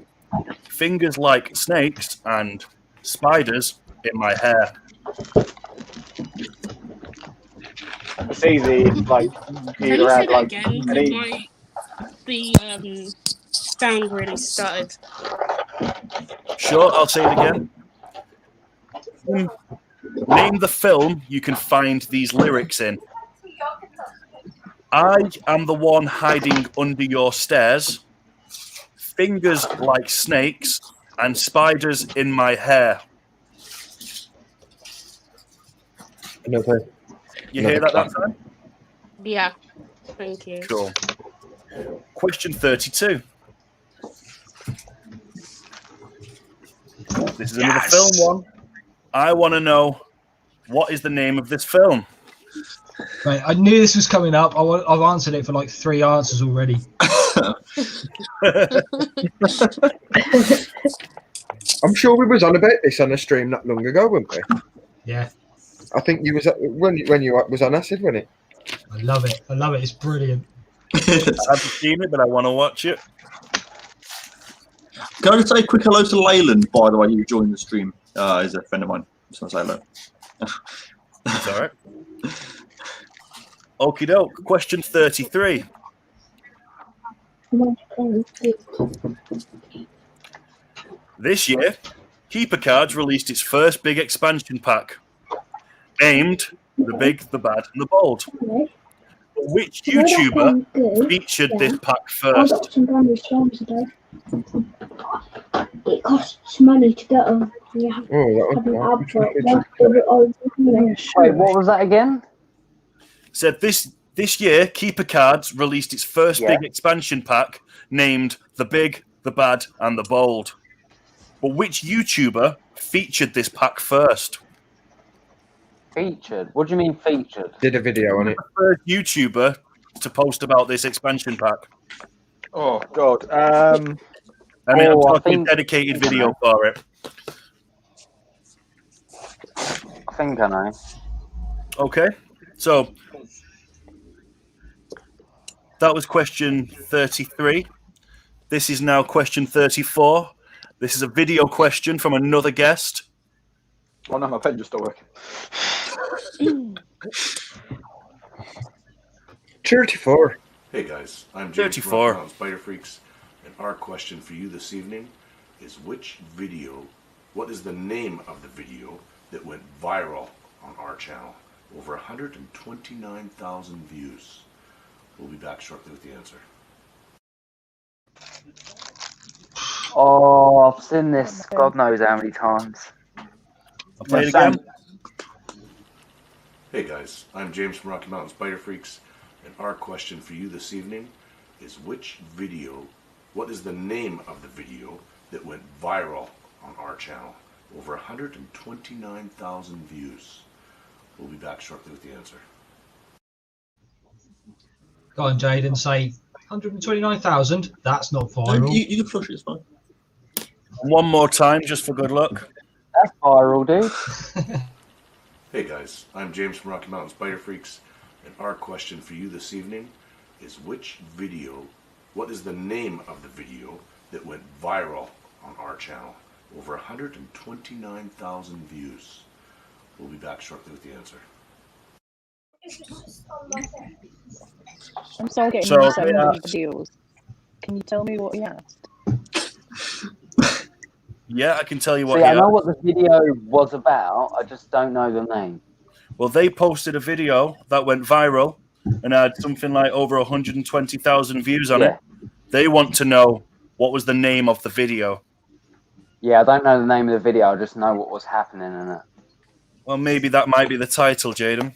K: Fingers like snakes and spiders in my hair.
F: It's easy. Like
E: Can
F: either
E: you say
F: had
E: that
F: like
E: again?
F: any.
E: The sound really started.
K: Sure, I'll say it again. Name the film you can find these lyrics in. I am the one hiding under your stairs. Fingers like snakes and spiders in my hair.
L: Another.
K: You hear that time?
E: Yeah. Thank you.
K: Cool. Question 32. This is another film one. I want to know, what is the name of this film?
U: Right, I knew this was coming up. I've answered it for like 3 answers already.
L: I'm sure we was on about this on a stream not long ago, weren't we?
U: Yeah.
L: I think you was when you was on acid, wasn't it?
U: I love it. I love it. It's brilliant.
K: I haven't seen it, but I want to watch it.
H: Can I just say a quick hello to Leyland, by the way, who joined the stream? He's a friend of mine. Just want to say hello.
K: It's all right. Okie doke. Question 33. This year, Keeper Cards released its first big expansion pack, aimed the big, the bad, and the bold. But which YouTuber featured this pack
J: I got
K: first?
J: some brand new slimes today. It costs money to get them. You have to have an advert.
C: Wait, what was that again?
K: Said this year, Keeper Cards released its first big expansion pack named The Big, the Bad, and the Bold. But which YouTuber featured this pack first?
C: Featured? What do you mean featured?
L: Did a video on it.
K: The first YouTuber to post about this expansion pack.
F: Oh God.
K: I'm talking a dedicated video for it.
C: I think I know.
K: Okay, so that was question 33. This is now question 34. This is a video question from another guest.
F: Oh no, my pen just stopped working.
L: 34.
I: Hey guys, I'm James
K: 34.
I: from Spider Freaks, and our question for you this evening is what is the name of the video that went viral on our channel? Over 129,000 views. We'll be back shortly with the answer.
C: Oh, I've seen this God knows how many times.
K: I'll play it again.
I: Hey guys, I'm James from Rocky Mountain Spider Freaks, and our question for you this evening is what is the name of the video that went viral on our channel? Over 129,000 views. We'll be back shortly with the answer.
U: Go on, Jaden, say 129,000. That's not viral.
H: You can flush it, it's fine.
K: One more time, just for good luck.
C: That's viral, dude.
I: Hey guys, I'm James from Rocky Mountain Spider Freaks, and our question for you this evening is what is the name of the video that went viral on our channel? Over 129,000 views. We'll be back shortly with the answer.
R: I'm still getting
K: So,
R: 7 videos. Can you tell me what he asked?
K: Yeah, I can tell you what.
C: See, I know what the video was about. I just don't know the name.
K: Well, they posted a video that went viral and had something like over 120,000 views on it. They want to know what was the name of the video.
C: Yeah, I don't know the name of the video. I just know what was happening in it.
K: Well, maybe that might be the title, Jaden.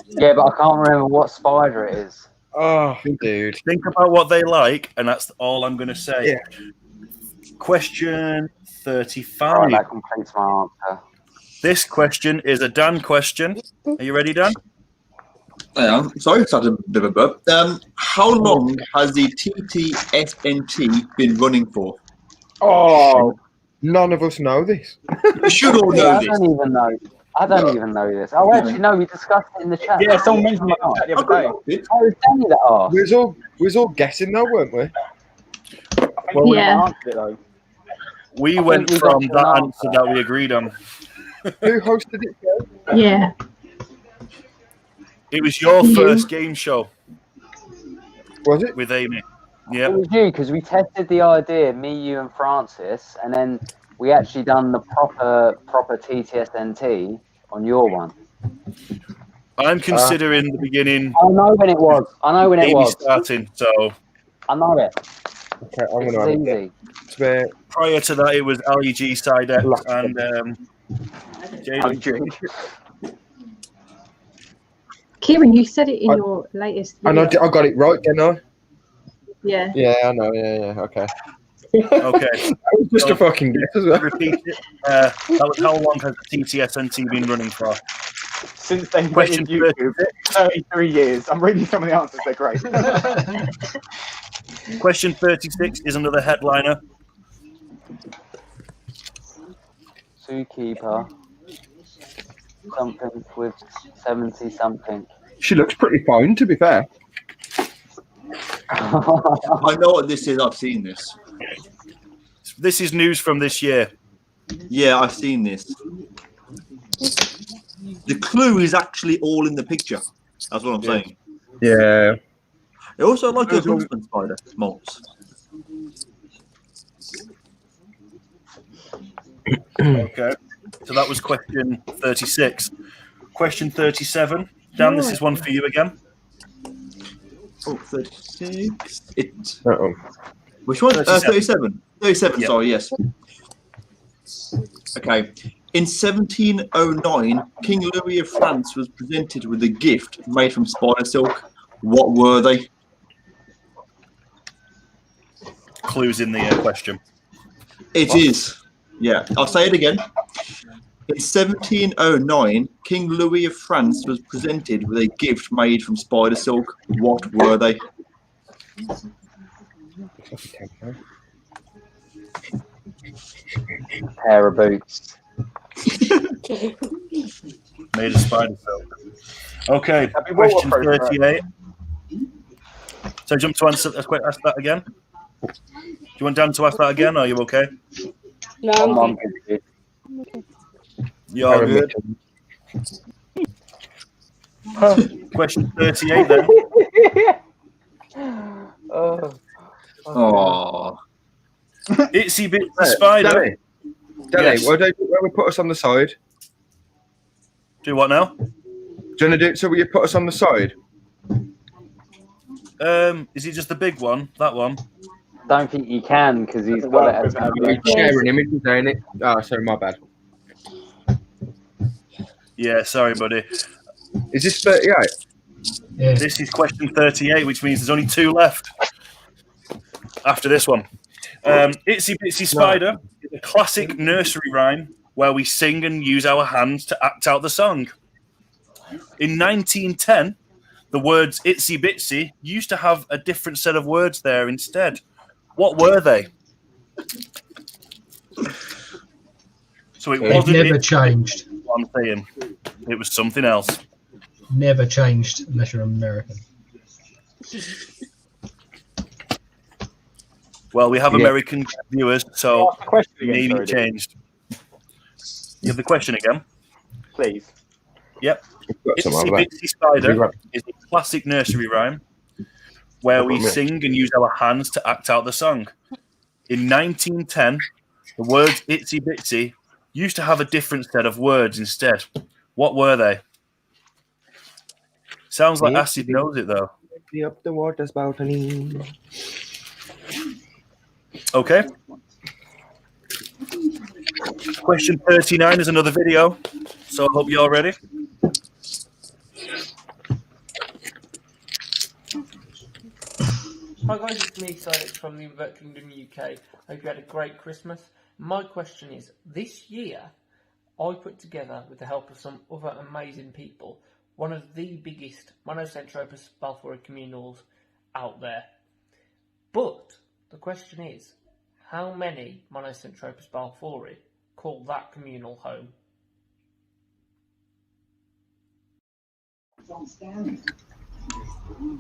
C: Yeah, but I can't remember what spider it is.
L: Oh, dude.
K: Think about what they like, and that's all I'm going to say.
L: Yeah.
K: Question 35.
C: Right, that completes my answer.
K: This question is a Dan question. Are you ready, Dan?
H: I am. Sorry, it's not a bit of a burp. How long has the TTSNT been running for?
L: Oh, none of us know this.
H: You should all know
C: Yeah,
H: this.
C: I don't even know. I don't even know this. Oh, actually, no, we discussed it in the chat.
F: Yeah, someone mentioned it in the chat the other day.
C: Oh, it was Danny that asked.
L: We was all guessing though, weren't we?
K: Well,
M: Yeah.
F: Answered it, though.
K: We
C: I
K: went
C: think we
K: from
C: got
K: that
C: an
K: answer that we agreed on.
L: Who hosted it?
M: Yeah.
K: It was your
M: You.
K: first game show.
L: Was it?
K: With Amy.
C: It
K: Yeah.
C: was you, because we tested the idea, me, you, and Francis, and then we actually done the proper TTSNT on your one.
K: I'm considering the beginning.
C: I know when it was. I know when it
K: Amy
C: was.
K: starting, so.
C: I know it.
L: Okay, I'm
C: This
L: gonna
C: is
L: have
C: easy.
L: it.
K: Prior to that, it was Ali G, Sidex, and Jaden.
M: Kieran, you said it in your latest
L: I know.
M: video.
L: I got it right, didn't I?
M: Yeah.
L: Yeah, I know. Yeah. Okay.
K: Okay.
L: That was just a fucking guess as well.
K: Repeat it. That was how long has the TTSNT been running for?
F: Since they
K: Question
F: invented YouTube, 33 years. I'm reading some of the answers, they're great.
K: Question 36 is another headliner.
C: Zookeeper. Something with 70 something.
L: She looks pretty fine, to be fair.
H: I know what this is. I've seen this.
K: This is news from this year.
H: Yeah, I've seen this. The clue is actually all in the picture. That's what I'm saying.
L: Yeah.
H: It also like a huntsman spider, moles.
K: Okay. So that was question 36. Question 37. Dan, this is one for you again.
H: Oh, 36.
L: Uh-oh.
H: Which one?
K: 37.
H: 37,
K: Yeah.
H: sorry, yes. Okay. In 1709, King Louis of France was presented with a gift made from spider silk. What were they?
K: Clues in the question.
H: It is. Yeah, I'll say it again. In 1709, King Louis of France was presented with a gift made from spider silk. What were they?
C: Pair of boots.
K: Made of spider silk. Okay, question 38. So jump to answer. Ask that again. Do you want Dan to ask that again? Or are you okay?
E: No, I'm
C: good.
K: You're good. Question 38 then.
H: Oh.
K: Itsy Bitsy Spider.
L: Danny,
K: Yes.
L: why we put us on the side?
K: Do what now?
L: Do you want to do it so you put us on the side?
K: Is it just the big one? That one?
C: Don't think you can because he's got it as
L: We're sharing images, ain't it? Oh, sorry, my bad.
K: Yeah, sorry, buddy.
L: Is this 38?
U: Yeah.
K: This is question 38, which means there's only 2 left after this one. Itsy Bitsy Spider is a classic nursery rhyme where we sing and use our hands to act out the song. In 1910, the words Itsy Bitsy used to have a different set of words there instead. What were they? So it
U: They've
K: wasn't
U: never
K: it,
U: changed.
K: what I'm saying. It was something else.
U: Never changed unless you're American.
K: Well, we have
F: Yeah.
K: American viewers, so
F: Ask the question again,
K: maybe
F: sorry,
K: it changed. You have the question again?
F: Please.
K: Yep.
L: some
K: Itsy
L: of that.
K: Bitsy Spider is a classic nursery rhyme where we sing and use our hands to act out the song. In 1910, the words Itsy Bitsy used to have a different set of words instead. What were they? Sounds like Acid knows it, though.
L: Up the water spout.
K: Okay. Question 39 is another video, so I hope you're ready.
N: Hi guys, it's me, Silex from the Invert Kingdom UK. Hope you had a great Christmas. My question is, this year I put together, with the help of some other amazing people, one of the biggest Monocentropus balfouri communals out there. But the question is, how many Monocentropus balfouri call that communal home?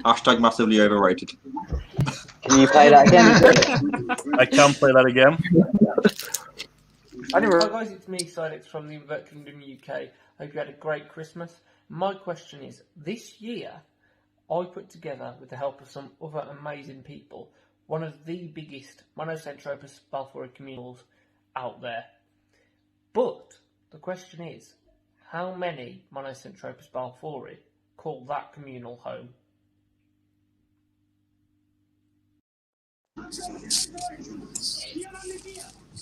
H: Hashtag massively overrated.
C: Can you play that again?
K: I can play that again.
N: Hi guys, it's me, Silex from the Invert Kingdom UK. Hope you had a great Christmas. My question is, this year I put together, with the help of some other amazing people, one of the biggest Monocentropus balfouri communals out there. But the question is, how many Monocentropus balfouri call that communal home?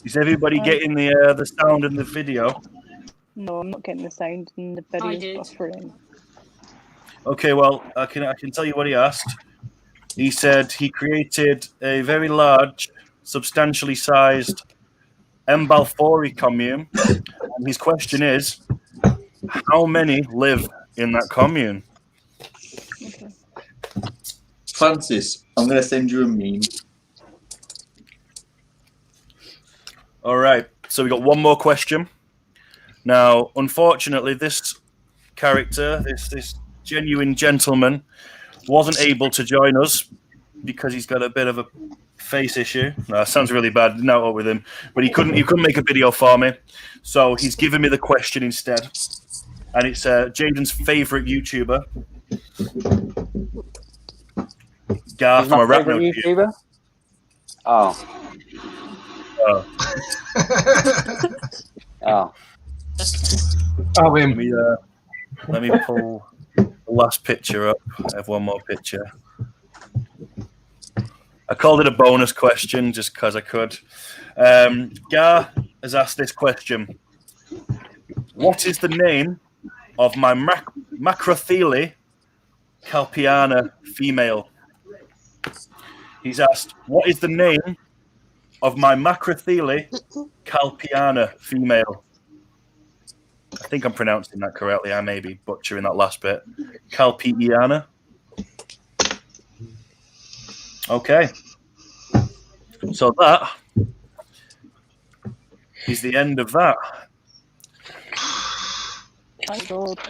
K: Is everybody getting the sound in the video?
R: No, I'm not getting the sound and the video's buffering.
K: Okay, well, I can tell you what he asked. He said he created a very large, substantially sized M. balfouri commune. And his question is, how many live in that commune?
H: Francis, I'm going to send you a meme.
K: All right, so we got one more question. Now, unfortunately, this character, this genuine gentleman, wasn't able to join us because he's got a bit of a face issue. No, that sounds really bad. Didn't know what with him, but he couldn't make a video for me, so he's given me the question instead, and it's Jaden's favourite YouTuber, Gar from Arachnophobia.
C: Oh.
K: Oh.
C: Oh.
K: Let me pull the last picture up. I have one more picture. I called it a bonus question just because I could. Gar has asked this question. What is the name of my Macrothele calpiana female? He's asked, what is the name of my Macrothele calpiana female? I think I'm pronouncing that correctly. I may be butchering that last bit. Calpiana. Okay. So that is the end of that.
R: Thank God.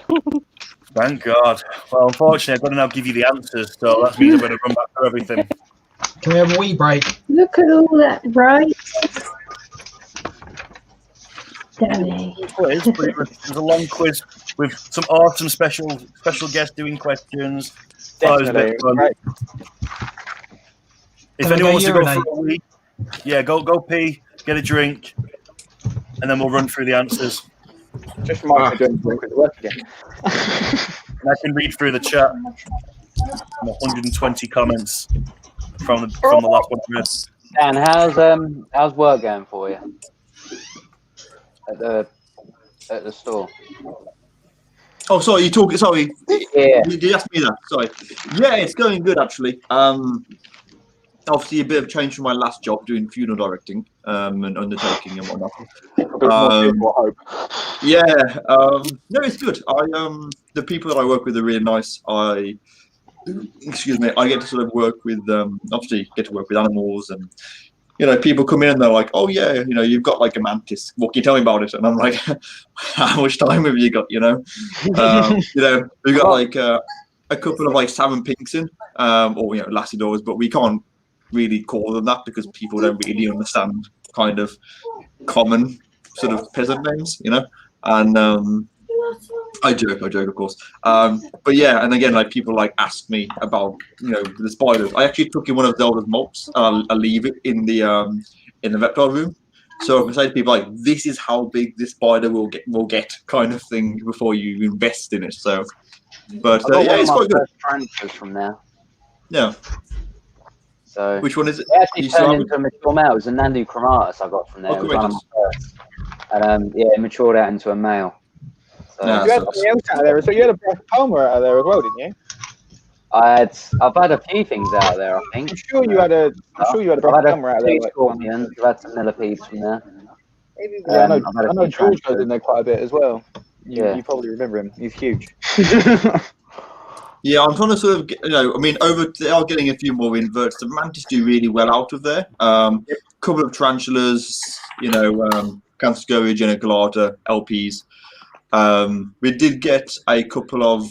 K: Thank God. Well, unfortunately, I've got to now give you the answers, so that means I'm going to run back through everything.
U: Can we have a wee break?
M: Look at all that, right? Danny.
K: There's a long quiz with some awesome special guests doing questions. Thought it was a bit fun.
F: Right.
K: If
U: Can I
K: anyone
U: go
K: wants to go
U: urinate?
K: for a wee, yeah, go pee, get a drink, and then we'll run through the answers.
F: Just remind me to drink with the work again.
K: And I can read through the chat. 120 comments from the last one I read.
C: Dan, how's work going for you at the store?
H: Oh, sorry, you talking? Sorry,
C: Yeah.
H: You asked me that. Sorry. Yeah, it's going good actually. Obviously, a bit of change from my last job doing funeral directing and undertaking and whatnot. Yeah, no, it's good. The people that I work with are really nice. I get to sort of work with obviously get to work with animals, and people come in and they're like, oh yeah, you've got like a mantis. What can you tell me about it? And I'm like, how much time have you got? We've got like a couple of like salmon pinks in, or lassidors, but we can't really call them that because people don't really understand kind of common sort of peasant names, and I joke of course, but yeah, and again, like people like ask me about the spiders. I actually took in one of Zelda's molts and I leave it in the reptile room, so I can say to people like, this is how big this spider will get kind of thing before you invest in it. So but yeah, it's quite good.
C: Transfers from there.
H: Yeah.
C: So
H: which one is it?
C: It actually turned into a mature male. It was a Nandu chromatus I got from there.
H: Oh,
C: It was one of my first. And it matured out into a male. So,
F: you had something else out of there. So you had a black palmer out of there as well, didn't you?
C: I've had a few things out of there, I think.
F: I'm sure you had a black palmer out of there.
C: Two scorpions. I've had some millipedes from there.
F: Yeah, I know George goes in there quite a bit as well.
C: Yeah.
F: You probably remember him. He's huge.
H: Yeah, I'm trying to sort of get, they are getting a few more inverts. The mantis do really well out of there. Couple of tarantulas, Cancer Scourge, Geniculata, LPs. We did get a couple of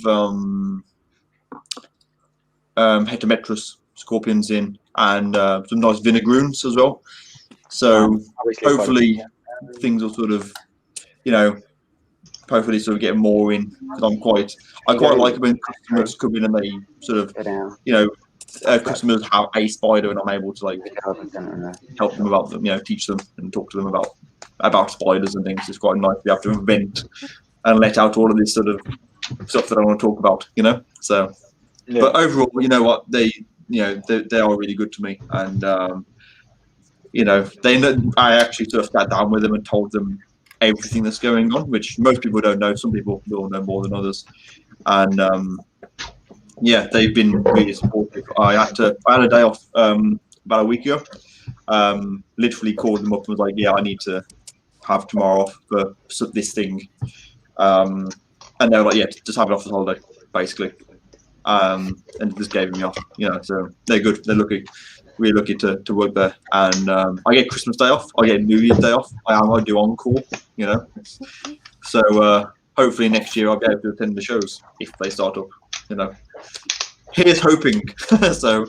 H: Heterometrus scorpions in, and some nice vinegroons as well. So hopefully things will sort of, hopefully sort of get more in, because I quite like it when customers come in and they sort of, customers have a spider and I'm able to help them about them, teach them and talk to them about spiders and things. It's quite nice to be able to vent and let out all of this sort of stuff that I want to talk about, So, but overall, you know what, they are really good to me, and I actually sort of sat down with them and told them everything that's going on, which most people don't know. Some people will know more than others, and they've been really supportive. I had a day off about a week ago. Literally called them up and was like, "Yeah, I need to have tomorrow off for this thing," and they were like, "Yeah, just have it off the holiday, basically," and just gave me off. So they're good. They're really lucky to work there, and I get Christmas Day off. I get New Year's Day off. I do on call. So hopefully next year I'll be able to attend the shows if they start up. Here's hoping. So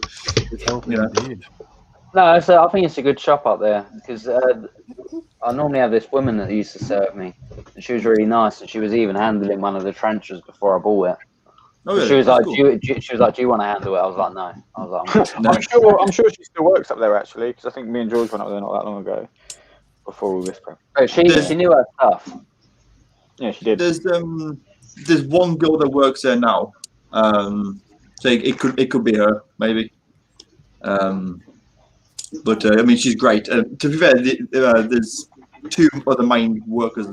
C: No, so I think it's a good shop up there, because I normally have this woman that used to serve me, and she was really nice, and she was even handling one of the tarantulas before I bought it.
F: Oh, really?
C: She was like,
F: Cool.
C: she was like, "Do you want to handle it?" I was like, "No." I was like,
F: I'm sure she still works up there actually, because I think me and George went up there not that long ago. Before all this crap.
C: Oh, she knew her stuff.
F: Yeah, she did.
H: There's one girl that works there now, so it could be her maybe. But I mean, she's great. To be fair, there's two other main workers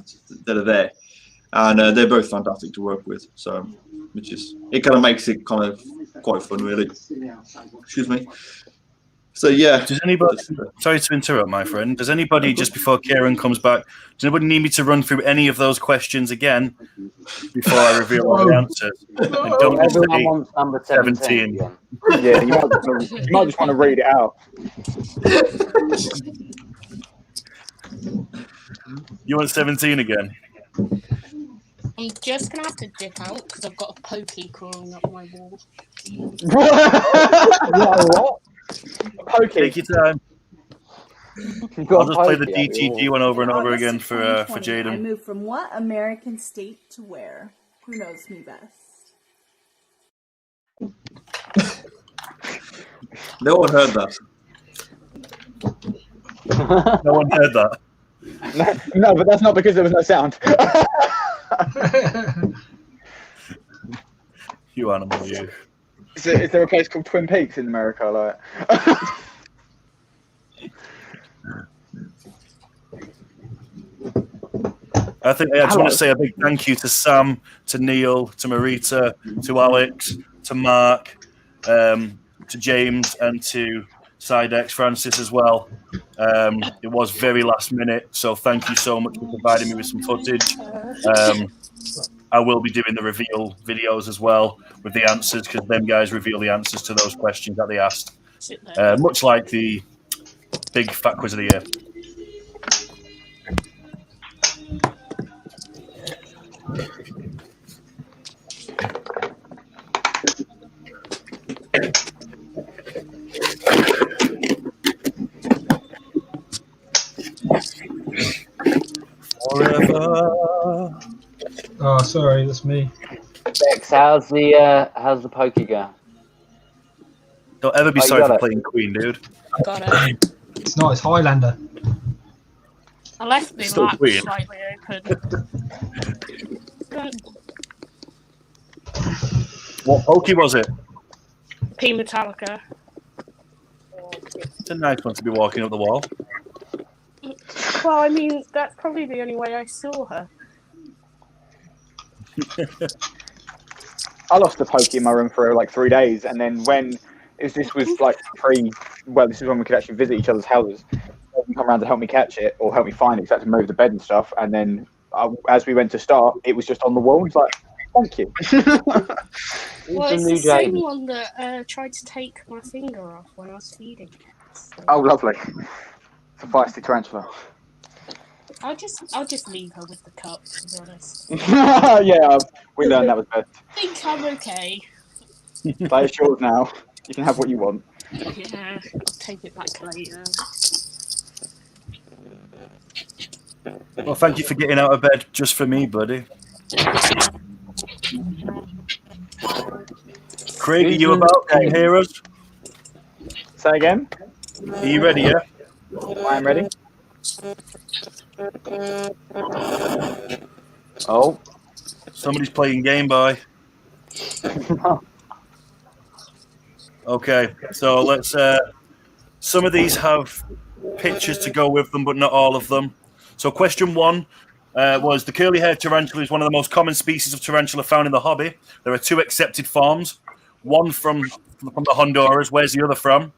H: that are there, and they're both fantastic to work with. So, it kind of makes it kind of quite fun, really. Excuse me. So yeah.
K: Does anybody? Sorry to interrupt, my friend. Does anybody, just before Kieran comes back, does anybody need me to run through any of those questions again before I reveal all the answers? And don't
C: Everyone wants number 17.
F: Yeah, you might just want to read it out.
K: You want 17 again?
E: I'm just going to have to dip out because I've got a pokey crawling up my wall.
F: What? Pokey.
K: Take your time. I'll just play the DTG one over and over again for
V: I
K: Jaden.
V: moved from what American state to where? Who knows me best?
H: No one heard that.
K: No one heard that.
F: No, but that's not because there was no sound.
K: You animal, you.
F: Is there a place called Twin Peaks in America? Like,
K: I just want to say a big thank you to Sam, to Neil, to Marita, to Alex, to Mark, to James, and to Sidex Francis as well. It was very last minute, so thank you so much for providing me with some footage. I will be doing the reveal videos as well with the answers, because them guys reveal the answers to those questions that they asked. Much like the big fat quiz of the year. Forever.
U: Oh, sorry, that's me.
C: Bex, how's the pokey go?
K: Don't ever be sorry for playing Queen, dude.
E: Got it.
U: It's not, it's Highlander.
E: I left the
K: Still
E: lap
K: weird.
E: slightly open.
K: What pokey was it?
E: P Metallica.
K: It's a nice one to be walking up the wall.
E: Well, I mean, that's probably the only way I saw her.
F: I lost the pokey in my room for like 3 days, and then this was like this is when we could actually visit each other's houses. They come around to help me catch it or help me find it, because I had to move the bed and stuff. And then as we went to start, it was just on the wall. It's like, thank you.
E: Well, it's the same one that tried to take my finger off when I was feeding it. So.
F: Oh, lovely. It's a feisty tarantula.
E: I'll just leave her with the cup, to be honest.
F: Yeah, we learned that was best.
E: I think I'm okay.
F: Play it short now. You can have what you want.
E: Yeah, I'll take it back later.
K: Well, thank you for getting out of bed just for me, buddy. Craig, are you about? Can you hear us?
F: Say again?
K: Are you ready, yeah?
F: I am ready. Oh.
K: Somebody's playing Game Boy. Okay, so let's... some of these have pictures to go with them, but not all of them. So question 1 was the curly-haired tarantula is one of the most common species of tarantula found in the hobby. There are 2 accepted forms. One from the Honduras. Where's the other from?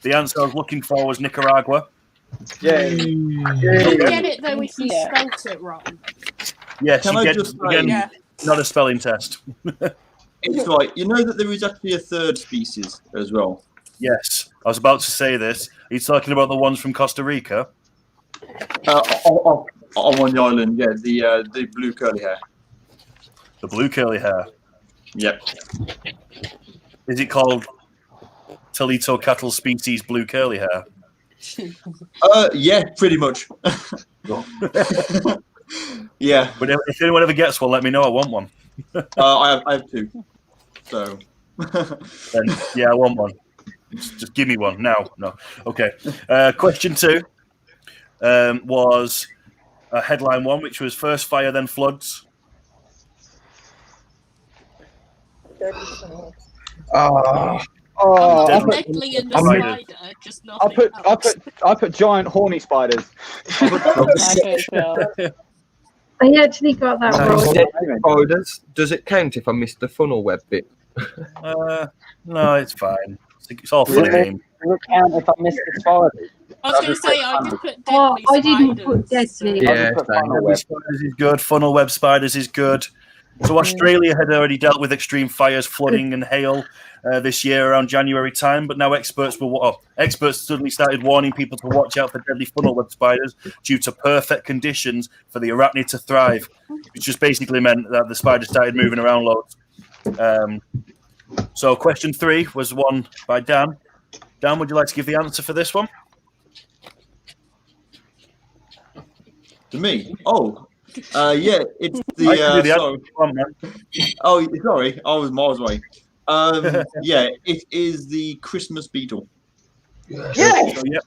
K: The answer I was looking for was Nicaragua.
F: Yeah.
E: You get it though if you spelt it wrong.
K: Yes,
H: Can
K: you
H: I
K: get
H: just
K: again,
H: say-
K: not a spelling test.
H: It's right. You know that there is actually a third species as well.
K: Yes, I was about to say this. Are you talking about the ones from Costa Rica?
H: On the island, yeah, the blue curly hair.
K: The blue curly hair.
H: Yep.
K: Is it called Toledo cattle species blue curly hair?
H: Yeah, pretty much. Yeah.
K: But if anyone ever gets one, let me know. I want one.
H: I have 2. So.
K: Then, yeah, I want one. Just give me one now. No. Okay. Question 2 was headline 1, which was first fire, then floods.
F: I put giant horny spiders.
M: I actually got that wrong.
L: Spiders. Does it count if I missed the funnel web bit?
K: No, it's fine. It's all fun and games.
C: Does it count if I missed the spiders?
E: I was going to say, I did put deadly
M: Oh, I didn't put
E: spiders.
M: deadly.
K: Yeah, deadly spiders is good. Funnel web spiders is good. So Australia had already dealt with extreme fires, flooding, and hail this year around January time, but now experts suddenly started warning people to watch out for deadly funnel web spiders due to perfect conditions for the arachnid to thrive, which just basically meant that the spiders started moving around loads. So question 3 was one by Dan. Dan, would you like to give the answer for this one?
H: To me? Oh. Yeah, it's the.
K: I can do the
H: sorry.
K: answer. Come on, man.
H: Oh, sorry, I was miles away. Yeah, it is the Christmas beetle.
K: Yeah. So, yep.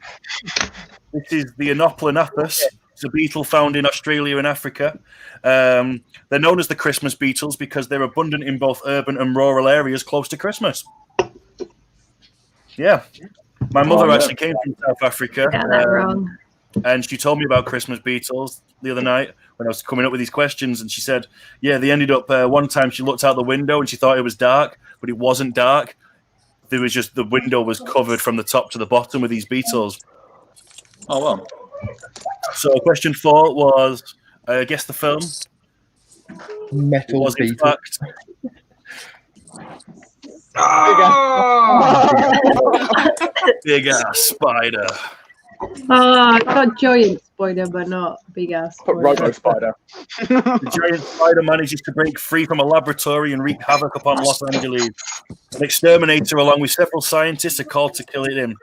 K: This is the Anoplanathus. It's a beetle found in Australia and Africa. They're known as the Christmas beetles because they're abundant in both urban and rural areas close to Christmas. Yeah. My mother actually came from South Africa.
M: Got that wrong.
K: And she told me about Christmas beetles the other night when I was coming up with these questions. And she said, yeah, they ended up one time she looked out the window and she thought it was dark, but it wasn't dark. There was just the window was covered from the top to the bottom with these beetles.
H: Oh, well.
K: So question 4 was, guess the film.
L: Metal
K: was in
L: beetle.
K: fact. Big ass spider.
M: I got giant spider, but not big ass spider.
F: Robo spider.
K: The giant spider manages to break free from a laboratory and wreak havoc upon Los Angeles. An exterminator, along with several scientists, are called to kill it in.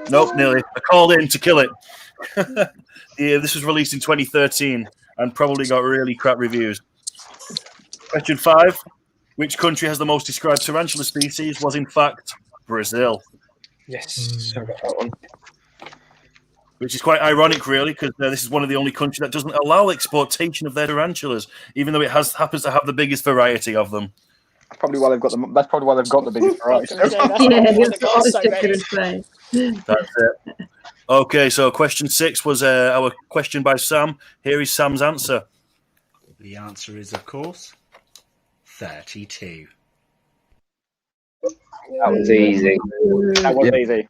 K: Nope, nearly. They're called in to kill it. Yeah, this was released in 2013 and probably got really crap reviews. Question 5. Which country has the most described tarantula species? Was in fact Brazil.
L: Yes, so I got that one.
K: Which is quite ironic, really, because this is one of the only countries that doesn't allow exportation of their tarantulas, even though it happens to have the biggest variety of them.
F: That's probably why they've got the. That's probably why they've got the biggest variety.
K: That's it. Okay, so question 6 was our question by Sam. Here is Sam's answer.
T: The answer is, of course, 32.
C: That was easy.
F: That was easy.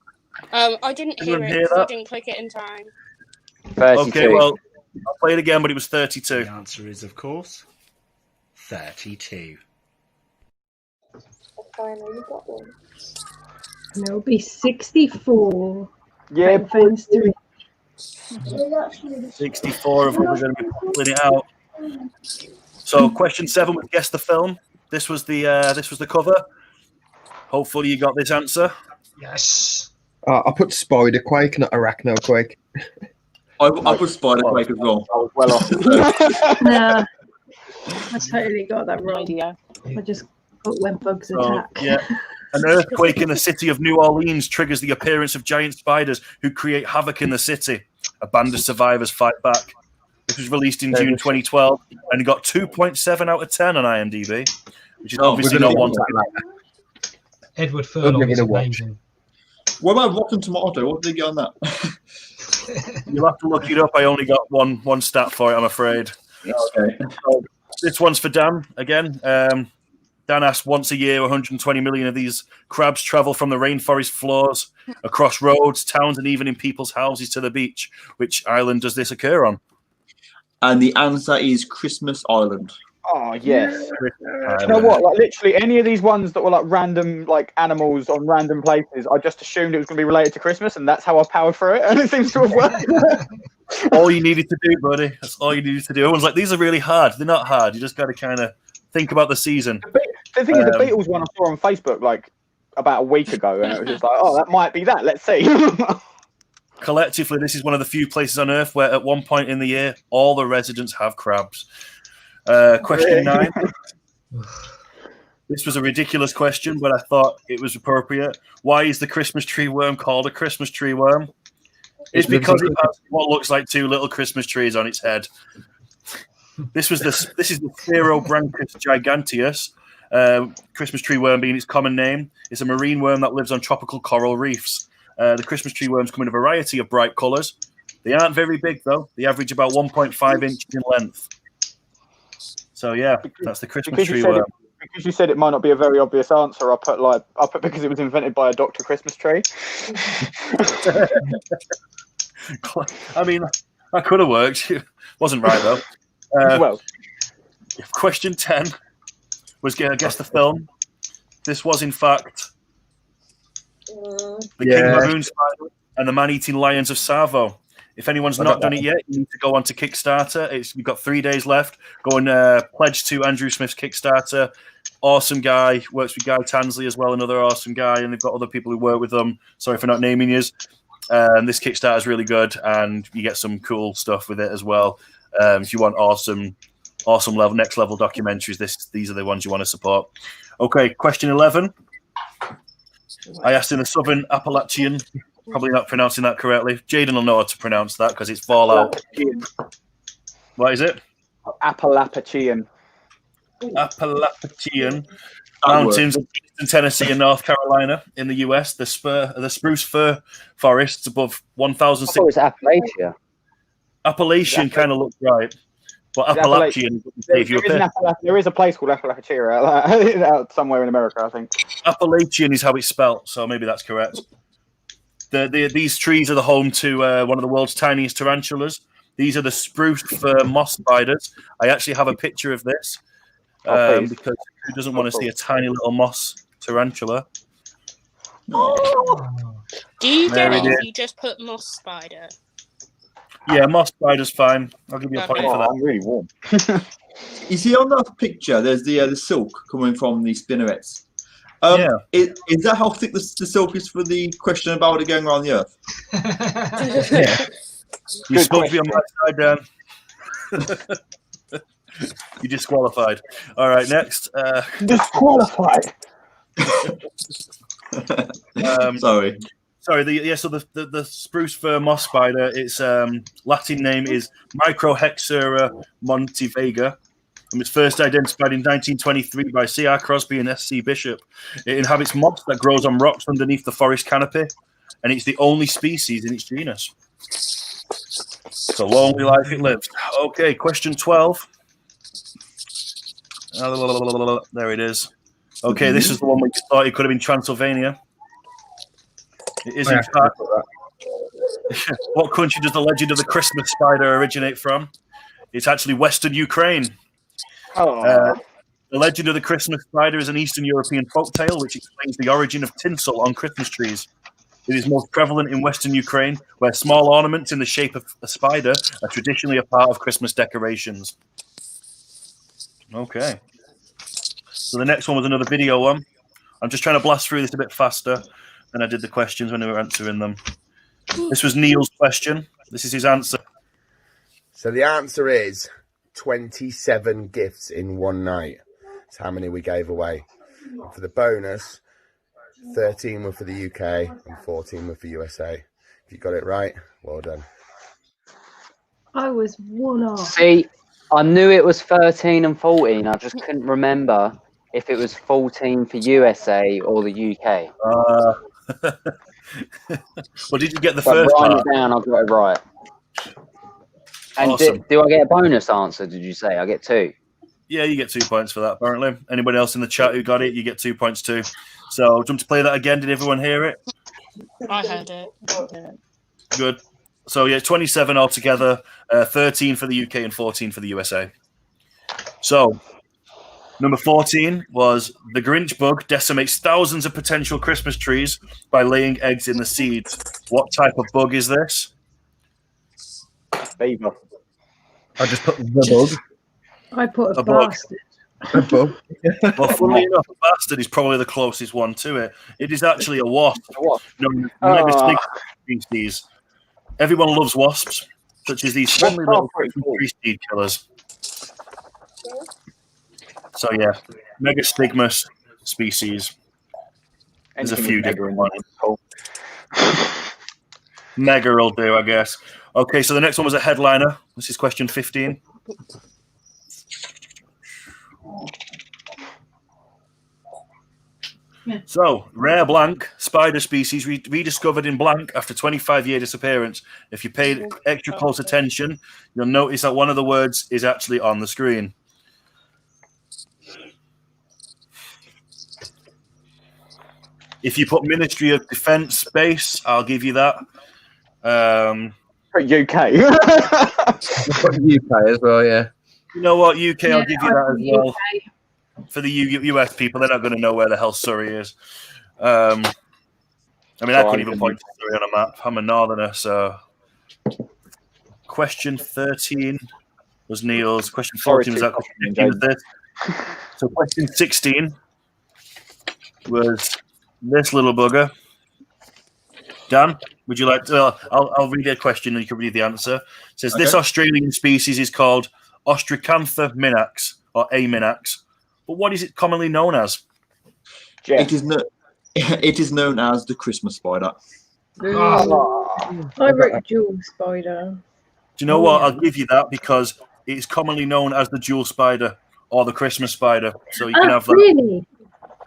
E: I didn't hear
K: Anyone
E: it
K: hear
E: because I
K: that?
E: didn't click it in time.
C: 32.
K: Okay, well, I'll play it again, but it was 32.
T: The answer is, of course, 32.
M: And it'll be 64.
F: Yeah,
M: Thanks to
K: 64 of them are going to be pulling it out. So, question 7 was guess the film. This was the cover. Hopefully, you got this answer.
U: Yes.
L: I put Spiderquake, not Arachnoquake.
H: I put Spiderquake as well.
F: I was well off.
M: Nah, I totally got that wrong. I just put when bugs attack.
K: Yeah. An earthquake in the city of New Orleans triggers the appearance of giant spiders who create havoc in the city. A band of survivors fight back. This was released in June 2012 and it got 2.7 out of 10 on IMDb, which is obviously not one.
U: Edward Furlong is amazing.
H: What about Rotten Tomato? What did they get on that?
K: You'll have to look it up. I only got one stat for it, I'm afraid.
H: Okay.
K: So, this one's for Dan again. Dan asked, once a year, 120 million of these crabs travel from the rainforest floors across roads, towns, and even in people's houses to the beach. Which island does this occur on?
H: And the answer is Christmas Island.
F: Oh yes. You know what? Like literally any of these ones that were like random like animals on random places, I just assumed it was going to be related to Christmas, and that's how I powered through it, and it seems to have worked.
K: All you needed to do, buddy. That's all you needed to do. Everyone's like, these are really hard. They're not hard. You just got to kind of think about the season.
F: The thing is, the Beatles one I saw on Facebook like about a week ago, and it was just like, oh, that might be that. Let's see.
K: Collectively, this is one of the few places on Earth where at one point in the year, all the residents have crabs. Question 9. This was a ridiculous question, but I thought it was appropriate. Why is the Christmas tree worm called a Christmas tree worm? It's because it has what looks like 2 little Christmas trees on its head. This is the Spherobranchus giganteus, Christmas tree worm being its common name. It's a marine worm that lives on tropical coral reefs. The Christmas tree worms come in a variety of bright colours. They aren't very big, though. They average about 1.5 inches in length. So, yeah, that's the Christmas tree worm.
F: Because you said it might not be a very obvious answer, I put because it was invented by a Dr. Christmas tree.
K: I mean, that could have worked. It wasn't right, though.
F: Well,
K: question 10 was guess the film. This was, in fact, The King Maroon Spider and the Man-Eating Lions of Savo. If anyone's not done it yet, you need to go on to Kickstarter. You've got 3 days left. Go and pledge to Andrew Smith's Kickstarter. Awesome guy. Works with Guy Tansley as well, another awesome guy. And they've got other people who work with them. Sorry for not naming you. This Kickstarter is really good, and you get some cool stuff with it as well. If you want awesome level, next level documentaries, these are the ones you want to support. Okay, question 11. I asked in the Southern Appalachian. Probably not pronouncing that correctly. Jaden will know how to pronounce that because it's Fallout. What is it?
F: Appalachian.
K: Appalachian mountains of eastern Tennessee and North Carolina in the U.S. The spruce fir forests above 1,000.
C: Oh, it's Appalachia.
K: Appalachian kind of looks right, but Appalachian.
F: There is a place called Appalachia out somewhere in America, I think.
K: Appalachian is how it's spelt, so maybe that's correct. These trees are the home to one of the world's tiniest tarantulas. These are the spruce fir moss spiders. I actually have a picture of this because who doesn't want to see a tiny little moss tarantula?
E: Do you get it if you just put moss spider?
K: Yeah, moss spider's fine. I'll give you a point for that.
F: I'm really warm.
H: You see on that picture, there's the silk coming from the spinnerets. Is that how thick the silk is for the question about it going around the Earth?
K: Yeah. You're supposed to be on my side, Dan. You disqualified. All right, next.
F: Disqualified.
H: Sorry.
K: So the spruce fir moss spider, its Latin name is Microhexera montivega. It was first identified in 1923 by C.R. Crosby and S.C. Bishop. It inhabits moss that grows on rocks underneath the forest canopy, and it's the only species in its genus. It's a lonely life it lives. Okay, question 12. There it is. Okay, this is the one where you thought it could have been Transylvania. It is, in fact. What country does the legend of the Christmas spider originate from? It's actually Western Ukraine. The legend of the Christmas spider is an Eastern European folktale which explains the origin of tinsel on Christmas trees. It is most prevalent in Western Ukraine, where small ornaments in the shape of a spider are traditionally a part of Christmas decorations. Okay. So the next one was another video one. I'm just trying to blast through this a bit faster than I did the questions when we were answering them. This was Neil's question. This is his answer.
A: So the answer is 27 gifts in one night. That's how many we gave away. And for the bonus, 13 were for the UK and 14 were for USA. If you got it right, well done.
M: I was one off.
C: See, I knew it was 13 and 14. I just couldn't remember if it was 14 for USA or the UK.
K: Well, did you get the
C: But
K: first
C: writing
K: part?
C: it down, I got it right. And
K: Awesome.
C: do I get a bonus answer, did you say? I get 2.
K: Yeah, you get 2 points for that, apparently. Anybody else in the chat who got it, you get 2 points too. So, do you want to play that again? Did everyone hear it?
E: I heard it.
K: Good. So, yeah, 27 altogether, 13 for the UK and 14 for the USA. So, number 14 was the Grinch bug decimates thousands of potential Christmas trees by laying eggs in the seeds. What type of bug is this?
F: Beaver.
L: I just put the bug.
M: I put a
K: bug.
M: bastard.
L: A bug.
K: Well, funnily enough, a bastard is probably the closest one to it. It is actually a wasp. Known as Megastigma species. Everyone loves wasps, such as these friendly little tree seed killers. So yeah, Megastigma species. There's a few different ones. Mega will do, I guess. Okay, so the next one was a headliner. This is question 15. So, rare blank spider species rediscovered in blank after 25-year disappearance. If you paid extra close attention, you'll notice that one of the words is actually on the screen. If you put Ministry of Defence base, I'll give you that.
F: UK.
L: UK as well, yeah.
K: You know what, UK, I'll give you that as well.
M: UK.
K: For the US people, they're not going to know where the hell Surrey is. I mean, I couldn't even point to Surrey on a map. I'm a northerner, so... Question 13 was Neil's. Question 14 was that. Question 15 was this. So question 16 was this little bugger. Dan, would you like to... I'll read a question and you can read the answer. It says, this Australian species is called Ostracantha minax, or A minax. But what is it commonly known as?
H: It is known as the Christmas spider.
M: I wrote jewel spider.
K: Do you know what? I'll give you that because it's commonly known as the jewel spider or the Christmas spider. So you can have that.
M: Really?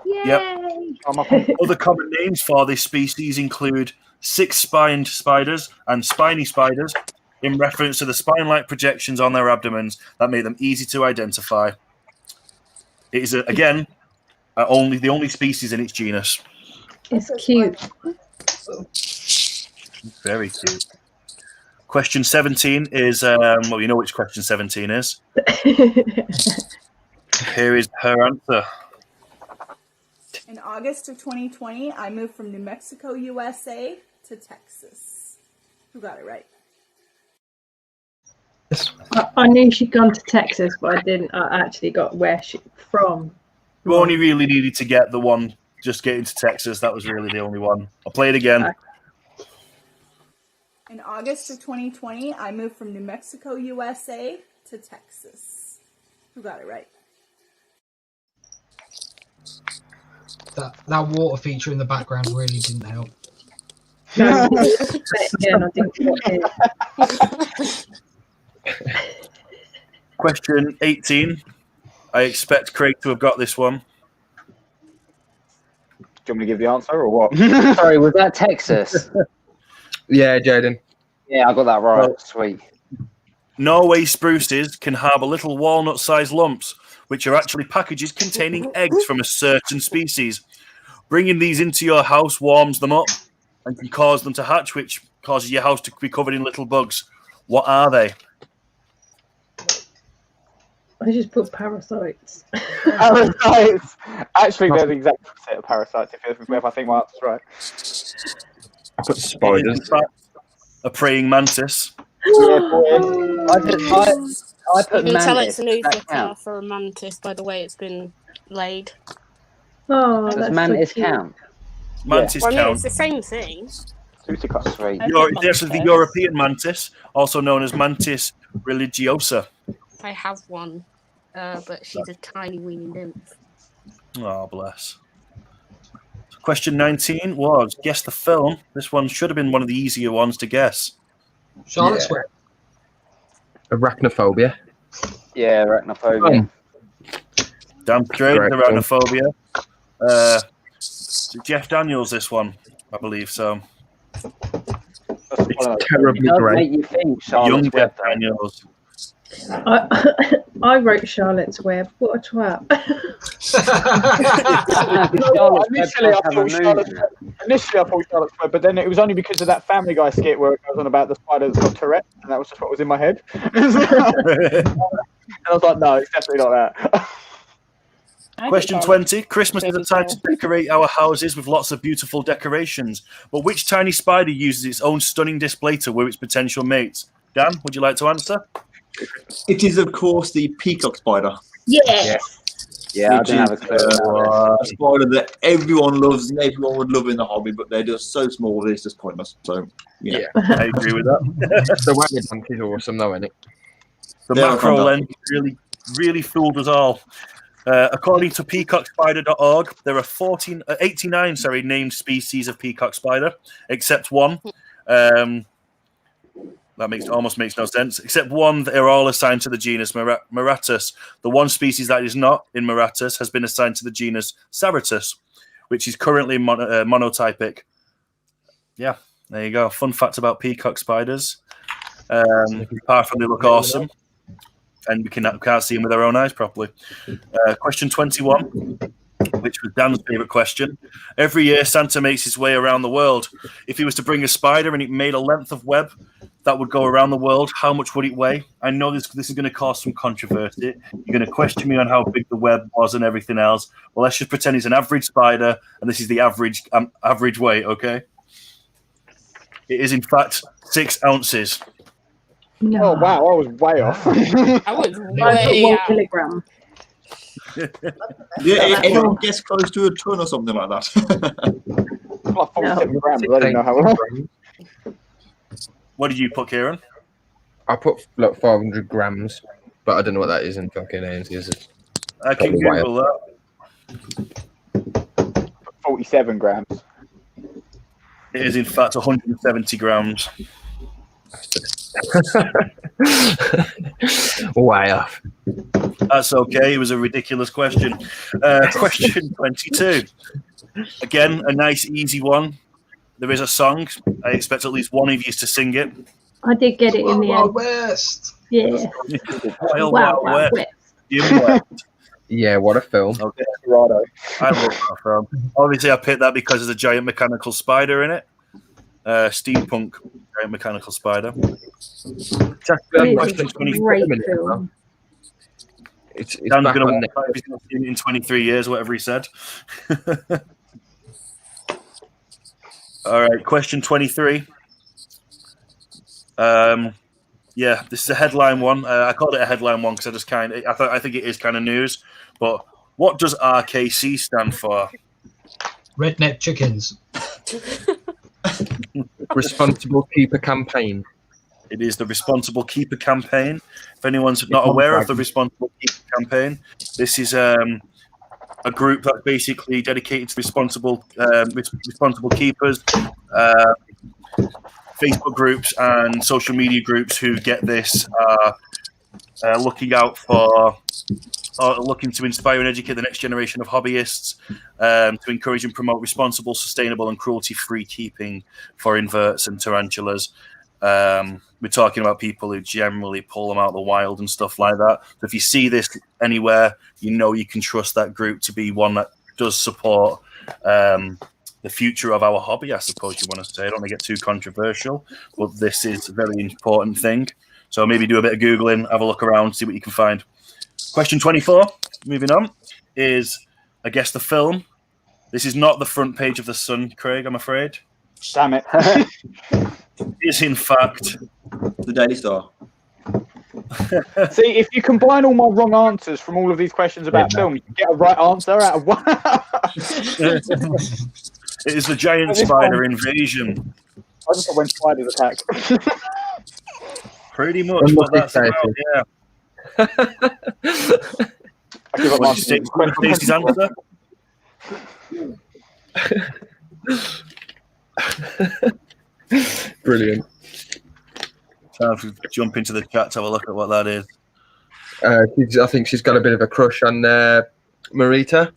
K: Yep. Other common names for this species include six-spined spiders and spiny spiders, in reference to the spine-like projections on their abdomens that make them easy to identify. It is, again, the only species in its genus.
M: It's cute.
K: Very cute. Question 17 is, well, you know which question 17 is. Here is her answer.
V: In August of 2020, I moved from New Mexico, USA to Texas. Who got it right?
M: I knew she'd gone to Texas, but I didn't. I actually got where she's from.
K: You only really needed to get the one, just getting to Texas. That was really the only one. I'll play it again.
V: In August of 2020, I moved from New Mexico, USA to Texas. Who got it right?
U: That water feature in the background really didn't help.
M: No, again, I didn't watch it.
K: Question 18. I expect Craig to have got this one.
F: Do you want me to give the answer or what?
C: Sorry, was that Texas?
L: Yeah, Jaden.
C: Yeah, I got that right.
K: Well,
C: Sweet.
K: Norway spruces can harbour little walnut-sized lumps, which are actually packages containing eggs from a certain species. Bringing these into your house warms them up and can cause them to hatch, which causes your house to be covered in little bugs. What are they?
M: I just put parasites.
F: Parasites. Actually, they're the exact opposite of parasites. If I think my answer's right.
L: I put
K: It is,
L: spiders.
K: in fact, a praying mantis.
C: Yeah, boy. I put
E: You can tell it's
C: mantis.
E: a new
C: Does that
E: flicker
C: count?
E: for a mantis by the way it's been laid.
M: Oh,
C: Does
M: that's
C: mantis
M: so cute.
C: count?
K: Mantis
E: Well, I mean,
K: count.
E: it's the same thing.
C: Sweet.
K: This is the European mantis, also known as Mantis religiosa.
E: I have one, but she's a tiny weeny nymph.
K: Oh, bless. Question 19 was guess the film. This one should have been one of the easier ones to guess.
U: Charlotte's Web.
L: Arachnophobia.
C: Yeah, arachnophobia.
K: Damn straight,
L: Great
K: arachnophobia. Jeff Daniels, this one, I believe so.
L: It's terribly
C: It does
L: great.
C: make you think
K: Young
C: Charlotte's Web,
K: Jeff Daniels.
M: I wrote Charlotte's Web. What a twat.
F: Initially, I thought Charlotte's Web, but then it was only because of that Family Guy skit where it goes on about the spider that's got Tourette's, and that was just what was in my head. And I was like, no, it's definitely not that.
K: Question 20. Christmas is a time to decorate our houses with lots of beautiful decorations. But which tiny spider uses its own stunning display to woo its potential mates? Dan, would you like to answer?
H: It is, of course, the peacock spider.
M: Yeah.
C: Yeah, I
H: Which
C: didn't have a
H: is,
C: clue about
H: a spider that everyone loves and everyone would love in the hobby, but they're just so small that it's just pointless. So, yeah.
K: I agree with that.
L: The web is awesome, though, isn't it?
K: The
H: Yeah,
K: macro
H: fantastic.
K: lens really fooled us all. According to peacockspider.org, there are 89 named species of peacock spider, except one. That almost makes no sense. Except one, they're all assigned to the genus Muratus. The one species that is not in Muratus has been assigned to the genus Ceratus, which is currently monotypic. Yeah, there you go. Fun fact about peacock spiders. Apart from they look awesome, and we can't see them with our own eyes properly. Question 21, which was Dan's favourite question. Every year, Santa makes his way around the world. If he was to bring a spider and it made a length of web that would go around the world, how much would it weigh? I know this is going to cause some controversy. You're going to question me on how big the web was and everything else. Well, let's just pretend it's an average spider, and this is the average weight, okay? It is, in fact, 6 ounces.
M: No.
F: Oh, wow, I was way off.
E: I was
M: I put
E: way
M: 1
E: out.
M: kilogram.
H: Yeah, anyone gets close to a ton or something like that.
F: Like 47 grams, I don't know how.
K: What did you put, Kieran?
L: I put like 500 grams, but I don't know what that is in fucking ounces.
K: I can Google that.
F: 47 grams.
K: It is, in fact, 170 grams.
L: Way off.
K: That's okay. It was a ridiculous question. Question 22. Again, a nice, easy one. There is a song. I expect at least one of you to sing it.
M: I did get it in the
U: Wild
M: end.
U: West.
M: Yeah.
K: Wild West. Jim West.
L: Yeah, what a film.
K: Okay. I love that film. Obviously, I picked that because there's a giant mechanical spider in it. Steampunk giant mechanical spider. Question 23.
L: It's
K: Dan's
L: back
K: going
L: on
K: to watch it in 23 years, whatever he said. All right, question 23. Yeah, this is a headline one. I called it a headline one because I think it is kind of news. But what does RKC stand for?
U: Redneck chickens.
L: Responsible Keeper Campaign.
K: It is the Responsible Keeper Campaign. If anyone's not aware of the Responsible Keeper Campaign, this is a group that's basically dedicated to responsible keepers, Facebook groups and social media groups who get this looking out for looking to inspire and educate the next generation of hobbyists, to encourage and promote responsible, sustainable and cruelty-free keeping for inverts and tarantulas. We're talking about people who generally pull them out of the wild and stuff like that. So if you see this anywhere, you know you can trust that group to be one that does support the future of our hobby, I suppose you want to say. I don't want to get too controversial, but this is a very important thing. So maybe do a bit of Googling, have a look around, see what you can find. Question 24, moving on, is, I guess, the film. This is not the front page of The Sun, Craig, I'm afraid.
F: Damn it.
K: Is in fact
H: the Daily Star.
F: See, if you combine all my wrong answers from all of these questions about film, you can get a right answer out of one.
K: It is the giant spider invasion.
F: I just thought when spiders attack.
K: Pretty much what that's about, yeah.
F: I give up
K: What did you say, Stacey's answer?
L: Brilliant.
K: So if we jump into the chat to have a look at what that is.
L: I think she's got a bit of a crush on Marita,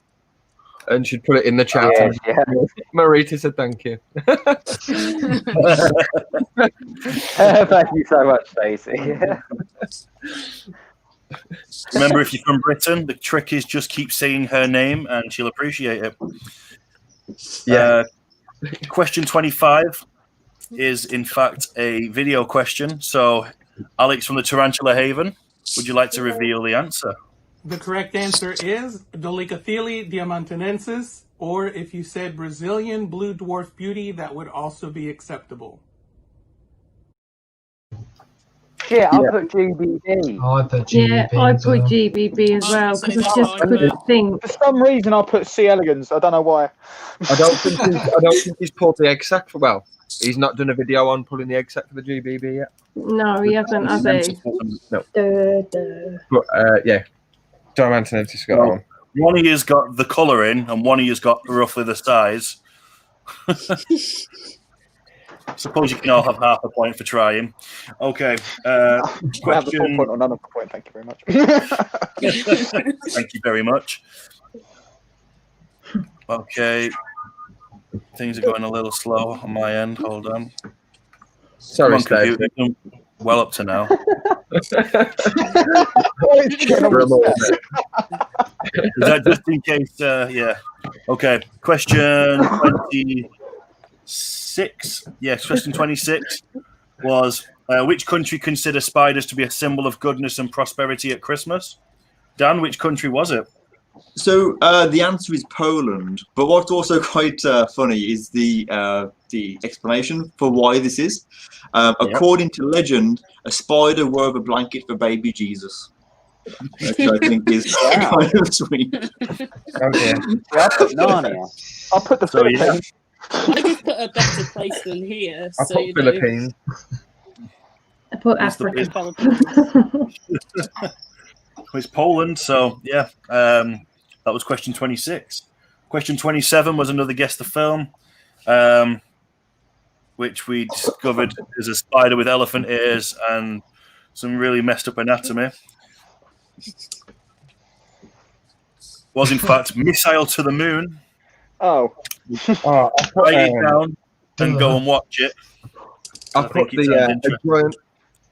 L: and she'd put it in the chat.
C: Yeah.
L: Marita said thank you.
C: Thank you so much, Stacey.
K: Remember, if you're from Britain, the trick is just keep saying her name and she'll appreciate it.
L: Yeah.
K: Question 25 is, in fact, a video question. So, Alex from the Tarantula Haven, would you like to reveal the answer?
B: The correct answer is Dolichothele diamantinensis, or if you said Brazilian blue dwarf beauty, that would also be acceptable.
C: Shit, I put GBB.
U: I put GBB.
M: Yeah, I put GBB as well because I just couldn't think.
F: For some reason, I put C. elegans. I don't know why.
L: I don't think he's pulled the egg sac for. Well, he's not done a video on pulling the egg sac for the GBB yet.
M: No, he hasn't, has he?
L: No.
M: But,
L: yeah, Diamantinensis got one.
K: One of you's got the colour in, and one of you's got roughly the size. Suppose you can all have half a point for trying. Okay. Question.
F: Point or none of the point. Thank you very much.
K: Thank you very much. Okay. Things are going a little slow on my end. Hold on.
L: Sorry,
K: Come on, computer. Well up to now. Is that just in case? Yeah. Okay. Question 26. Yes, question 26 was which country considers spiders to be a symbol of goodness and prosperity at Christmas? Dan, which country was it?
H: So the answer is Poland. But what's also quite funny is the explanation for why this is. According to legend, a spider wove a blanket for baby Jesus, which I think is kind of sweet.
F: I'll put the Philippines.
E: I just put a better place than here.
L: I put Philippines.
M: I put Africa.
K: It's Poland, so yeah. That was question 26. Question 27 was another guess the film, which we discovered is a spider with elephant ears and some really messed up anatomy. Was in fact Missile to the Moon.
F: Oh.
K: Write it down and go and watch it.
L: I put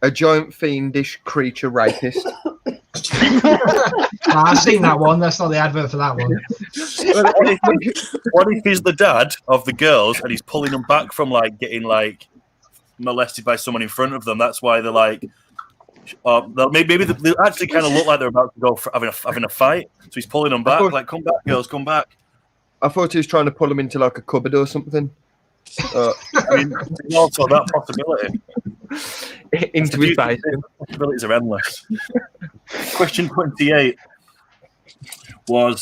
L: a giant fiendish creature rapist.
U: I've seen that one. That's not the advert for that one.
K: What if he's the dad of the girls and he's pulling them back from getting molested by someone in front of them? That's why they're maybe they actually kind of look like they're about to go for having a fight. So he's pulling them back, come back, girls, come back.
L: I thought he was trying to pull them into a cupboard or something.
K: I mean, also that possibility.
L: Into his basement.
K: Possibilities are endless. Question 28 was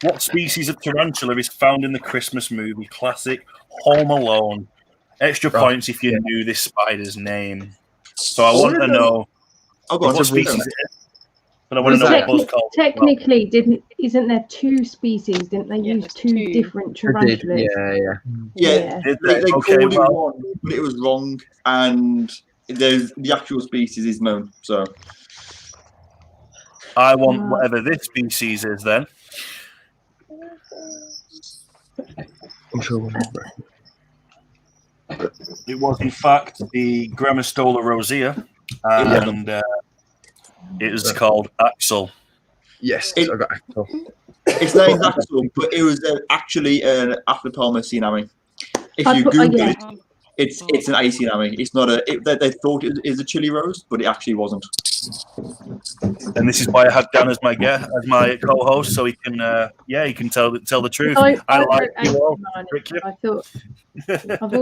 K: what species of tarantula is found in the Christmas movie classic Home Alone? Extra points if you knew this spider's name. So I want to know what species it is. But I want to know what it was called.
M: Technically, isn't there two species? Didn't they use two different tarantulas?
H: Yeah. They called it one, but it was wrong, and the actual species is known. So
K: I want whatever this species is then.
L: I'm sure we'll remember.
K: It was in fact the Grammostola rosea, and it is called Axel.
L: Yes, I got Axel.
H: It's named Axel, but it was actually an Afropalma tsunami. If you Google it, It's an 18 Ami. It's not a. They thought it is a chili roast, but it actually wasn't.
K: And this is why I had Dan as my co-host, so he can he can tell the truth. I like you all.
M: I thought I've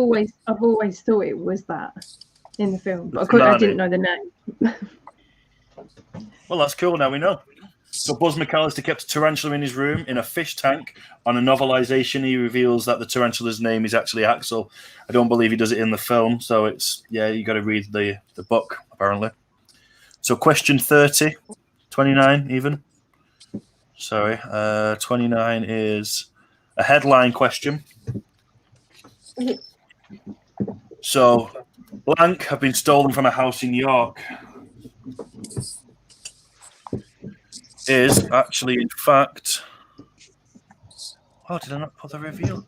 M: always thought it was that in the film, but I didn't know the name.
K: Well, that's cool. Now we know. So Buzz McAllister kept a tarantula in his room in a fish tank. On a novelization, he reveals that the tarantula's name is actually Axel. I don't believe he does it in the film, so it's you got to read the book apparently. So question 30, 29 even. Sorry, 29 is a headline question. So, blank have been stolen from a house in York. Is actually, in fact... Oh, did I not put the reveal?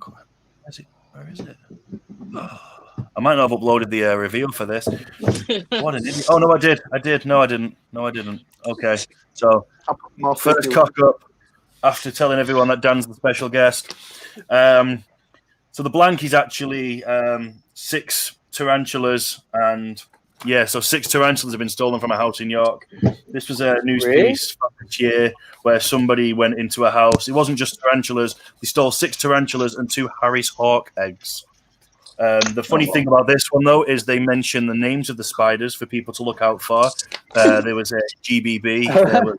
K: Where is it? Oh, I might not have uploaded the reveal for this. What an idiot. Oh, no, I did. No, I didn't. Okay. So, first cock up after telling everyone that Dan's the special guest. So the blank is actually 6 tarantulas, and so 6 tarantulas have been stolen from a house in York. This was a news piece from this year where somebody went into a house. It wasn't just tarantulas; they stole 6 tarantulas and 2 Harris hawk eggs. The funny thing about this one, though, is they mention the names of the spiders for people to look out for. There was a GBB, there was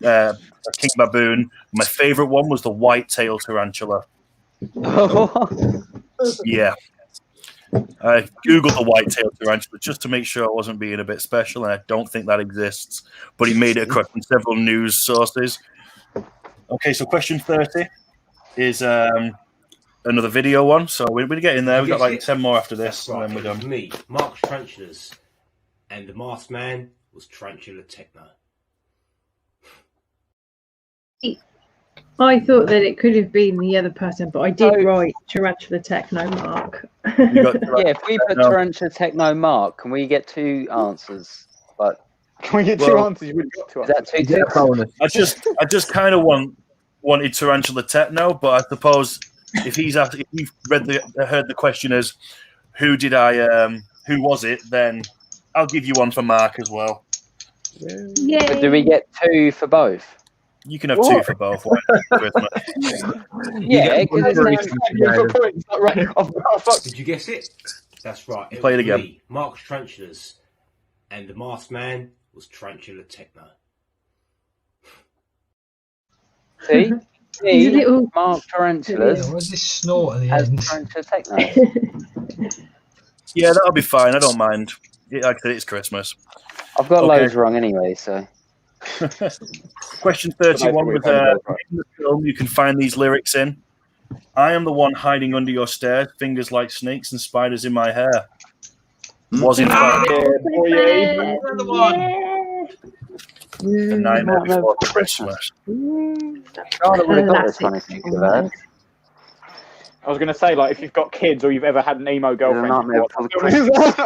K: a king baboon. My favourite one was the white-tailed tarantula. Yeah. I googled the white-tailed tarantula just to make sure I wasn't being a bit special, and I don't think that exists. But he made it across from several news sources. Okay, so question 30 is another video one. So we're going to get in there. We've got like 10 more after this, and then we're done.
G: Me, Mark's Tarantulas, and the masked man was Tarantula Techno.
M: I thought that it could have been the other person, but I did write Tarantula Techno Mark.
C: If we put Tarantula Techno Mark, can we get 2 answers? But
F: can we get 2 answers? You would got 2 answers.
C: Is that 2
K: I just kind of wanted Tarantula Techno, but I suppose if he's asked, if you've heard the question as who was it, then I'll give you one for Mark as well.
M: Yeah.
C: But do we get 2 for both?
K: You can have 2 for both.
C: Yeah, because
G: Did you guess it? That's right.
K: Play it again.
G: Me, Mark's Tarantulas, and the masked man was Tarantula Techno.
C: See, Mark Tarantulas.
U: What's this snort at the end?
C: Tarantula Techno.
K: Yeah, that'll be fine. I don't mind. Like I said, it's Christmas.
C: I've got loads wrong anyway, so.
K: Question 31 was in the film you can find these lyrics in. I am the one hiding under your stairs, fingers like snakes and spiders in my hair. Was in fact The Nightmare Before Christmas.
C: I would have got this one if you could have.
F: I was going to say, like, if you've got kids or you've ever had an emo girlfriend.
C: Nightmare Before Christmas.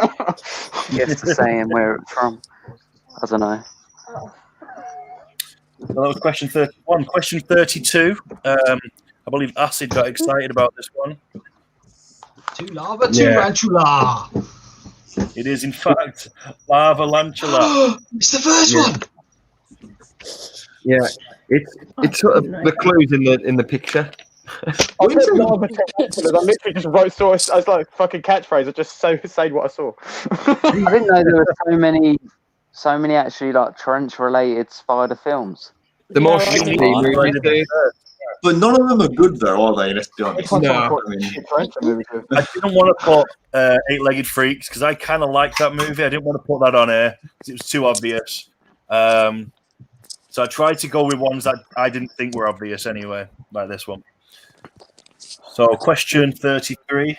C: Guess the saying where it's from. I don't know.
K: Well, that was question 31. Question 32. I believe Acid got excited about this one.
U: Lava tarantula.
K: It is, in fact, Lava Lantula.
U: It's the first one.
L: Yeah, it's sort of the clues in the picture.
F: I said lava tarantulas. I literally just wrote I was like fucking catchphrase. I just said what I saw.
C: I didn't know there were so many actually like tarantula related spider films.
L: The more shitty movies,
H: but none of them are good though, are they? Let's be honest.
K: I didn't want to put 8-Legged Freaks because I kind of like that movie. I didn't want to put that on air because it was too obvious. So I tried to go with ones that I didn't think were obvious anyway, like this one. So question 33.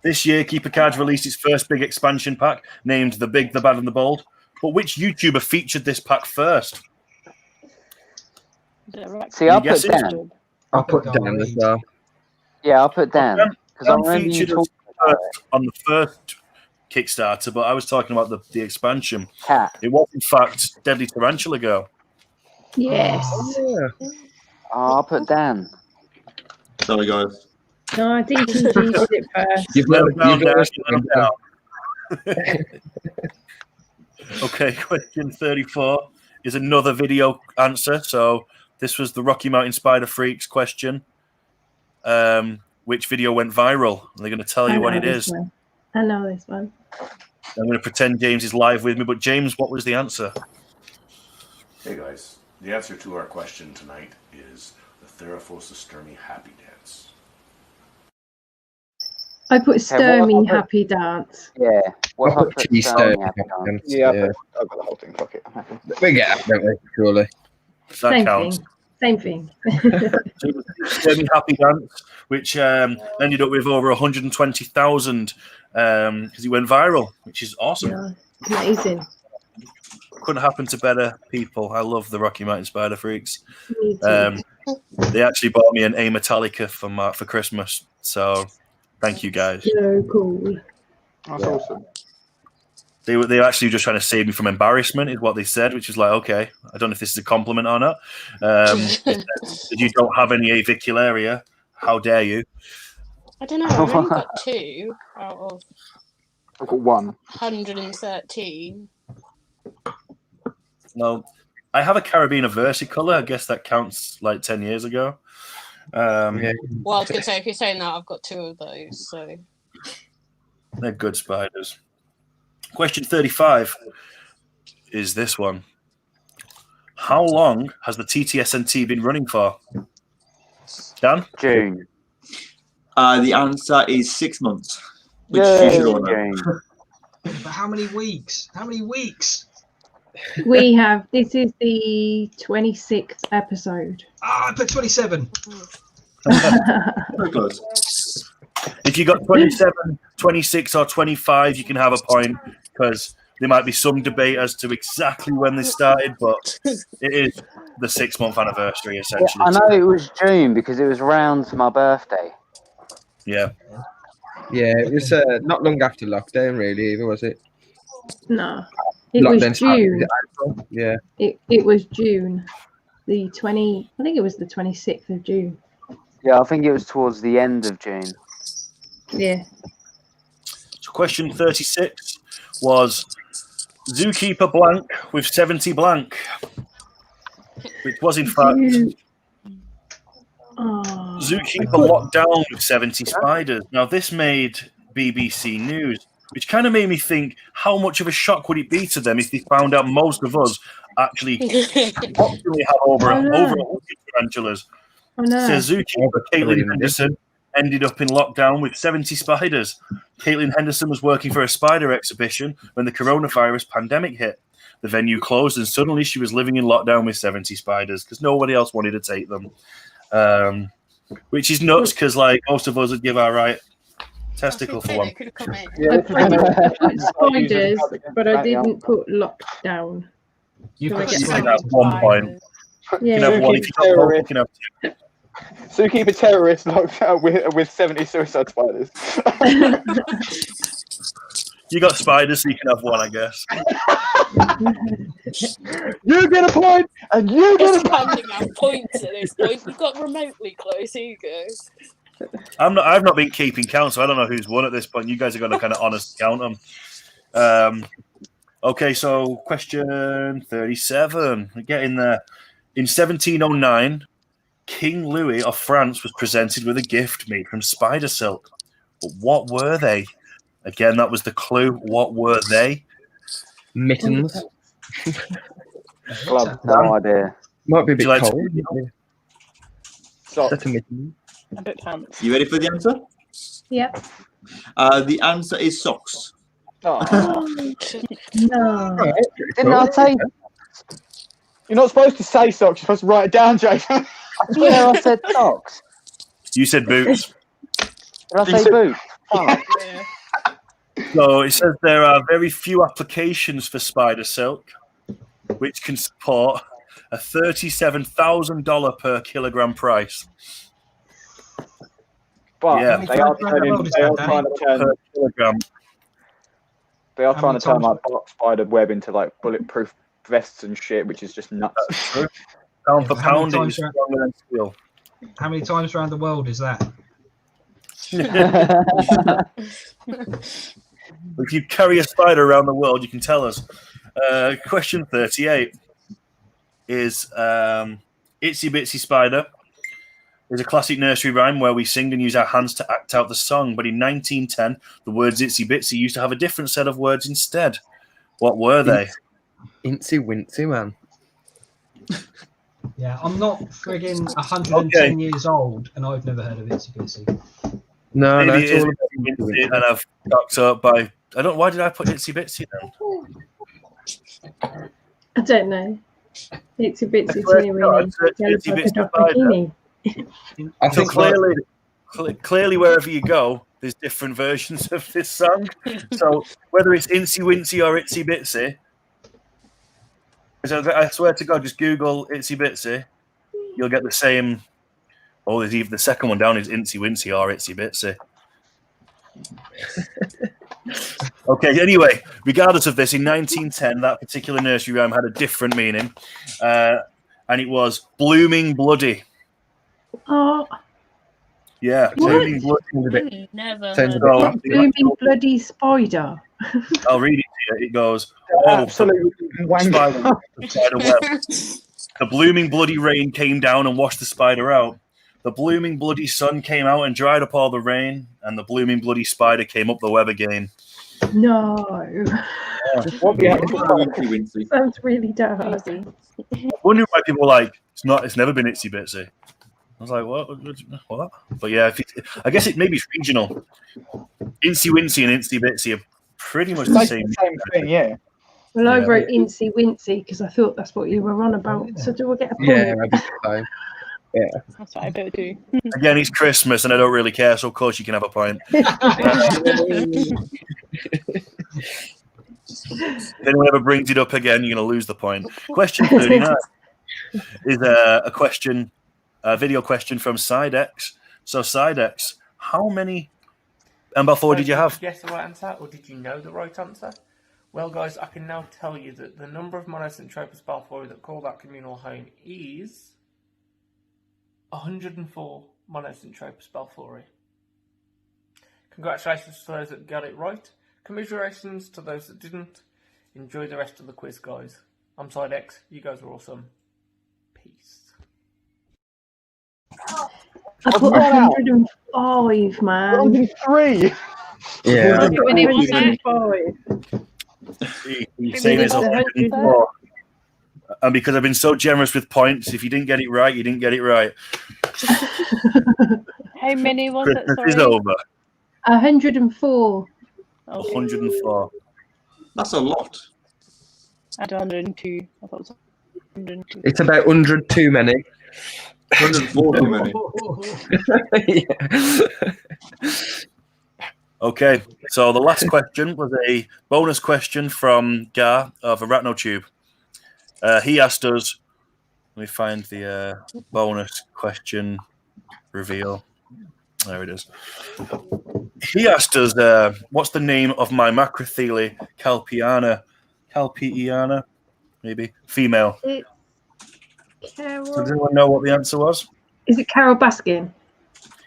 K: This year, Keeper Cards released its first big expansion pack named The Big, the Bad and the Bold. But which YouTuber featured this pack first?
C: See, I'll put Dan.
L: I'll put Dan as well.
C: Yeah, I'll put Dan. Because I remember you talking
K: on the first Kickstarter, but I was talking about the expansion.
C: Cat.
K: It was, in fact, Deadly Tarantula Girl.
M: Yes.
C: I'll put Dan.
H: Sorry, guys.
M: No, DTG did it first.
L: You've
K: Let
L: let
K: them down,
L: you've
K: Dan. Let them down. Okay, question 34 is another video answer. So this was the Rocky Mountain Spider Freaks question. Which video went viral? And they're going to tell you what it is.
M: I know this one.
K: I'm going to pretend James is live with me. But James, what was the answer?
I: Hey guys, the answer to our question tonight is the Theraphosa Happy Dance.
M: I put Sturmy Happy Dance.
C: Yeah. What
L: I put Sturmy Happy Dance.
F: Yeah, I've got the whole thing. Fuck it. I'm happy.
L: We get out, don't we? Surely.
K: That counts.
M: Same thing.
K: Sturmy Happy Dance, which ended up with over 120,000 because it went viral, which is awesome.
M: Yeah, amazing.
K: Couldn't happen to better people. I love the Rocky Mountain Spider Freaks.
M: Me too.
K: They actually bought me an A Metallica for Christmas. So thank you guys.
M: So cool.
F: That's awesome.
K: They were actually just trying to save me from embarrassment, is what they said, which is like, okay, I don't know if this is a compliment or not. You don't have any avicularia. How dare you?
E: I don't know. I've only got 2 out of
F: I've got 1.
E: 113.
K: No, I have a Carabiner versicolor. I guess that counts like 10 years ago.
E: Well, I was going to say, if you're saying that, I've got 2 of those. So
K: they're good spiders. Question 35 is this one. How long has the TTSNT been running for? Dan?
C: June.
H: The answer is 6 months. Which
C: Yay,
H: you should all know.
U: But how many weeks? How many weeks?
M: We have, this is the 26th episode.
U: I put 27.
H: Very close.
K: If you got 27, 26, or 25, you can have a point because there might be some debate as to exactly when they started, but it is the 6-month anniversary, essentially.
C: Yeah, I know it was June because it was round my birthday.
K: Yeah.
L: Yeah, it was not long after lockdown, really, either, was it?
M: No, it was June.
L: Yeah.
M: It was June. I think it was the 26th of June.
C: Yeah, I think it was towards the end of June.
M: Yeah.
K: So question 36 was Zookeeper blank with 70 blank, which was in fact Zookeeper locked down with 70 spiders. Now this made BBC News, which kind of made me think how much of a shock would it be to them if they found out most of us actually possibly have over 100 tarantulas. Says Zookeeper Caitlin Henderson ended up in lockdown with 70 spiders. Caitlin Henderson was working for a spider exhibition when the coronavirus pandemic hit. The venue closed and suddenly she was living in lockdown with 70 spiders because nobody else wanted to take them. Which is nuts because like most of us would give our right testicle for one.
M: I put spiders, but I didn't put lockdown.
K: You can have 1 point.
M: Yeah.
K: You can have 1 if you got both, you can have 2.
F: Zookeeper terrorist locked out with 70 suicide spiders.
K: You got spiders, so you can have 1, I guess.
F: You get a point, and you get a point.
E: Handing out points at this point. We got remotely close. Here you go.
K: I've not been keeping count, so I don't know who's won at this point. You guys are going to kind of honest count them. Okay, so question 37. We're getting there. In 1709, King Louis of France was presented with a gift made from spider silk. But what were they? Again, that was the clue. What were they?
L: Mittens.
C: Glove. No idea.
L: Might be a bit
K: Would you
L: cold.
K: like
F: So,
L: That's a mitten.
R: A bit pants.
H: You ready for the answer?
M: Yep.
H: The answer is socks.
M: No.
C: Didn't I say?
F: You're not supposed to say socks. You're supposed to write it down, Jason.
C: I swear I said socks.
K: You said boots.
C: Did I say boots? Oh.
K: So it says there are very few applications for spider silk, which can support a $37,000 per kilogram price.
F: But
K: Yeah.
F: they are trying to turn.
K: Per kilogram.
F: They are trying to turn like box spider web into like bulletproof vests and shit, which is just nuts.
K: That's true. Pound for
U: How many
K: pound, it's
U: times
K: stronger than steel.
U: How many times around the world is that?
K: If you carry a spider around the world, you can tell us. Question 38 is Itsy Bitsy Spider is a classic nursery rhyme where we sing and use our hands to act out the song. But in 1910, the words Itsy Bitsy used to have a different set of words instead. What were they?
L: Incy Wincy, man.
O: Yeah, I'm not friggin' 110 years old, and I've never heard of Itsy Bitsy.
L: No,
K: Maybe
L: it's
K: it is
L: all
K: Itsy Bitsy, and I've fucked up by. I don't. Why did I put Itsy Bitsy then?
M: I don't know. Itsy Bitsy
K: swear
M: Teeny
K: to God,
M: Weeny.
K: it's
M: Yellow
K: Itsy
M: polka
K: Bitsy
M: dot
K: Spider.
M: bikini.
L: I
K: So
L: think
K: clearly, wherever you go, there's different versions of this song. So whether it's Incy Wincy or Itsy Bitsy, I swear to God, just Google Itsy Bitsy, you'll get the same. Oh, there's even the second one down is Incy Wincy or Itsy Bitsy. Okay, anyway, regardless of this, in 1910, that particular nursery rhyme had a different meaning, and it was blooming bloody.
M: Oh,
K: Yeah,
M: What?
K: blooming bloody.
E: Never
K: Sounds
E: heard
K: a
E: of
K: bit-
E: that.
M: blooming bloody spider.
K: I'll read it to you. It goes,
F: Absolutely
K: spider, spider web. The blooming bloody rain came down and washed the spider out. The blooming bloody sun came out and dried up all the rain, and the blooming bloody spider came up the web again.
M: No.
H: What the actual Incy Wincy?
M: Sounds really dark.
K: I wonder why people are like, it's never been Itsy Bitsy. I was like, what? But yeah, I guess maybe it's regional. Incy Wincy and Incy Bitsy are pretty much the
F: Like
K: same.
F: the same thing, yeah.
M: Well, I
K: Yeah.
M: wrote Incy Wincy because I thought that's what you were on about. So do I get a point?
L: Yeah, I think so. Yeah.
R: That's what I better do.
K: Again, it's Christmas and I don't really care, so of course you can have a point. If anyone ever brings it up again, you're going to lose the point. Question 39 is a video question from Sidex. So, Sidex, how many MBL4 did you have?
N: Did you guess the right answer, or did you know the right answer? Well, guys, I can now tell you that the number of Monocentropus balfouri that call that communal home is 104 Monocentropus balfouri. Congratulations to those that got it right. Commiserations to those that didn't. Enjoy the rest of the quiz, guys. I'm Sidex. You guys are awesome. Peace.
M: I put 105, man.
F: 103.
L: Yeah.
M: I put 105.
K: He's saying it's 104. And because I've been so generous with points, if you didn't get it right, you didn't get it right.
R: How many was it?
K: Christmas is
R: Sorry.
K: over.
M: 104.
K: 104.
H: That's a lot.
R: I had 102. I thought it was 102.
L: It's about 100 too many.
H: 104 too many.
K: Okay, so the last question was a bonus question from Gar of ArachnoTube. He asked us, let me find the bonus question reveal. There it is. He asked us, what's the name of my macrothele calpiana, maybe, female.
M: Carol.
K: So does anyone know what the answer was?
M: Is it Carol Baskin?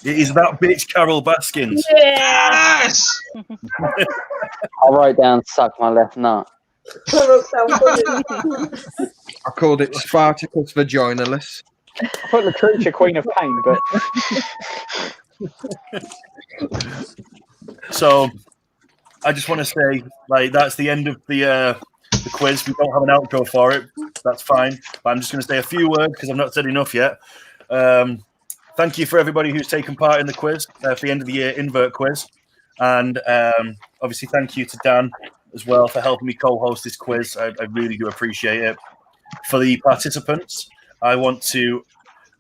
K: It is that bitch Carol Baskins.
U: Yes!
C: I wrote down suck my left nut.
L: I called it Spartacus vaginalis.
F: I put Lucretia Queen of Pain, but
K: So I just want to say, like, that's the end of the quiz. We don't have an outro for it. That's fine. But I'm just going to say a few words because I've not said enough yet. Thank you for everybody who's taken part in the quiz for the end of the year Invert quiz. And obviously, thank you to Dan as well for helping me co-host this quiz. I really do appreciate it. For the participants, I want to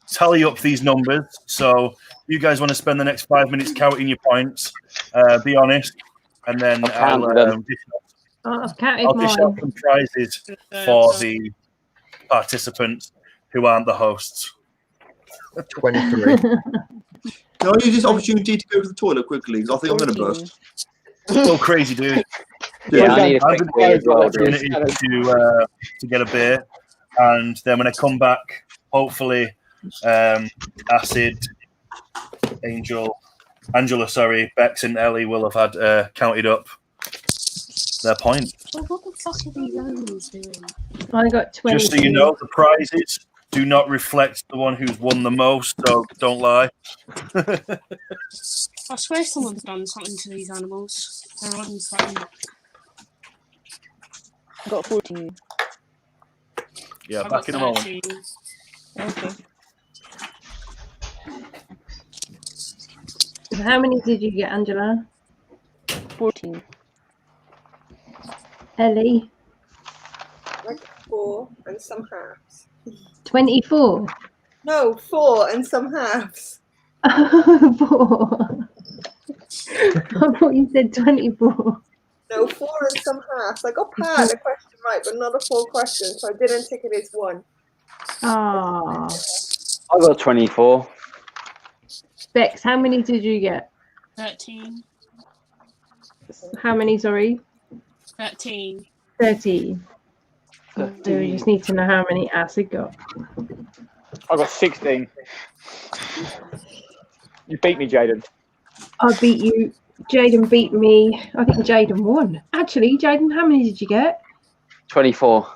K: tally up these numbers. So you guys want to spend the next 5 minutes counting your points. Be honest. And then
M: I've counted
K: I'll dish out
M: mine.
K: some prizes for the participants who aren't the hosts.
L: 23.
H: Can I use this opportunity to go to the toilet quickly? Because I think I'm going to burst.
K: So crazy, dude.
C: Yeah, I need a
K: I'm
C: quick
K: going to
C: beer
K: take
C: as
K: the
C: well,
K: opportunity to get a beer, and then when I come back, hopefully, Acid, Angel, Angela, sorry, Bex and Ellie will have had counted up their points.
E: Well, what the fuck are these animals doing?
M: I got 20.
K: Just so you know, the prizes do not reflect the one who's won the most, so don't lie.
E: I swear someone's done something to these animals. They're on something.
P: I got 14.
K: Yeah,
E: I
K: back in a
E: got
K: moment.
P: 13.
M: So how many did you get, Angela?
P: 14.
M: Ellie?
S: Like 4 and some halves.
M: 24.
S: No, 4 and some halves.
M: 4. I thought you said 24.
S: No, 4 and some halves. I got part of the question right, but not a full question, so I didn't tick it as 1.
M: Ah.
C: I got 24.
M: Bex, how many did you get?
E: 13.
M: How many, sorry?
E: 13.
M: 13. So we just need to know how many Acid got.
F: I got 16. You beat me, Jaden.
M: I beat you. Jaden beat me. I think Jaden won. Actually, Jaden, how many did you get?
C: 24.
M: I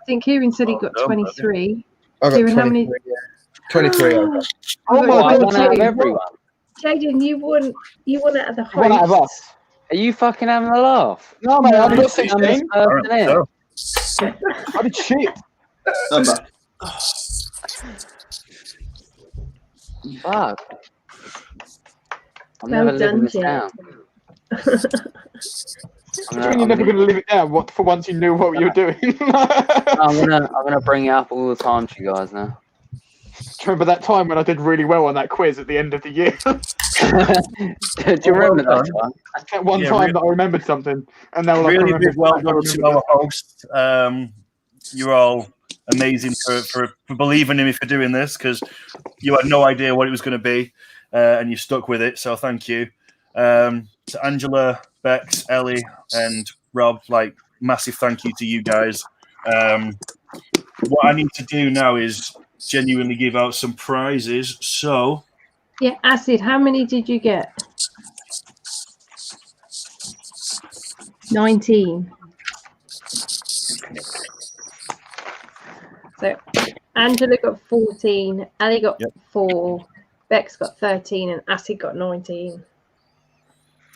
M: think Kieran said he got 23.
L: I got
M: Kieran, how
L: 23.
M: many?
L: 23. I got.
M: Oh
C: my God, one out of everyone.
M: Jaden, you won. You won out of the host.
C: One out of us. Are you fucking having a laugh?
F: No, mate, I've got 16.
C: I
F: did shit.
C: Fuck. I'm
M: Well
C: never living
M: done,
C: this down.
F: You're never going to live it down. What for? Once you knew what you were doing.
C: I'm gonna bring it up all the time to you guys now.
F: Do you remember that time when I did really well on that quiz at the end of the year?
C: Do you remember that time?
F: That one time that I remembered something, and they were like,
K: Really big well done to our host. You're all amazing for believing in me for doing this, because you had no idea what it was going to be, and you stuck with it. So thank you. To Angela, Bex, Ellie, and Rob, like, massive thank you to you guys. What I need to do now is genuinely give out some prizes. So
M: Yeah, Acid, how many did you get? 19. So Angela got 14, Ali got 4, Bex got 13, and Acid got 19.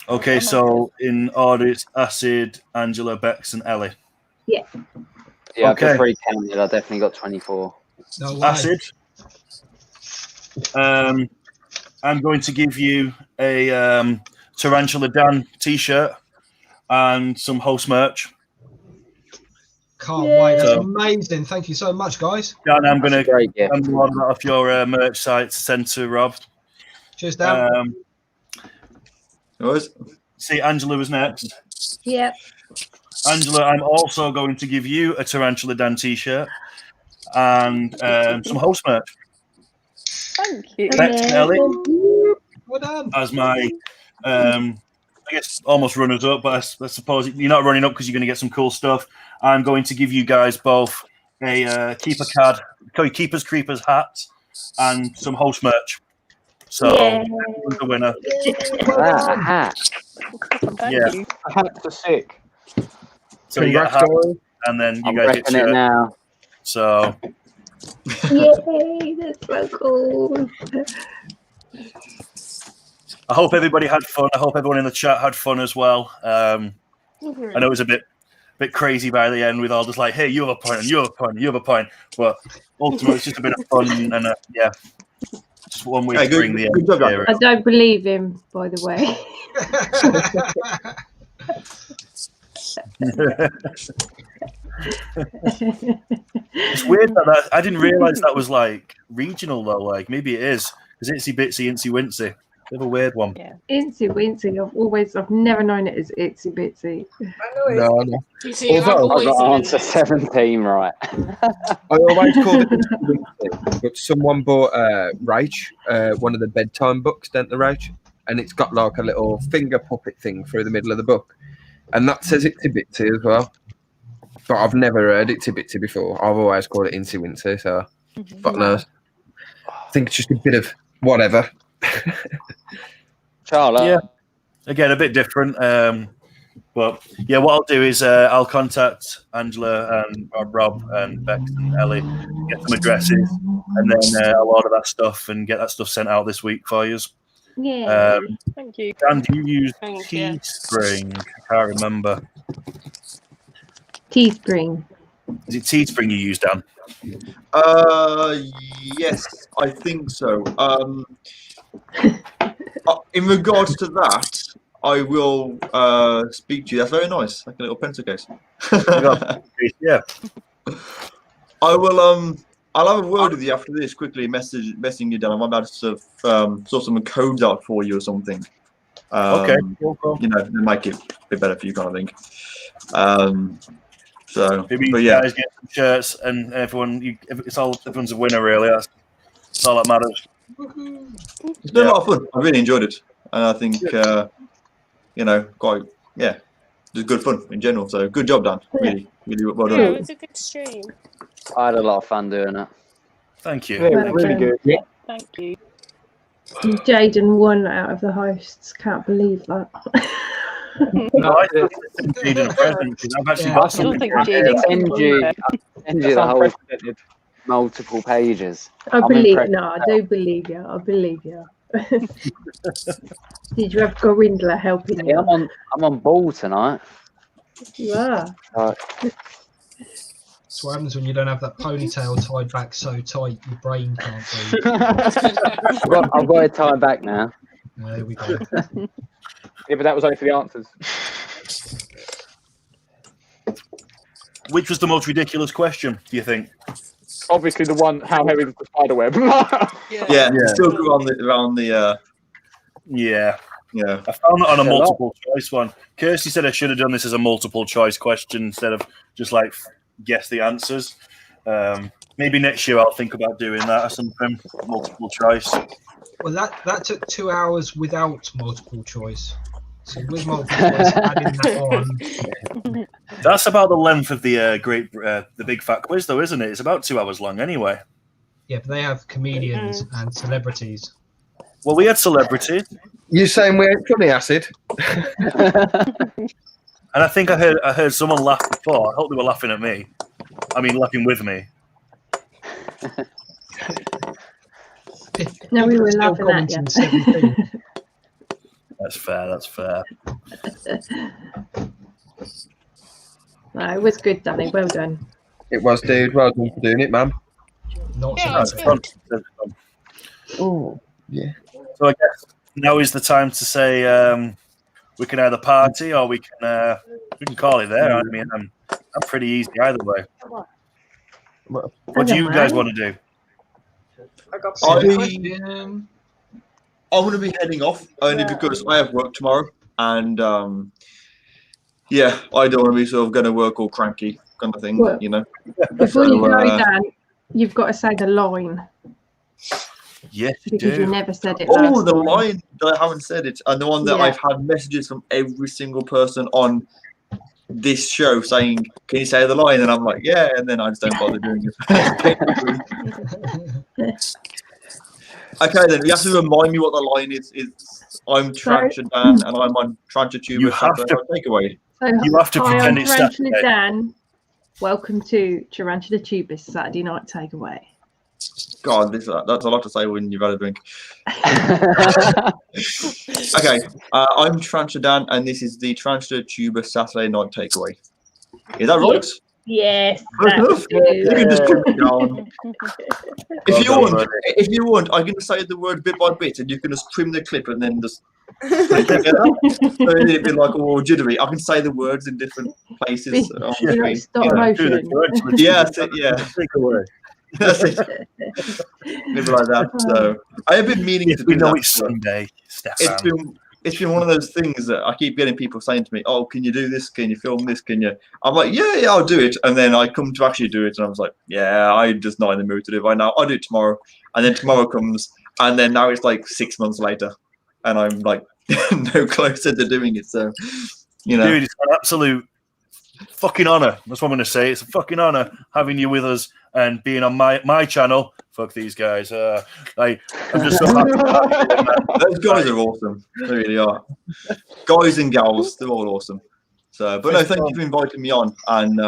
K: okay, so in order, it's Acid, Angela, Bex, and Ellie.
M: Yeah.
C: Yeah,
K: Okay.
C: I've got 3 counted. I definitely got 24.
O: No way.
K: Acid. I'm going to give you a TarantulaDan t-shirt and some host merch.
O: Can't wait. That's
K: So-
O: amazing. Thank you so much, guys.
K: Dan, I'm going
C: That's a great gift.
K: to load that off your merch site, send to Rob.
O: Cheers, Dan.
K: See, Angela was next.
M: Yep.
K: Angela, I'm also going to give you a TarantulaDan t-shirt and some host merch.
P: Thank you.
K: Bex and Ellie,
O: Well done.
K: as my, I guess, almost runners up, but I suppose you're not running up because you're going to get some cool stuff. I'm going to give you guys both a Keepers Creepers hat and some host merch. So, who's the winner?
C: A hat.
F: Thank
K: Yeah.
F: you. Hats are sick.
K: So you get a hat,
F: Congrats,
K: and then you
C: I'm
K: guys get
C: repping it
K: shirt.
C: now.
K: So,
M: Yay, that's so cool.
K: I hope everybody had fun. I hope everyone in the chat had fun as well. I know it was a bit crazy by the end with all just like, hey, you have a point, and you have a point, and you have a point. But ultimately, it's just a bit of fun, and yeah, just one way to bring the end.
M: I don't believe him, by the way.
K: It's weird that I didn't realize that was like regional though. Like maybe it is because Itsy Bitsy, Incy Wincy. Bit of a weird one.
M: Yeah. Itsy Wincy. I've never known it as Itsy Bitsy.
L: No.
E: You see, I've
C: I've
E: always
C: got
E: known
C: answer
E: this.
C: 17 right.
L: I always called it Itsy Wincy, but someone bought Rach, one of the bedtime books, don't they, Rach? And it's got like a little finger puppet thing through the middle of the book. And that says Itsy Bitsy as well. But I've never heard Itsy Bitsy before. I've always called it Incy Wincy, so fuck knows. I think it's just a bit of whatever.
C: Charlotte.
K: Yeah, again, a bit different. But yeah, what I'll do is I'll contact Angela and Rob and Bex and Ellie, get some addresses, and then I'll order that stuff and get that stuff sent out this week for you.
P: Yeah. Thank you.
K: Dan, do you use
P: Thank you.
K: Teespring? I can't remember.
M: Teespring.
K: Is it Teespring you use, Dan?
H: Yes, I think so. In regards to that, I will speak to you. That's very nice, like a little pencil case.
K: Yeah.
H: I will. I'll have a word with you after this. Quickly messaging you, Dan. I'm about to sort some codes out for you or something.
K: Okay. Cool.
H: You know, to make it a bit better for you, kind of thing. So,
K: maybe
H: but
K: you
H: yeah,
K: guys get some shirts and everyone's a winner, really. That's all that matters.
H: it's been a lot of fun. I really enjoyed it, and I think just good fun in general. So good job, Dan. Really well done.
E: Yeah, it was a good stream.
C: I had a lot of fun doing it.
K: Thank you.
L: Yeah, really good. Yeah.
P: Thank you.
M: Jaden won out of the hosts. Can't believe that.
K: No, I still send Jaden a present because I've actually got something.
C: I'll send you the whole multiple pages.
M: I do believe you. I believe you. Did you have Grindler helping you?
C: I'm on ball tonight.
M: You are.
O: That's what happens when you don't have that ponytail tied back so tight your brain can't breathe.
C: I've got it tied back now.
O: There we go.
D: Yeah, but that was only for the answers.
K: Which was the most ridiculous question, do you think?
D: Obviously, the one, how heavy is the spider web?
H: Yeah. Still go around the.
K: Yeah.
H: Yeah.
K: I found it on a multiple choice one. Kirsty said I should have done this as a multiple choice question instead of just like guess the answers. Maybe next year I'll think about doing that or something. Multiple choice.
O: Well, that took 2 hours without multiple choice. So with multiple choice, adding that on.
K: That's about the length of the the big fat quiz, though, isn't it? It's about 2 hours long anyway.
O: Yeah, but they have comedians and celebrities.
K: Well, we had celebrities.
L: You saying we ain't funny, Acid?
K: And I think I heard someone laugh before. I hope they were laughing at me. I mean, laughing with me.
M: No, we were laughing at you.
K: That's fair. That's fair.
M: No, it was good, Danny. Well done.
L: It was, dude. Well done for doing it, man.
O: Not
L: Oh, yeah.
K: So I guess now is the time to say we can either party or we can call it there. I mean, I'm pretty easy either way. What do you guys want to do?
H: I'm going to be heading off only because I have work tomorrow, and I don't want to be sort of going to work all cranky kind of thing,
M: Well,
H: you know.
M: Before you go, Dan, you've got to say the line.
K: Yes, you
M: Because
K: do.
M: you never said it.
H: Oh,
M: last
H: the
M: time.
H: line that I haven't said it, and the one that
M: Yeah.
H: I've had messages from every single person on this show saying, "Can you say the line?" And I'm like, "Yeah," and then I just don't bother doing it. Okay, then you have to remind me what the line is. I'm TarantulaDan and I'm on TarantulaTuber.
K: You have to
H: takeaway.
M: So,
K: You have to
M: hi,
K: pretend
M: I'm
K: it's
M: Tarantula
K: Saturday.
M: Dan. Welcome to TarantulaTuber's Saturday Night Takeaway.
H: God, that's a lot to say when you've had a drink. Okay, I'm TarantulaDan and this is the TarantulaTuber Saturday Night Takeaway. Is that right?
P: Yes.
H: Enough. You can just put it down. If you want, I can say the word bit by bit, and you can just trim the clip and then just put it together. So it'd be like all jittery. I can say the words in different places. On the screen,
M: Stop motion.
H: Yeah, that's it. Yeah, that's it. Maybe like that. So I have been meaning to
K: We
H: do
K: know
H: that.
K: it's Sunday, Stefan.
H: It's been one of those things that I keep getting people saying to me, "Oh, can you do this? Can you film this? Can you?" I'm like, "Yeah, I'll do it." And then I come to actually do it, and I was like, "Yeah, I'm just not in the mood to do it right now. I'll do it tomorrow." And then tomorrow comes, and then now it's like 6 months later, and I'm like no closer to doing it. So, you know,
K: Dude, it's an absolute fucking honour. That's what I'm going to say. It's a fucking honour having you with us and being on my channel Fuck these guys. I'm just so happy.
H: Those guys are awesome. They really are. Guys and gals, they're all awesome. So, but no, thank you for inviting me on. And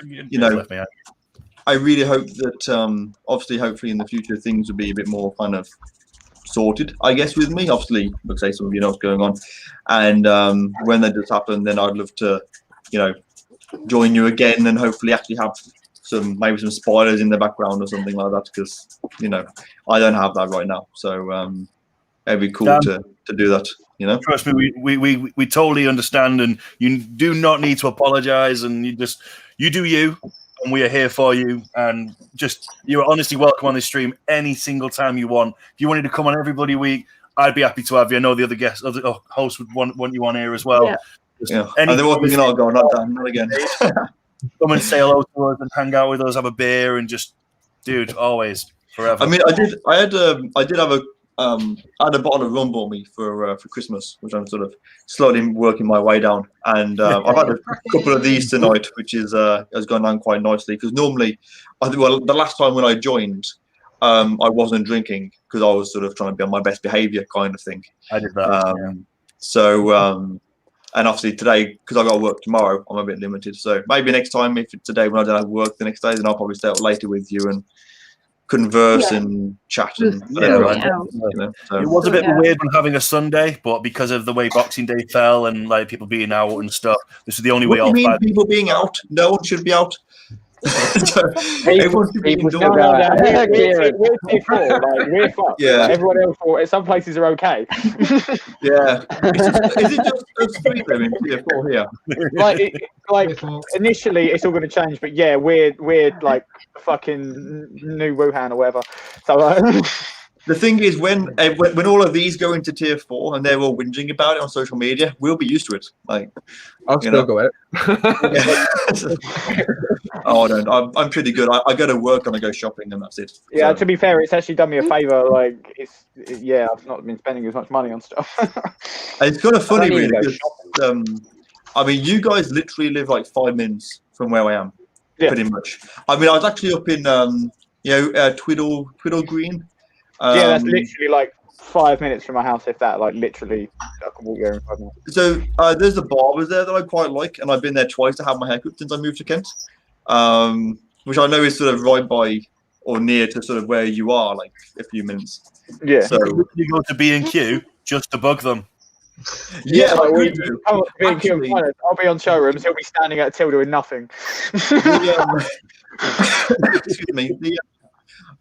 H: you know, I really hope that obviously, hopefully, in the future, things will be a bit more kind of sorted, I guess, with me. Obviously, like say, some of you know what's going on, and when that does happen, then I'd love to, you know, join you again and hopefully actually have maybe some spoilers in the background or something like that, because you know I don't have that right now. So it'd be cool to do that. You know,
K: trust me, we totally understand, and you do not need to apologize, and you do you. And we are here for you, and you're honestly welcome on this stream any single time you want. If you wanted to come on every bloody week, I'd be happy to have you. I know the other guests, hosts would want you on here as well.
H: Yeah. And they were thinking, "Oh God, not again."
K: Come and say hello to us and hang out with us, have a beer, and just, dude, always, forever.
H: I mean, I did have a bottle of rum bought me for Christmas, which I'm sort of slowly working my way down. And I've had a couple of these tonight, which has gone down quite nicely. Because normally, the last time when I joined, I wasn't drinking because I was sort of trying to be on my best behaviour kind of thing.
K: I did that.
H: So, and obviously today, because I got to work tomorrow, I'm a bit limited. So maybe next time, if it's today when I don't have work the next day, then I'll probably stay up later with you and converse and chat and whatever.
K: It was a bit weird when having a Sunday, but because of the way Boxing Day fell and like people being out and stuff, this is the only way.
H: What do you mean people being out? No one should be out. Everyone should be indoors.
D: We're T4, we're fucked.
H: Yeah.
D: Everyone else, some places are okay.
H: Yeah. Is it just three living T4 here?
D: Like initially, it's all going to change, but yeah, we're like fucking new Wuhan or whatever. So.
H: The thing is, when all of these go into tier 4 and they're all whinging about it on social media, we'll be used to it. Like,
L: I'll still go out.
H: Oh, I don't. I'm pretty good. I go to work and I go shopping, and that's it.
D: Yeah,
H: So,
D: to be fair, it's actually done me a favour. Like, I've not been spending as much money on stuff.
H: it's kind of funny, really. Because, I mean, you guys literally live like 5 minutes from where I am, pretty much. I mean, I was actually up in Twiddle Green.
D: Yeah, that's literally like 5 minutes from my house, if that. Like literally, I can walk there in 5 minutes.
H: So there's a barbers there that I quite like, and I've been there twice to have my haircut since I moved to Kent, which I know is sort of right by or near to sort of where you are, like a few minutes.
D: Yeah.
K: So you go to B&Q just to bug them.
H: Yeah,
D: like
H: we
D: do. I'll be on showrooms. He'll be standing at a till doing nothing.
H: Excuse me.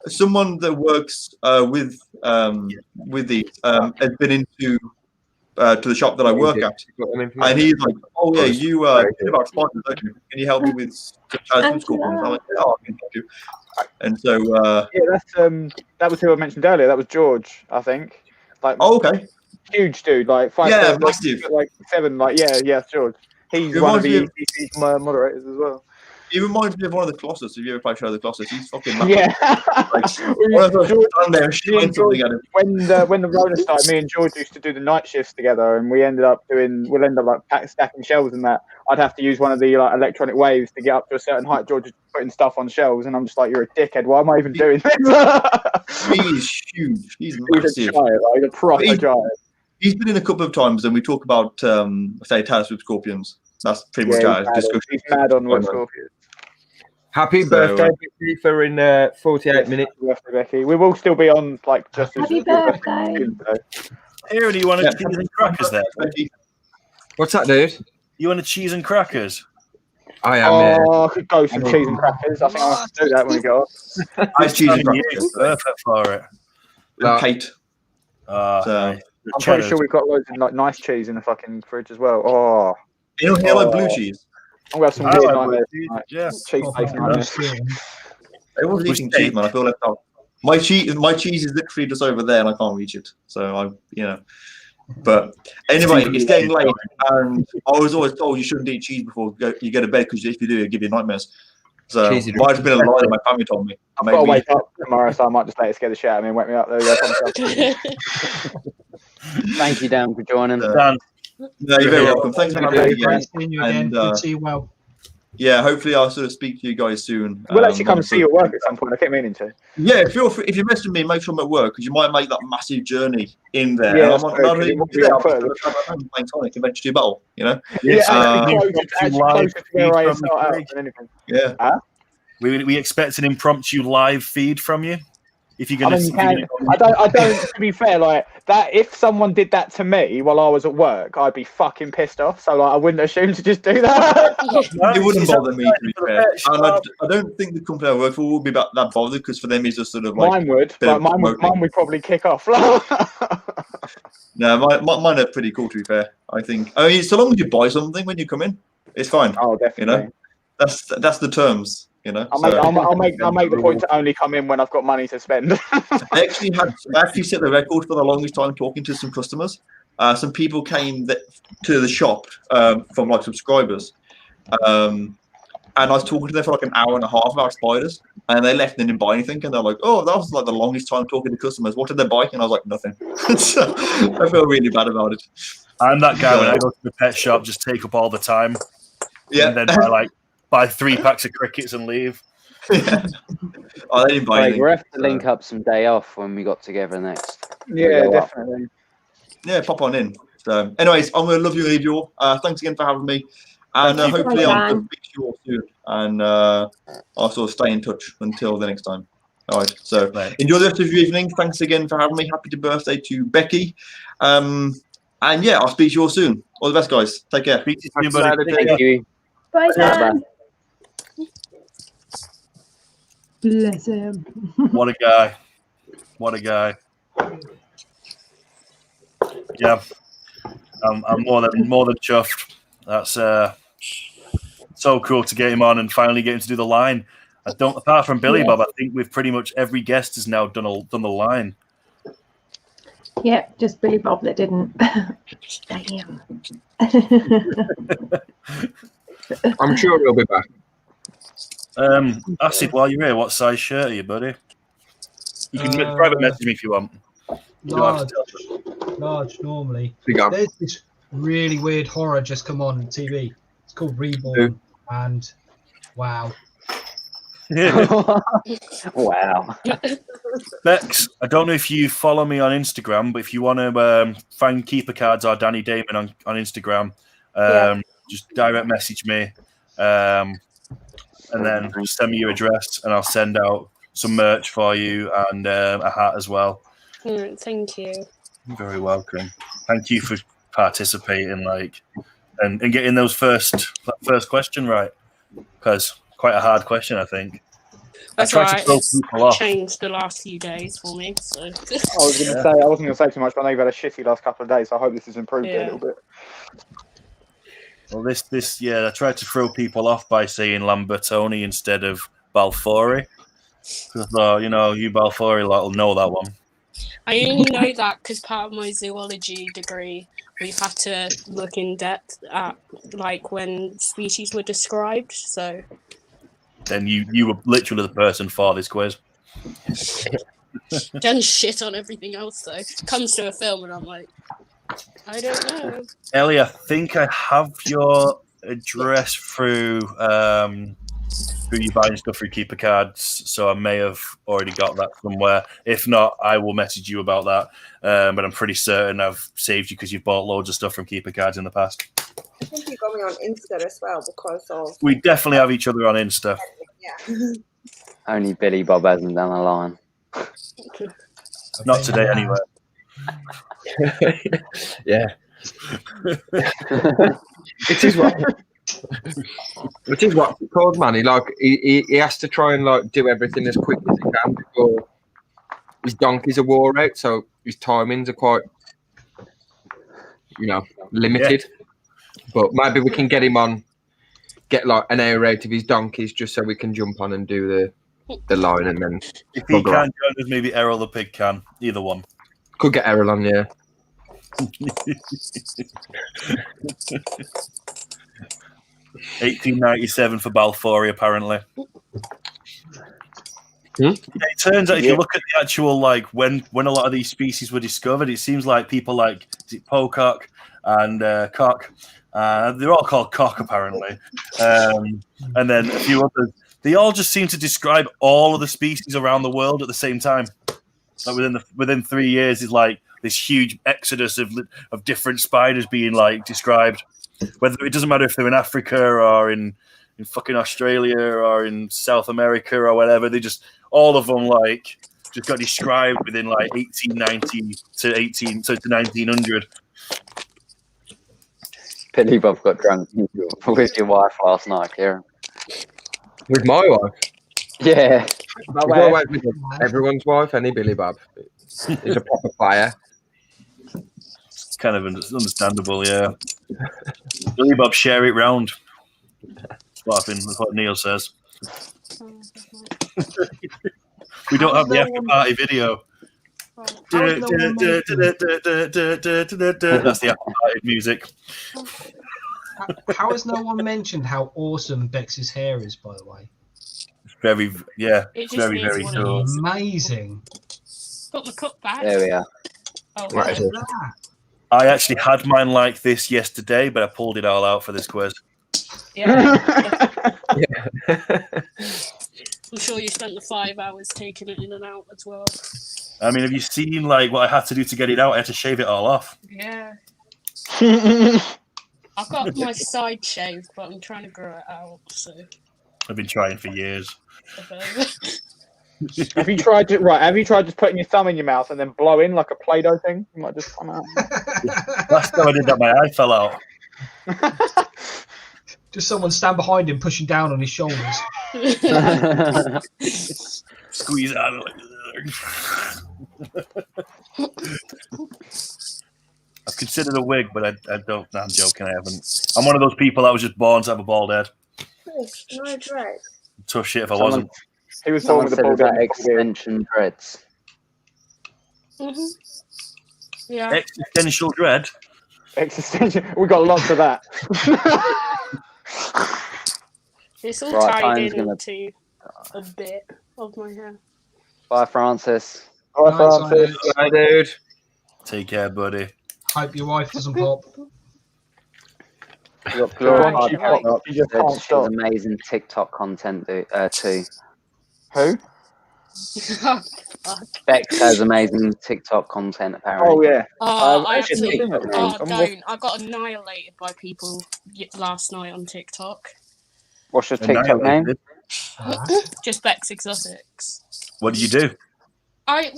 H: Someone that works with these has been into to the shop that I work at, and he's like, "Oh yeah, you about spiders, don't you? Can you help me with scorpions?" I'm like, "Oh, I can help you." And so
D: that was who I mentioned earlier. That was George, I think. Like,
H: oh, okay,
D: huge dude, like 5'7",
H: yeah, massive,
D: like 7, like yeah, George. He's one of the moderators as well.
H: He reminds me of one of the Colossus. If you ever played Shadow of the Colossus, he's fucking massive.
D: Yeah. When the Rona started, me and George used to do the night shifts together, and we'll end up like stacking shelves and that. I'd have to use one of the like electronic waves to get up to a certain height. George is putting stuff on shelves, and I'm just like, "You're a dickhead. Why am I even doing this?"
H: He's huge. He's massive.
D: He's a giant, like a proper giant.
H: He's been in a couple of times, and we talk about say Tales with Scorpions. That's pretty much our discussion.
D: He's mad on White Scorpions.
L: Happy birthday, Becky, for in 48 minutes.
D: Happy birthday, Becky. We will still be on like just as
M: Happy birthday.
K: Aaron, you want a cheese and crackers there?
L: What's that, dude?
K: You want a cheese and crackers?
L: I am.
D: I could go some cheese and crackers. I think I'll have to do that when we go off.
H: I cheese and crackers.
K: Perfect for it.
H: Kate.
D: I'm pretty sure we've got loads of like nice cheese in the fucking fridge as well. Oh,
H: you don't hear like blue cheese.
D: I'm gonna have some weird nightmares.
K: Cheese-based
H: nightmares. I wasn't eating cheese, man. I feel left out. My cheese is literally just over there, and I can't reach it. So But anyway, it's getting late, and I was always told you shouldn't eat cheese before you go to bed because if you do, it'll give you nightmares. So might have been a lie that my family told me.
D: I've got to wake up tomorrow, so I might just let it scare the shit out of me and wake me up. There we go.
C: Thank you, Dan, for joining.
H: Dan. No, you're very welcome. Thanks for having me again.
O: Seeing you again. Good to see you well.
H: yeah, hopefully I'll sort of speak to you guys soon.
F: We'll actually come and
H: once
F: see your work at some point. I keep meaning to.
H: Yeah, feel free, if you message me, make sure I'm at work because you might make that massive journey in there.
F: Yeah,
H: and
F: that's
H: I'm
F: true,
H: not
F: 'cause it
H: even
F: will be
H: there.
F: on
H: I'm
F: further.
H: playing Sonic Adventure 2 Battle, you know?
F: Yeah,
H: Um,
F: actually closer to where I start out than anything.
H: Yeah.
F: Huh?
K: We expect an impromptu live feed from you. If you're
F: I
K: gonna,
F: mean, you can. I don't. To be fair, like that, if someone did that to me while I was at work, I'd be fucking pissed off. So like, I wouldn't assume to just do that.
H: It wouldn't bother me, to be fair. And I don't think the company I work for would be that bothered because for them it's just sort of like
F: Mine would,
H: bit
F: but
H: of
F: mine
H: promoting.
F: would probably kick off.
H: No, mine are pretty cool, to be fair. I think. I mean, so long as you buy something when you come in, it's fine.
F: Oh, definitely.
H: You know, that's the terms. You know,
F: I'll make the point to only come in when I've got money to spend.
H: I actually set the record for the longest time talking to some customers. Some people came to the shop from like subscribers, and I was talking to them for like an hour and a half about spiders, and they left and didn't buy anything. And they're like, "Oh, that was like the longest time talking to customers. What did they buy?" And I was like, "Nothing." So I feel really bad about it.
K: I'm that guy when I go to the pet shop, just take up all the time.
H: Yeah.
K: And then buy 3 packs of crickets and leave.
H: I didn't buy anything.
C: We'll have to link up some day off when we got together next.
F: Yeah,
C: We'll go up.
F: definitely.
H: Yeah, pop on in. So, anyways, I'm going to love you and leave you all. Thanks again for having me. And
F: Thank you.
H: hopefully
F: Bye,
H: I'll
F: Dan.
H: speak to you all soon. And I'll sort of stay in touch until the next time. All right. So enjoy the rest of your evening. Thanks again for having me. Happy birthday to Becky. And yeah, I'll speak to you all soon. All the best, guys. Take care.
K: Speak to you, buddy.
C: Thank you.
M: Bye,
C: Bye.
M: Dan. Bless him.
K: What a guy. What a guy. Yeah. I'm more than chuffed. That's so cool to get him on and finally get him to do the line. Apart from Billy
M: Yeah.
K: Bob, I think with pretty much every guest has now done the line.
M: Yep, just Billy Bob that didn't. Damn.
L: I'm sure he'll be back.
K: Acid, while you're here, what size shirt are you, buddy? You can private message me if you want. You don't have to tell us.
O: Large normally.
L: Big up.
O: There's this really weird horror just come on TV. It's called Reborn, and wow.
C: Wow.
K: Bex, I don't know if you follow me on Instagram, but if you want to find Keeper Cards or Danny Damon on Instagram, just direct message me, and then just send me your address, and I'll send out some merch for you and a hat as well.
E: Thank you.
K: You're very welcome. Thank you for participating, and getting those first question right, because quite a hard question, I think.
E: That's
K: I tried
E: right.
K: to throw
E: It's
K: people off.
E: changed the last few days for me. So
F: I wasn't going to say too much, but I know you've had a shitty last couple of days, so I hope this has improved it a little bit.
K: Well, I tried to throw people off by saying Lambertoni instead of Balfouri. Because I thought, you Balfouri lot will know that one.
E: I only know that because part of my zoology degree, we've had to look in depth at when species were described. So
K: Then you were literally the person for this quiz.
E: done shit on everything else though. Comes to a film and I'm like, I don't know.
K: Ellie, I think I have your address through who you buying stuff through Keeper Cards, so I may have already got that somewhere. If not, I will message you about that. But I'm pretty certain I've saved you because you've bought loads of stuff from Keeper Cards in the past.
S: I think you got me on Insta as well because of.
K: We definitely have each other on Insta.
S: Yeah.
C: Only Billy Bob hasn't done a line.
K: Not today, anyway.
L: Yeah. It is what it's called, man. He has to try and do everything as quick as he can before his donkeys are wore out, so his timings are quite limited. Yeah. But maybe we can get him on, get an hour out of his donkeys just so we can jump on and do the line, and then
K: if he can join us, maybe Errol the pig can. Either one.
L: Could get Errol on, yeah.
K: 1897 for Balfouri, apparently. Yeah, it turns out if you look at the actual when a lot of these species were discovered, it seems like people is it Pocock and Cock They're all called Cock, apparently. And then a few others. They all just seem to describe all of the species around the world at the same time. Like within 3 years, is like this huge exodus of different spiders being like described. Whether it doesn't matter if they're in Africa or in fucking Australia or in South America or whatever, they just all of them like just got described within like 1890 to 1900.
C: Billy Bob got drunk with your wife last night, Kieran.
L: With my wife?
C: Yeah.
L: With everyone's wife, any Billy Bob. He's a proper player.
K: It's kind of understandable, yeah. Billy Bob, share it round. That's what Neil says. We don't have the after party video. That's the after party music.
O: How has no one mentioned how awesome Bex's hair is, by the way?
K: It's very, yeah,
E: It just
K: very,
E: is
K: very
E: what it
K: cool.
E: is.
O: Amazing.
E: Got the cut back.
C: There we are.
E: Oh,
L: Right.
E: hello.
K: I actually had mine like this yesterday, but I pulled it all out for this quiz.
E: Yeah. I'm sure you spent the 5 hours taking it in and out as well.
K: I mean, have you seen like what I had to do to get it out? I had to shave it all off.
E: Yeah. I've got my side shaved, but I'm trying to grow it out. So.
K: I've been trying for years.
D: Have you tried just putting your thumb in your mouth and then blowing like a Play-Doh thing? You might just come out.
K: Last time I did that, my eye fell out.
O: Just someone stand behind him, pushing down on his shoulders.
K: Squeeze out of I've considered a wig, but I don't. No, I'm joking. I haven't. I'm one of those people that was just born to have a bald head.
S: No dread.
K: Tough shit if I wasn't.
D: He was born with a bald head.
C: Extension dreads.
E: Mm-hmm. Yeah.
K: Existential dread.
D: Existential. We got lots of that.
E: It's all
C: Right,
E: tied
C: time's gonna-
E: into a bit of my hair.
C: Bye, Francis.
D: Bye, Francis.
L: Bye, dude.
K: Take care, buddy.
O: Hope your wife doesn't pop.
C: You got Flora
D: She just can't
C: She's
D: stop.
C: amazing TikTok content too.
D: Who?
C: Bex has amazing TikTok content apparently.
D: Oh yeah.
E: Oh, I
C: actually-
E: actually,
C: TikTok
E: oh,
C: name.
E: don't. I got annihilated by people last night on TikTok.
C: What's your TikTok name?
E: Just Bex Exotics.
K: What do you do?
E: I've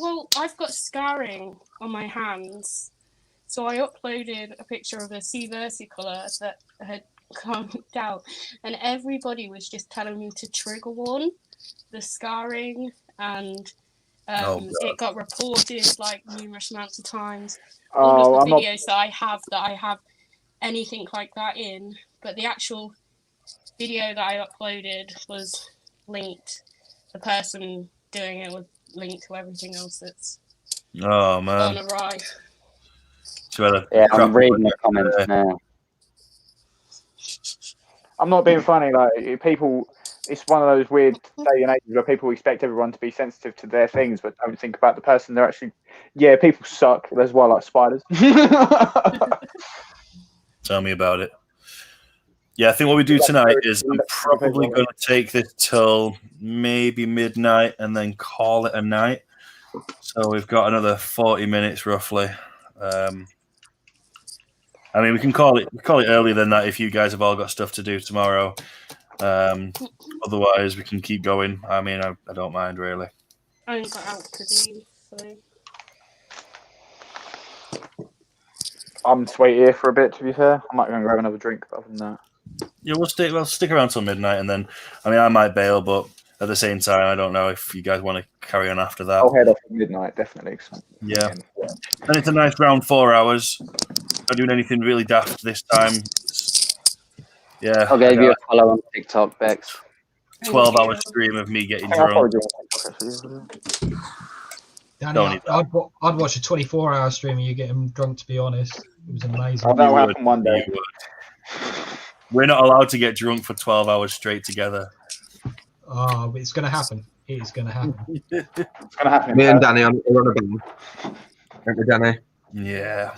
E: got scarring on my hands, so I uploaded a picture of a sea versicolor that had come down, and everybody was just telling me to trigger warn the scarring, and it got reported like numerous amounts of times. All of the videos that I have anything like that in, but the actual video that I uploaded was linked. The person doing it was linked to everything else that's
K: Oh
E: gone
K: man.
E: awry.
C: Yeah, I'm reading the comments now.
D: I'm not being funny. Like people, it's one of those weird day and ages where people expect everyone to be sensitive to their things, but don't think about the person they're actually. Yeah, people suck. That's why I like spiders.
K: Tell me about it. Yeah, I think what we do tonight is I'm probably going to take this till maybe midnight and then call it a night. So we've got another 40 minutes roughly. I mean, we can call it earlier than that if you guys have all got stuff to do tomorrow. Otherwise, we can keep going. I mean, I don't mind really.
E: I only got out to do, so.
D: I'm just wait here for a bit. To be fair, I might go and grab another drink. But other than that,
K: Yeah, we'll stick around till midnight, and then I mean, I might bail, but at the same time, I don't know if you guys want to carry on after that.
D: I'll head off at midnight definitely.
K: Yeah, and it's a nice round 4 hours. Not doing anything really daft this time. Yeah,
C: I gave you a follow on TikTok, Bex.
K: 12-hour stream of me getting drunk.
O: Danny, I'd watch a 24-hour stream of you getting drunk, to be honest. It was amazing.
D: Oh, that'll happen one day.
K: We're not allowed to get drunk for 12 hours straight together.
O: Oh, but it's going to happen. It is going to happen.
D: It's going to happen.
L: Me and Danny are on a band. Aren't we, Danny?
K: Yeah.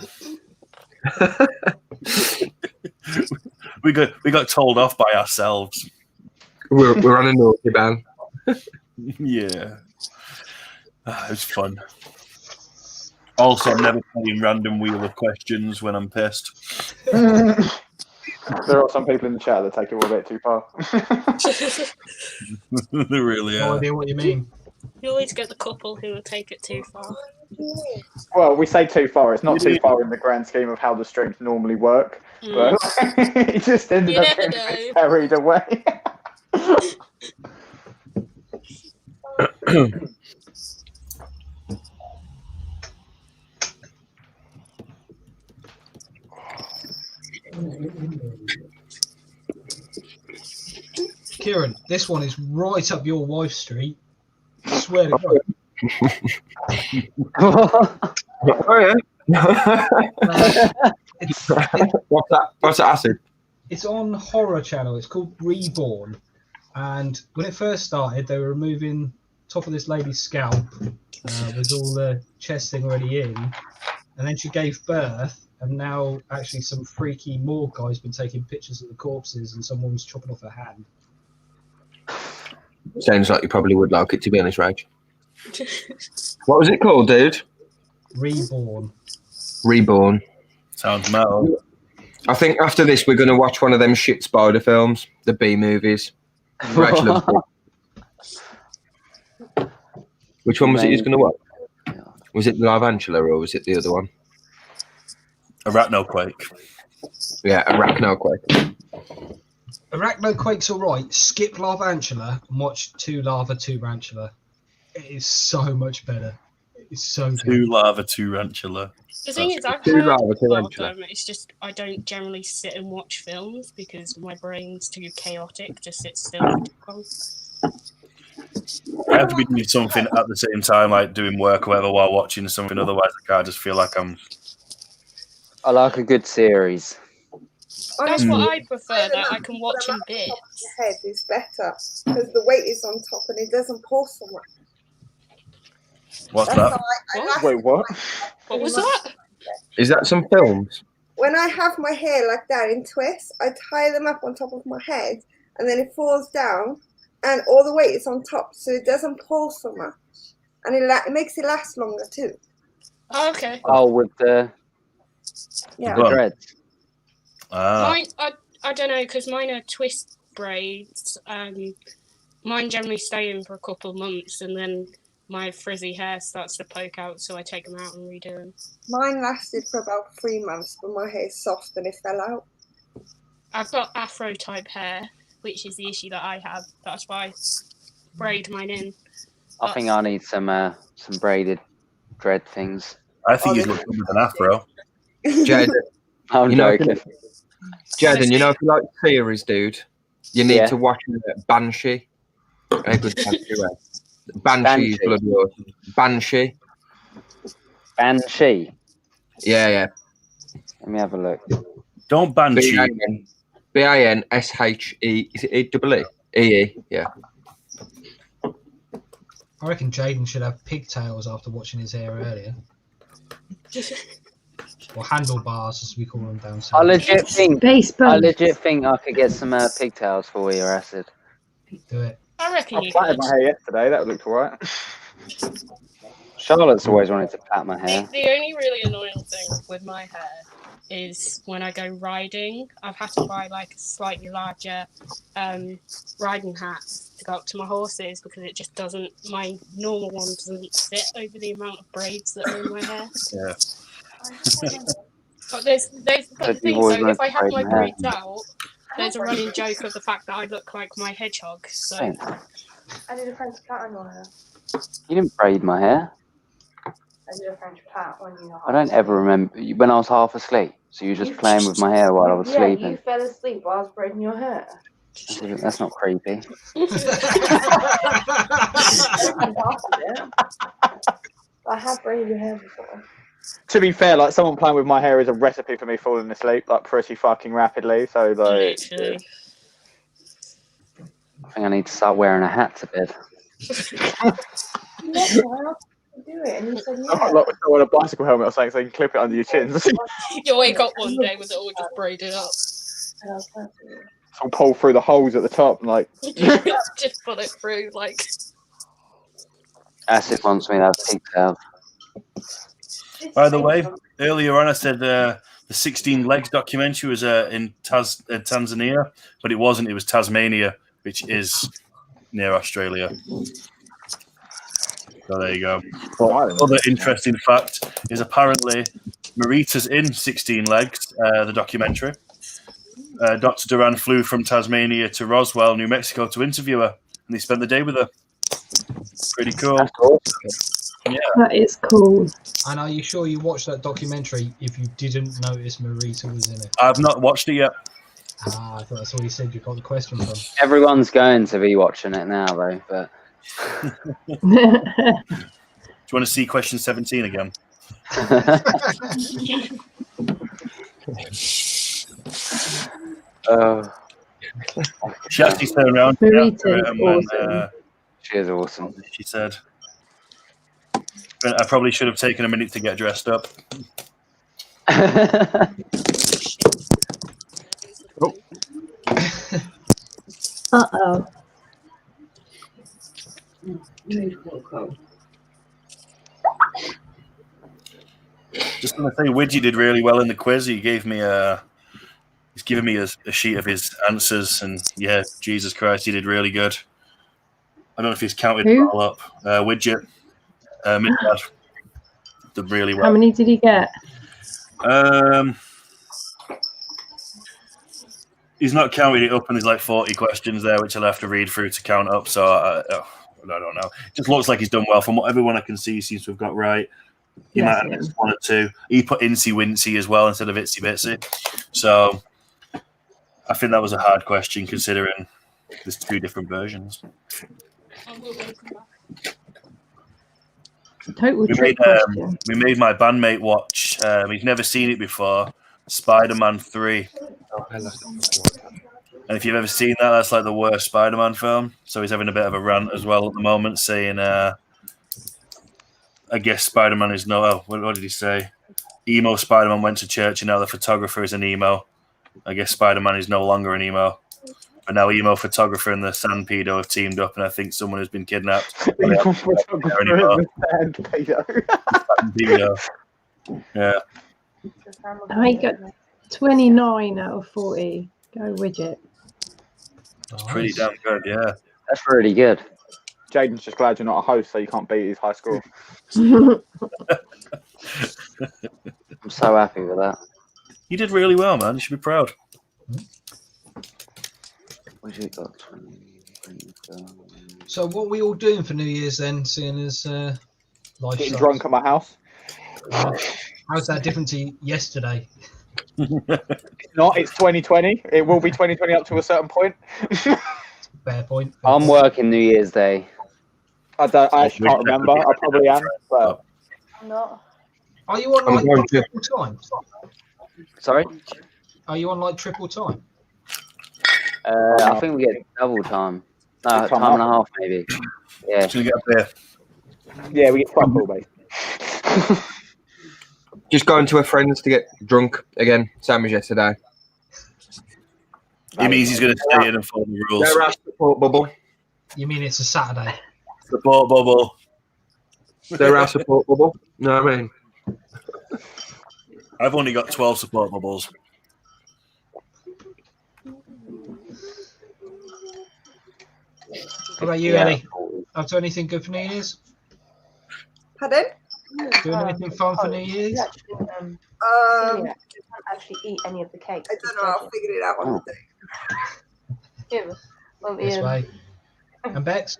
K: we got told off by ourselves.
L: We're on a naughty ban.
K: Yeah. It was fun. Also, I'm never playing random wheel of questions when I'm pissed.
F: There are some people in the chat that take it a bit too far.
K: They really
O: No
K: are.
O: idea what you mean.
E: You always get the couple who will take it too far.
F: Well, we say too far. It's not too far in the grand scheme of how the streams normally work. But it just ended up getting a bit carried away.
O: Kieran, this one is right up your wife's street. I swear to God.
L: Oh yeah. What's that? What's that acid?
O: It's on Horror Channel. It's called Reborn. And when it first started, they were removing top of this lady's scalp with all the chest thing already in. And then she gave birth. And now actually some freaky morgue guy's been taking pictures of the corpses and someone's chopping off her hand.
L: Sounds like you probably would like it, to be honest, Raj. What was it called, dude?
O: Reborn.
L: Reborn.
K: Sounds metal.
L: I think after this, we're going to watch one of them shit spider films, the B movies. Raj loves it. Which one was it he's going to watch? Was it Tarantula or was it the other one?
K: Arachnoquake.
L: Yeah, Arachnoquake.
O: Arachnoquake's alright. Skip Larvantula and watch 2 Lava, 2 Rantula. It is so much better. It's so good.
K: 2 Lava, 2 Rantula.
E: The thing is, I've
L: 2
E: heard
L: Lava, 2
E: about
L: Rantula.
E: them. It's just I don't generally sit and watch films because my brain's too chaotic to sit still.
K: I have to be doing something at the same time, like doing work or whatever, while watching something. Otherwise, I just feel like I'm.
C: I like a good series.
E: That's what I prefer. That I can watch in bits.
S: The head is better because the weight is on top and it doesn't pull so much.
K: What's
S: That's
K: that?
S: how I
F: Wait, what?
E: What was that?
L: Is that some films?
S: When I have my hair like that in twists, I tie them up on top of my head and then it falls down and all the weight is on top so it doesn't pull so much and it makes it last longer too.
E: Oh, okay.
C: Oh, with the dreads.
E: Mine, I don't know because mine are twist braids. Mine generally stay in for a couple of months and then my frizzy hair starts to poke out, so I take them out and redo them.
S: Mine lasted for about 3 months, but my hair is soft and it fell out.
E: I've got afro type hair, which is the issue that I have. That's why I braid mine in.
C: I think I need some braided dread things.
K: I think he's looking with an afro.
L: Jaden,
C: I'm joking.
L: Jaden, you know if you like theories, dude, you need to watch Banshee. A good Banshee. Banshee is bloody awesome. Banshee.
C: Banshee.
L: Yeah.
C: Let me have a look.
K: Don't Banshee.
L: B-A-N-S-H-E. Is it E-double-E? E-E, yeah.
O: I reckon Jaden should have pigtails after watching his hair earlier. Or handlebars, as we call them down south.
C: I legit think I could get some pigtails for you, Acid.
O: Do it.
E: I reckon
F: I
E: you
F: plaited
E: could.
F: my hair yesterday. That looked alright.
C: Charlotte's always wanted to plait my hair.
E: The only really annoying thing with my hair is when I go riding, I've had to buy like a slightly larger riding hat to go up to my horses because it just doesn't, my normal one doesn't fit over the amount of braids that are in my hair.
K: Yeah.
E: But there's the thing, so if I have my braids out, there's a running joke of the fact that I look like my hedgehog. So
J: I did a French plait on your hair.
C: You didn't braid my hair.
J: I did a French plait when you were
C: I don't ever remember when I was half asleep. So you were just playing with my hair while I was sleeping.
J: You fell asleep while I was braiding your hair.
C: That's not creepy.
J: I have braided your hair before.
F: To be fair, like someone playing with my hair is a recipe for me falling asleep like pretty fucking rapidly. So like,
C: I think I need to start wearing a hat to bed.
J: Do it, and you said
F: I like on a bicycle helmet or something, so you can clip it under your chins.
E: You wake up one day with it all just braided up.
F: So pull through the holes at the top, and like.
E: Just put it through, like.
C: Acid wants me to have pigtails.
K: By the way, earlier on I said the 16 Legs documentary was in Tanzania, but it wasn't. It was Tasmania, which is near Australia. So there you go. But other interesting fact is apparently Marita's in 16 Legs, the documentary. Dr. Duran flew from Tasmania to Roswell, New Mexico to interview her, and he spent the day with her. Pretty cool.
C: That's awesome.
K: Yeah.
M: That is cool.
O: And are you sure you watched that documentary if you didn't notice Marita was in it?
K: I've not watched it yet.
O: Ah, I thought that's all you said you got the question from.
C: Everyone's going to be watching it now, though. But
K: do you want to see question 17 again? She actually turned around and went,
C: she is awesome.
K: She said, I probably should have taken a minute to get dressed up.
M: Uh-oh.
K: Just want to say, Widgie did really well in the quiz. He gave me he's given me a sheet of his answers, and yeah, Jesus Christ, he did really good. I don't know if he's counted it all up. Widget, Midlad, did really well.
M: How many did he get?
K: He's not counted it up, and there's like 40 questions there, which I'll have to read through to count up. So I don't know. It just looks like he's done well. From what everyone I can see, he seems to have got right. He might have missed one or two. He put Incy Wincy as well instead of Itsy Bitsy. So I think that was a hard question considering there's two different versions.
M: Total trick question.
K: We made my bandmate watch. He's never seen it before. Spider-Man 3. And if you've ever seen that, that's like the worst Spider-Man film. So he's having a bit of a rant as well at the moment, saying, I guess Spider-Man is no... Oh, what did he say? Emo Spider-Man went to church and now the photographer is an emo. I guess Spider-Man is no longer an emo. But now emo photographer and the Sand Pedo have teamed up, and I think someone has been kidnapped.
F: Emo photographer and the Sand Pedo.
K: Yeah.
M: I got 29 out of 40. Go Widget.
K: It's pretty damn good, yeah.
C: That's really good.
F: Jaden's just glad you're not a host, so you can't beat his high score.
C: I'm so happy with that.
K: You did really well, man. You should be proud.
O: So what are we all doing for New Year's then, seeing as life
F: Getting
O: sucks?
F: drunk at my house.
O: How's that different to yesterday?
F: It's not. It's 2020. It will be 2020 up to a certain point.
O: Fair point.
C: I'm working New Year's Day.
F: I actually can't remember. I probably am. But
J: I'm not.
O: Are you on like triple time?
C: Sorry?
O: Are you on like triple time?
C: I think we get double time. No, time and a half maybe. Yeah.
K: Should we get up there?
F: Yeah, we get fuck all, mate.
L: Just going to a friend's to get drunk again, same as yesterday.
K: It means he's going to stay in and follow the rules.
L: They're our support bubble.
O: You mean it's a Saturday?
K: Support bubble.
L: They're our support bubble. No, I mean,
K: I've only got 12 support bubbles.
O: What about you, Ellie? Up to anything good for New Year's?
S: Pardon?
O: Doing anything fun for New Year's?
J: Didn't actually eat any of the cake.
S: I don't know. I'll figure it out one day.
J: Yeah, well,
O: This way. And Bex?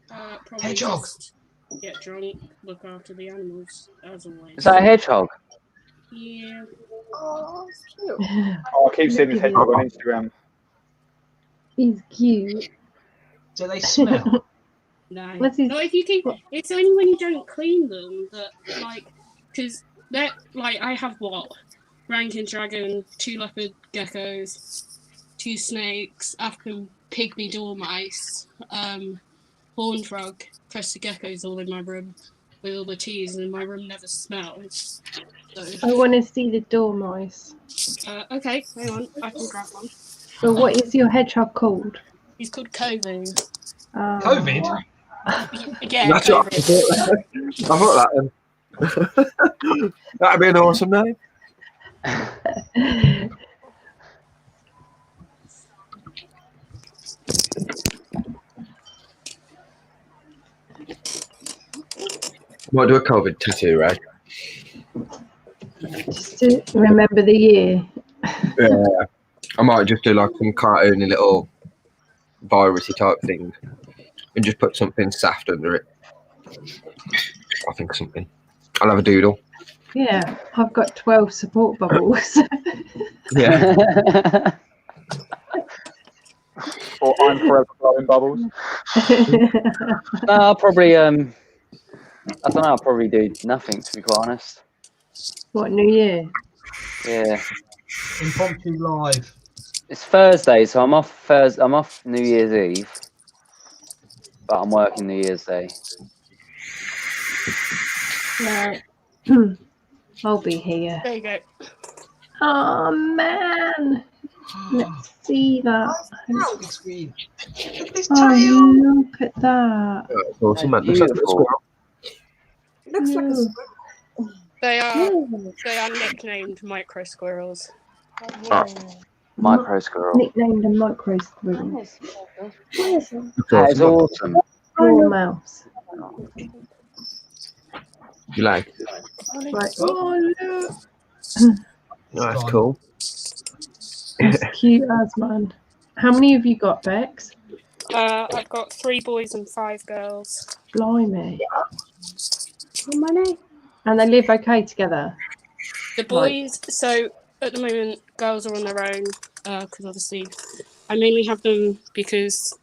E: Probably
O: Hedgehog.
E: just get drunk, look after the animals, as always.
C: Is that a hedgehog?
E: Yeah.
S: Oh, it's cute.
F: Oh, I keep seeing this hedgehog on Instagram.
M: He's cute.
O: Do they smell?
E: No.
M: What's his-
E: Not if you keep. It's only when you don't clean them that, like, because they're like I have what, Rankin Dragon, 2 leopard geckos, 2 snakes, African pygmy dormice, horn frog, crested geckos all in my room. with all the teas, and my room never smells. So,
M: I want to see the dormice.
E: okay, hang on, I can grab one.
M: But what is your hedgehog called?
E: He's called Kovu.
U: COVID?
E: Yeah,
L: That's what
E: COVID.
L: I thought that. That'd be an awesome name. Might do a COVID tattoo, right?
M: Just to remember the year.
L: Yeah. I might just do like some cartoony little virusy type thing and just put something soft under it. I think something. I'll have a doodle.
M: Yeah, I've got 12 support bubbles.
L: Yeah.
D: Or I'm forever blowing bubbles.
C: No, I'll probably I don't know. I'll probably do nothing, to be quite honest.
M: What, New Year?
C: Yeah.
U: Impromptu live.
C: It's Thursday, so I'm off I'm off New Year's Eve, but I'm working New Year's Day.
M: Right. I'll be here.
E: There you go.
M: Oh man! Let's see that. Oh, look at that.
L: That's awesome, man. Looks like a squirrel.
S: Looks like a squirrel.
E: They are nicknamed micro squirrels.
C: Micro squirrel.
M: Nicknamed a micro squirrel.
C: That is awesome.
M: Small mouse.
L: You like it?
M: Right. Oh, look.
L: That's cool.
M: It's cute as man. How many have you got, Bex?
E: I've got 3 boys and 5 girls.
M: Blimey. How many? And they live okay together?
E: The boys, so at the moment, girls are on their own, because obviously I mainly have them because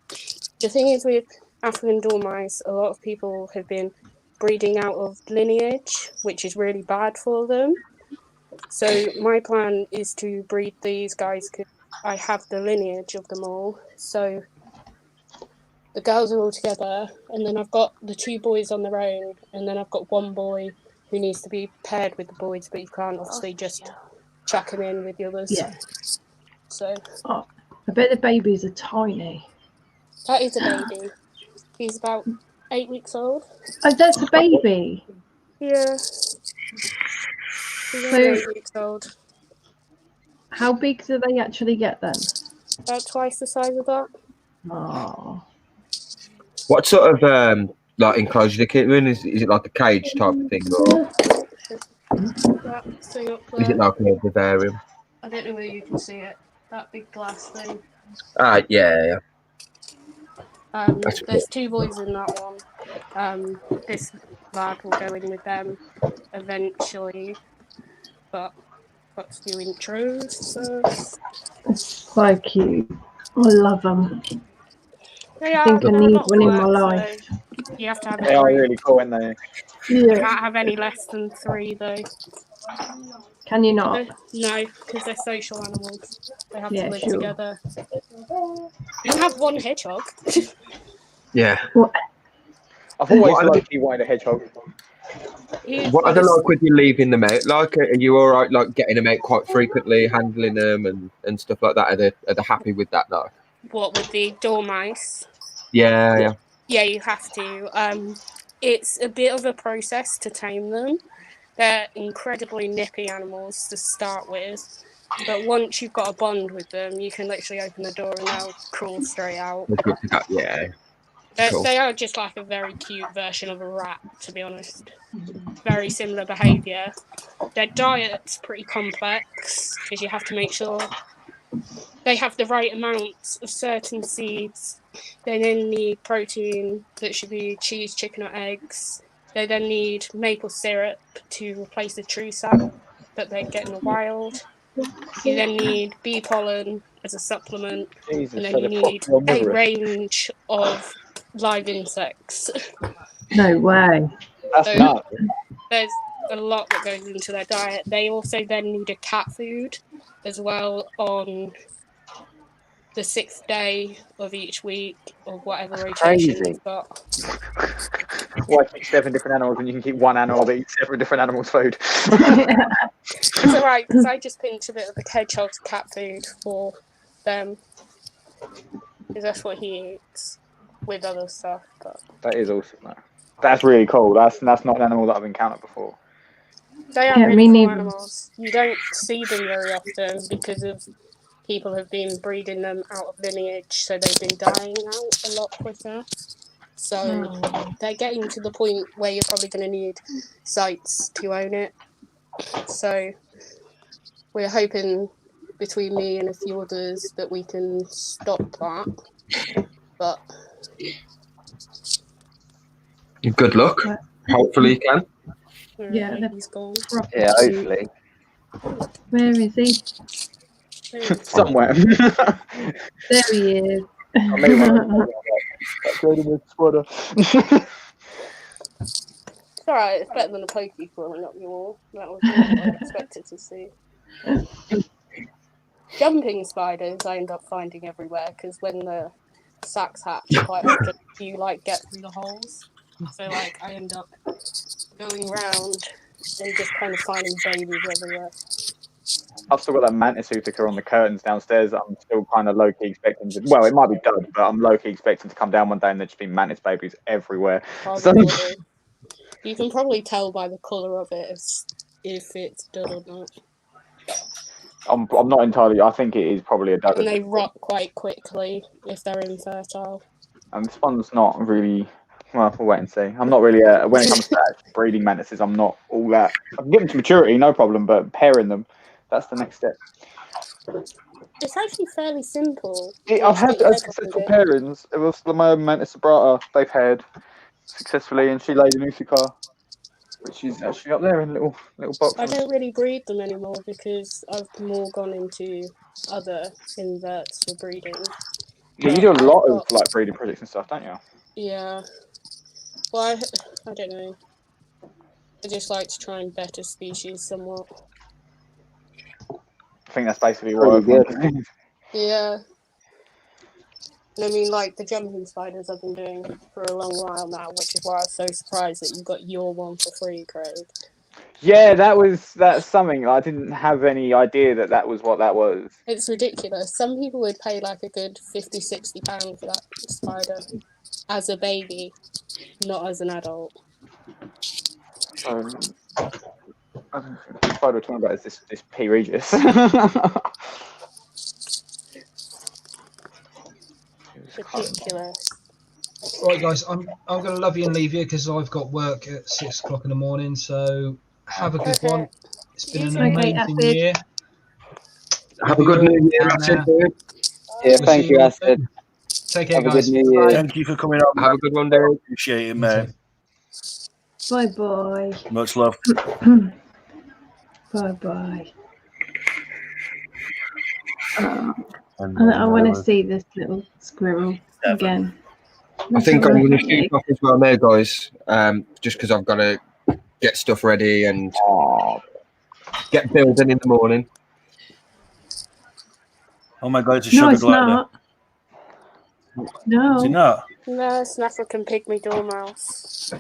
E: the thing is with African dormice, a lot of people have been breeding out of lineage, which is really bad for them. So my plan is to breed these guys because I have the lineage of them all. So the girls are all together, and then I've got the 2 boys on their own, and then I've got 1 boy who needs to be paired with the boys, but you can't obviously just chuck him in with the others.
M: Yeah.
E: So
M: Oh, I bet the babies are tiny.
E: that is a baby. He's about 8 weeks old.
M: Oh, that's a baby.
E: Yeah. He's only 8 weeks old.
M: How big do they actually get then?
E: About twice the size of that.
M: Oh.
L: What sort of like enclosure do you keep them in? Is it like a cage type of thing, or
E: That thing up there.
L: is it like a vivarium?
E: I don't know whether you can see it. That big glass thing.
L: Yeah.
E: There's 2 boys in that one. This lad will go in with them eventually, but let's do intros first.
M: It's quite cute. I love them.
E: They
M: I think I
E: they're a
M: need
E: lot of
M: one in my
E: work,
M: life.
E: so you have to have
D: They are really cool, aren't they?
E: You
M: Yeah.
E: can't have any less than 3 though.
M: Can you not?
E: No, because they're social animals. They have
M: Yeah,
E: to live
M: sure.
E: together. You can have 1 hedgehog.
L: Yeah.
D: I've always
L: What are
D: liked you wanted a hedgehog.
L: What are they like with you leaving them out? Like, are you all right, like getting them out quite frequently, handling them and stuff like that? Are they happy with that now?
E: What with the dormice?
L: Yeah.
E: Yeah, you have to. It's a bit of a process to tame them. They're incredibly nippy animals to start with, but once you've got a bond with them, you can literally open the door and they'll crawl straight out.
L: Yeah. Cool.
E: They are just like a very cute version of a rat, to be honest. Very similar behaviour. Their diet's pretty complex because you have to make sure they have the right amount of certain seeds. They then need protein that should be cheese, chicken, or eggs. They then need maple syrup to replace the true sap that they get in the wild. You then need bee pollen as a supplement,
D: Jesus,
E: and then
D: so
E: you
D: they're
E: need
D: fucking
E: a
D: omnivorous.
E: range of live insects.
M: No way.
D: That's nuts.
E: There's a lot that goes into their diet. They also then need a cat food as well on the 6th day of each week or whatever
C: That's
E: rotation
C: crazy.
E: you've got.
D: Why keep 7 different animals when you can keep one animal that eats 7 different animals' food?
E: It's alright because I just pinch a bit of the hedgehog's cat food for them because that's what he eats with other stuff. But
D: That is awesome, though. That's really cool. That's not an animal that I've encountered before.
E: they are
M: Yeah,
E: really
M: me
E: cool
M: neither.
E: animals. You don't see them very often because of people have been breeding them out of lineage, so they've been dying out a lot quicker. So they're getting to the point where you're probably going to need sites to own it. So we're hoping between me and a few others that we can stop that. But
L: Good luck. Hopefully you can.
M: Yeah, they're
E: he's gone.
M: proper
C: Yeah,
M: cute.
C: hopefully.
M: Where is he?
D: Somewhere.
M: There he is.
E: It's alright, it's better than a pokey crawling up your wall. That was what I expected to see. Jumping spiders I end up finding everywhere because when the sacs hatch, quite often you get through the holes. So I end up going round and just kind of finding babies everywhere.
D: I've still got that mantis utica on the curtains downstairs. I'm still kind of low-key expecting to... Well, it might be dud, but I'm low-key expecting to come down one day and there's just been mantis babies everywhere. So,
E: You can probably tell by the colour of it if it's dud or not.
D: I'm not entirely... I think it is probably a dud.
E: And they rot quite quickly if they're infertile.
D: And this one's not really... Well, we'll wait and see. I'm not really... when it comes to actually breeding mantises, I'm not all that... I can get them to maturity, no problem, but pairing them, that's the next step.
E: It's actually fairly simple.
D: I've had successful pairings. It was my mantis sobrata. They paired successfully, and she laid an utica, which is actually up there in little box.
E: I don't really breed them anymore because I've more gone into other inverts for breeding.
D: Yeah, you do a lot of breeding projects and stuff, don't you?
E: Yeah. Well, I don't know. I just like to try and better species somewhat.
D: I think that's basically what I'm
E: Yeah. And I mean, the jumping spiders I've been doing for a long while now, which is why I was so surprised that you got your one for free, Craig.
D: Yeah, that's something. I didn't have any idea that was what that was.
E: It's ridiculous. Some people would pay a good £50-60 for that spider as a baby, not as an adult.
D: I don't know the spider we're talking about is this P. Regis.
E: Ridiculous.
U: Right, guys, I'm going to love you and leave you because I've got work at 6 o'clock in the morning. So have a good one. It's been an amazing year.
L: Have a good New Year, Acid.
C: Yeah, thank you, Acid.
U: Take care,
C: Have
U: guys.
C: a good New Year.
K: Thank you for coming on.
L: Have a good one, Dave.
K: Appreciate it, mate.
M: Bye bye.
K: Much love.
M: Bye bye. I want to see this little squirrel again.
L: I think I'm going to shoot off as well there, guys. Just because I've got to get stuff ready and get building in the morning.
K: Oh my God, it's a
M: No,
K: sugar
M: it's
K: glider.
M: not. No.
K: Is it not?
E: No, it's an African pygmy dormouse.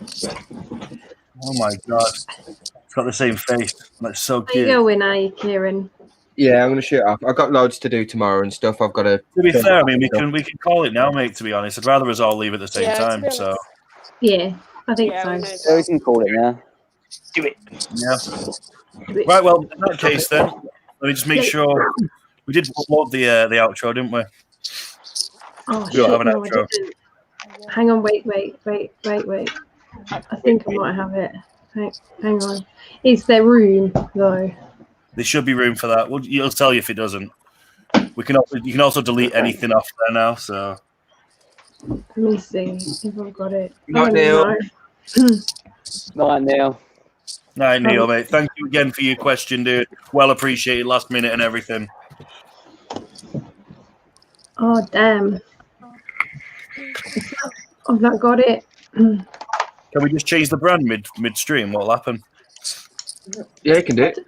K: Oh my God. It's got the same face. That's so
M: There you
K: cute.
M: go, Winnie, Kieran.
L: Yeah, I'm going to shoot off. I've got loads to do tomorrow and stuff. I've got to...
K: To be fair, I mean, we can call it now, mate, to be honest. I'd rather us all leave at the same time, so...
M: Yeah, I think so.
C: Yeah, we can call it now.
K: Do it. Yeah. Right, well, in that case, then, let me just make sure... We did upload the outro, didn't we?
M: Oh,
K: We
M: shit,
K: don't have an
M: no, I
K: outro.
M: didn't. Hang on, wait. I think I might have it. Hang on. Is there room, though?
K: There should be room for that. Well, it'll tell you if it doesn't. You can also delete anything off there now, so...
M: Let me see if I've got it.
K: Night, Neil.
C: Night, Neil.
K: Night, Neil, mate. Thank you again for your question, dude. Well appreciated last minute and everything.
M: Oh, damn. I've not got it.
K: Can we just change the brand midstream? What'll happen?
L: Yeah, you can do it.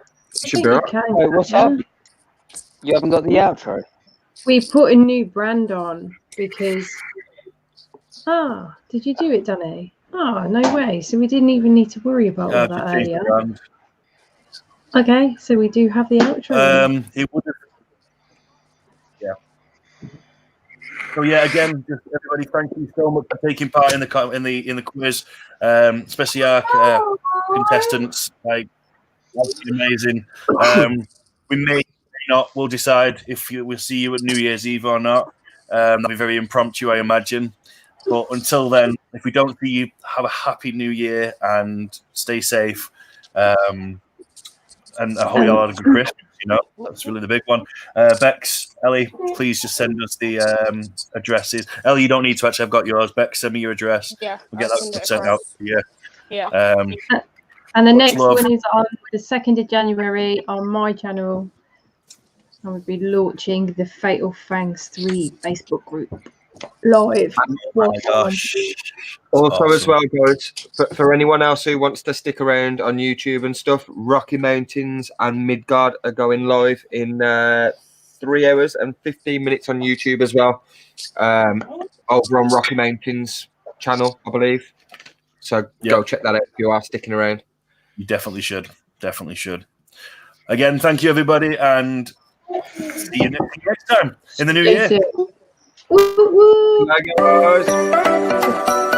L: Should be all right.
C: Wait, what's up? You haven't got the outro?
M: We put a new brand on because. Ah, did you do it, Danny? Oh, no way. So we didn't even need to worry about all that earlier. Okay, so we do have the outro.
K: It would have. Yeah. So yeah, again, just everybody, thank you so much for taking part in the quiz, especially our contestants. Like, that's amazing. We may not. We'll decide if we'll see you at New Year's Eve or not. That'll be very impromptu, I imagine. But until then, if we don't see you, have a happy New Year and stay safe. And I hope you all had a good Christmas. You know, that's really the big one. Bex, Ellie, please just send us the addresses. Ellie, you don't need to actually. I've got yours. Bex, send me your address.
E: Yeah,
K: we'll get
E: I'll
K: that
E: send it
K: sent
E: across.
K: out to you.
E: Yeah.
M: And the next
K: love.
M: one is on the 2nd of January on my channel. I will be launching the Fatal Fangs 3 Facebook group live.
K: Oh my gosh.
L: Also,
K: Awesome.
L: as well, guys, for anyone else who wants to stick around on YouTube and stuff, Rocky Mountains and Midgard are going live in 3 hours and 15 minutes on YouTube as well. Over on Rocky Mountains channel, I believe. So go check that out if you are sticking around.
K: You definitely should. Definitely should. Again, thank you, everybody, and see you next time in the new year.
M: Woo, woo.
L: Bye, guys.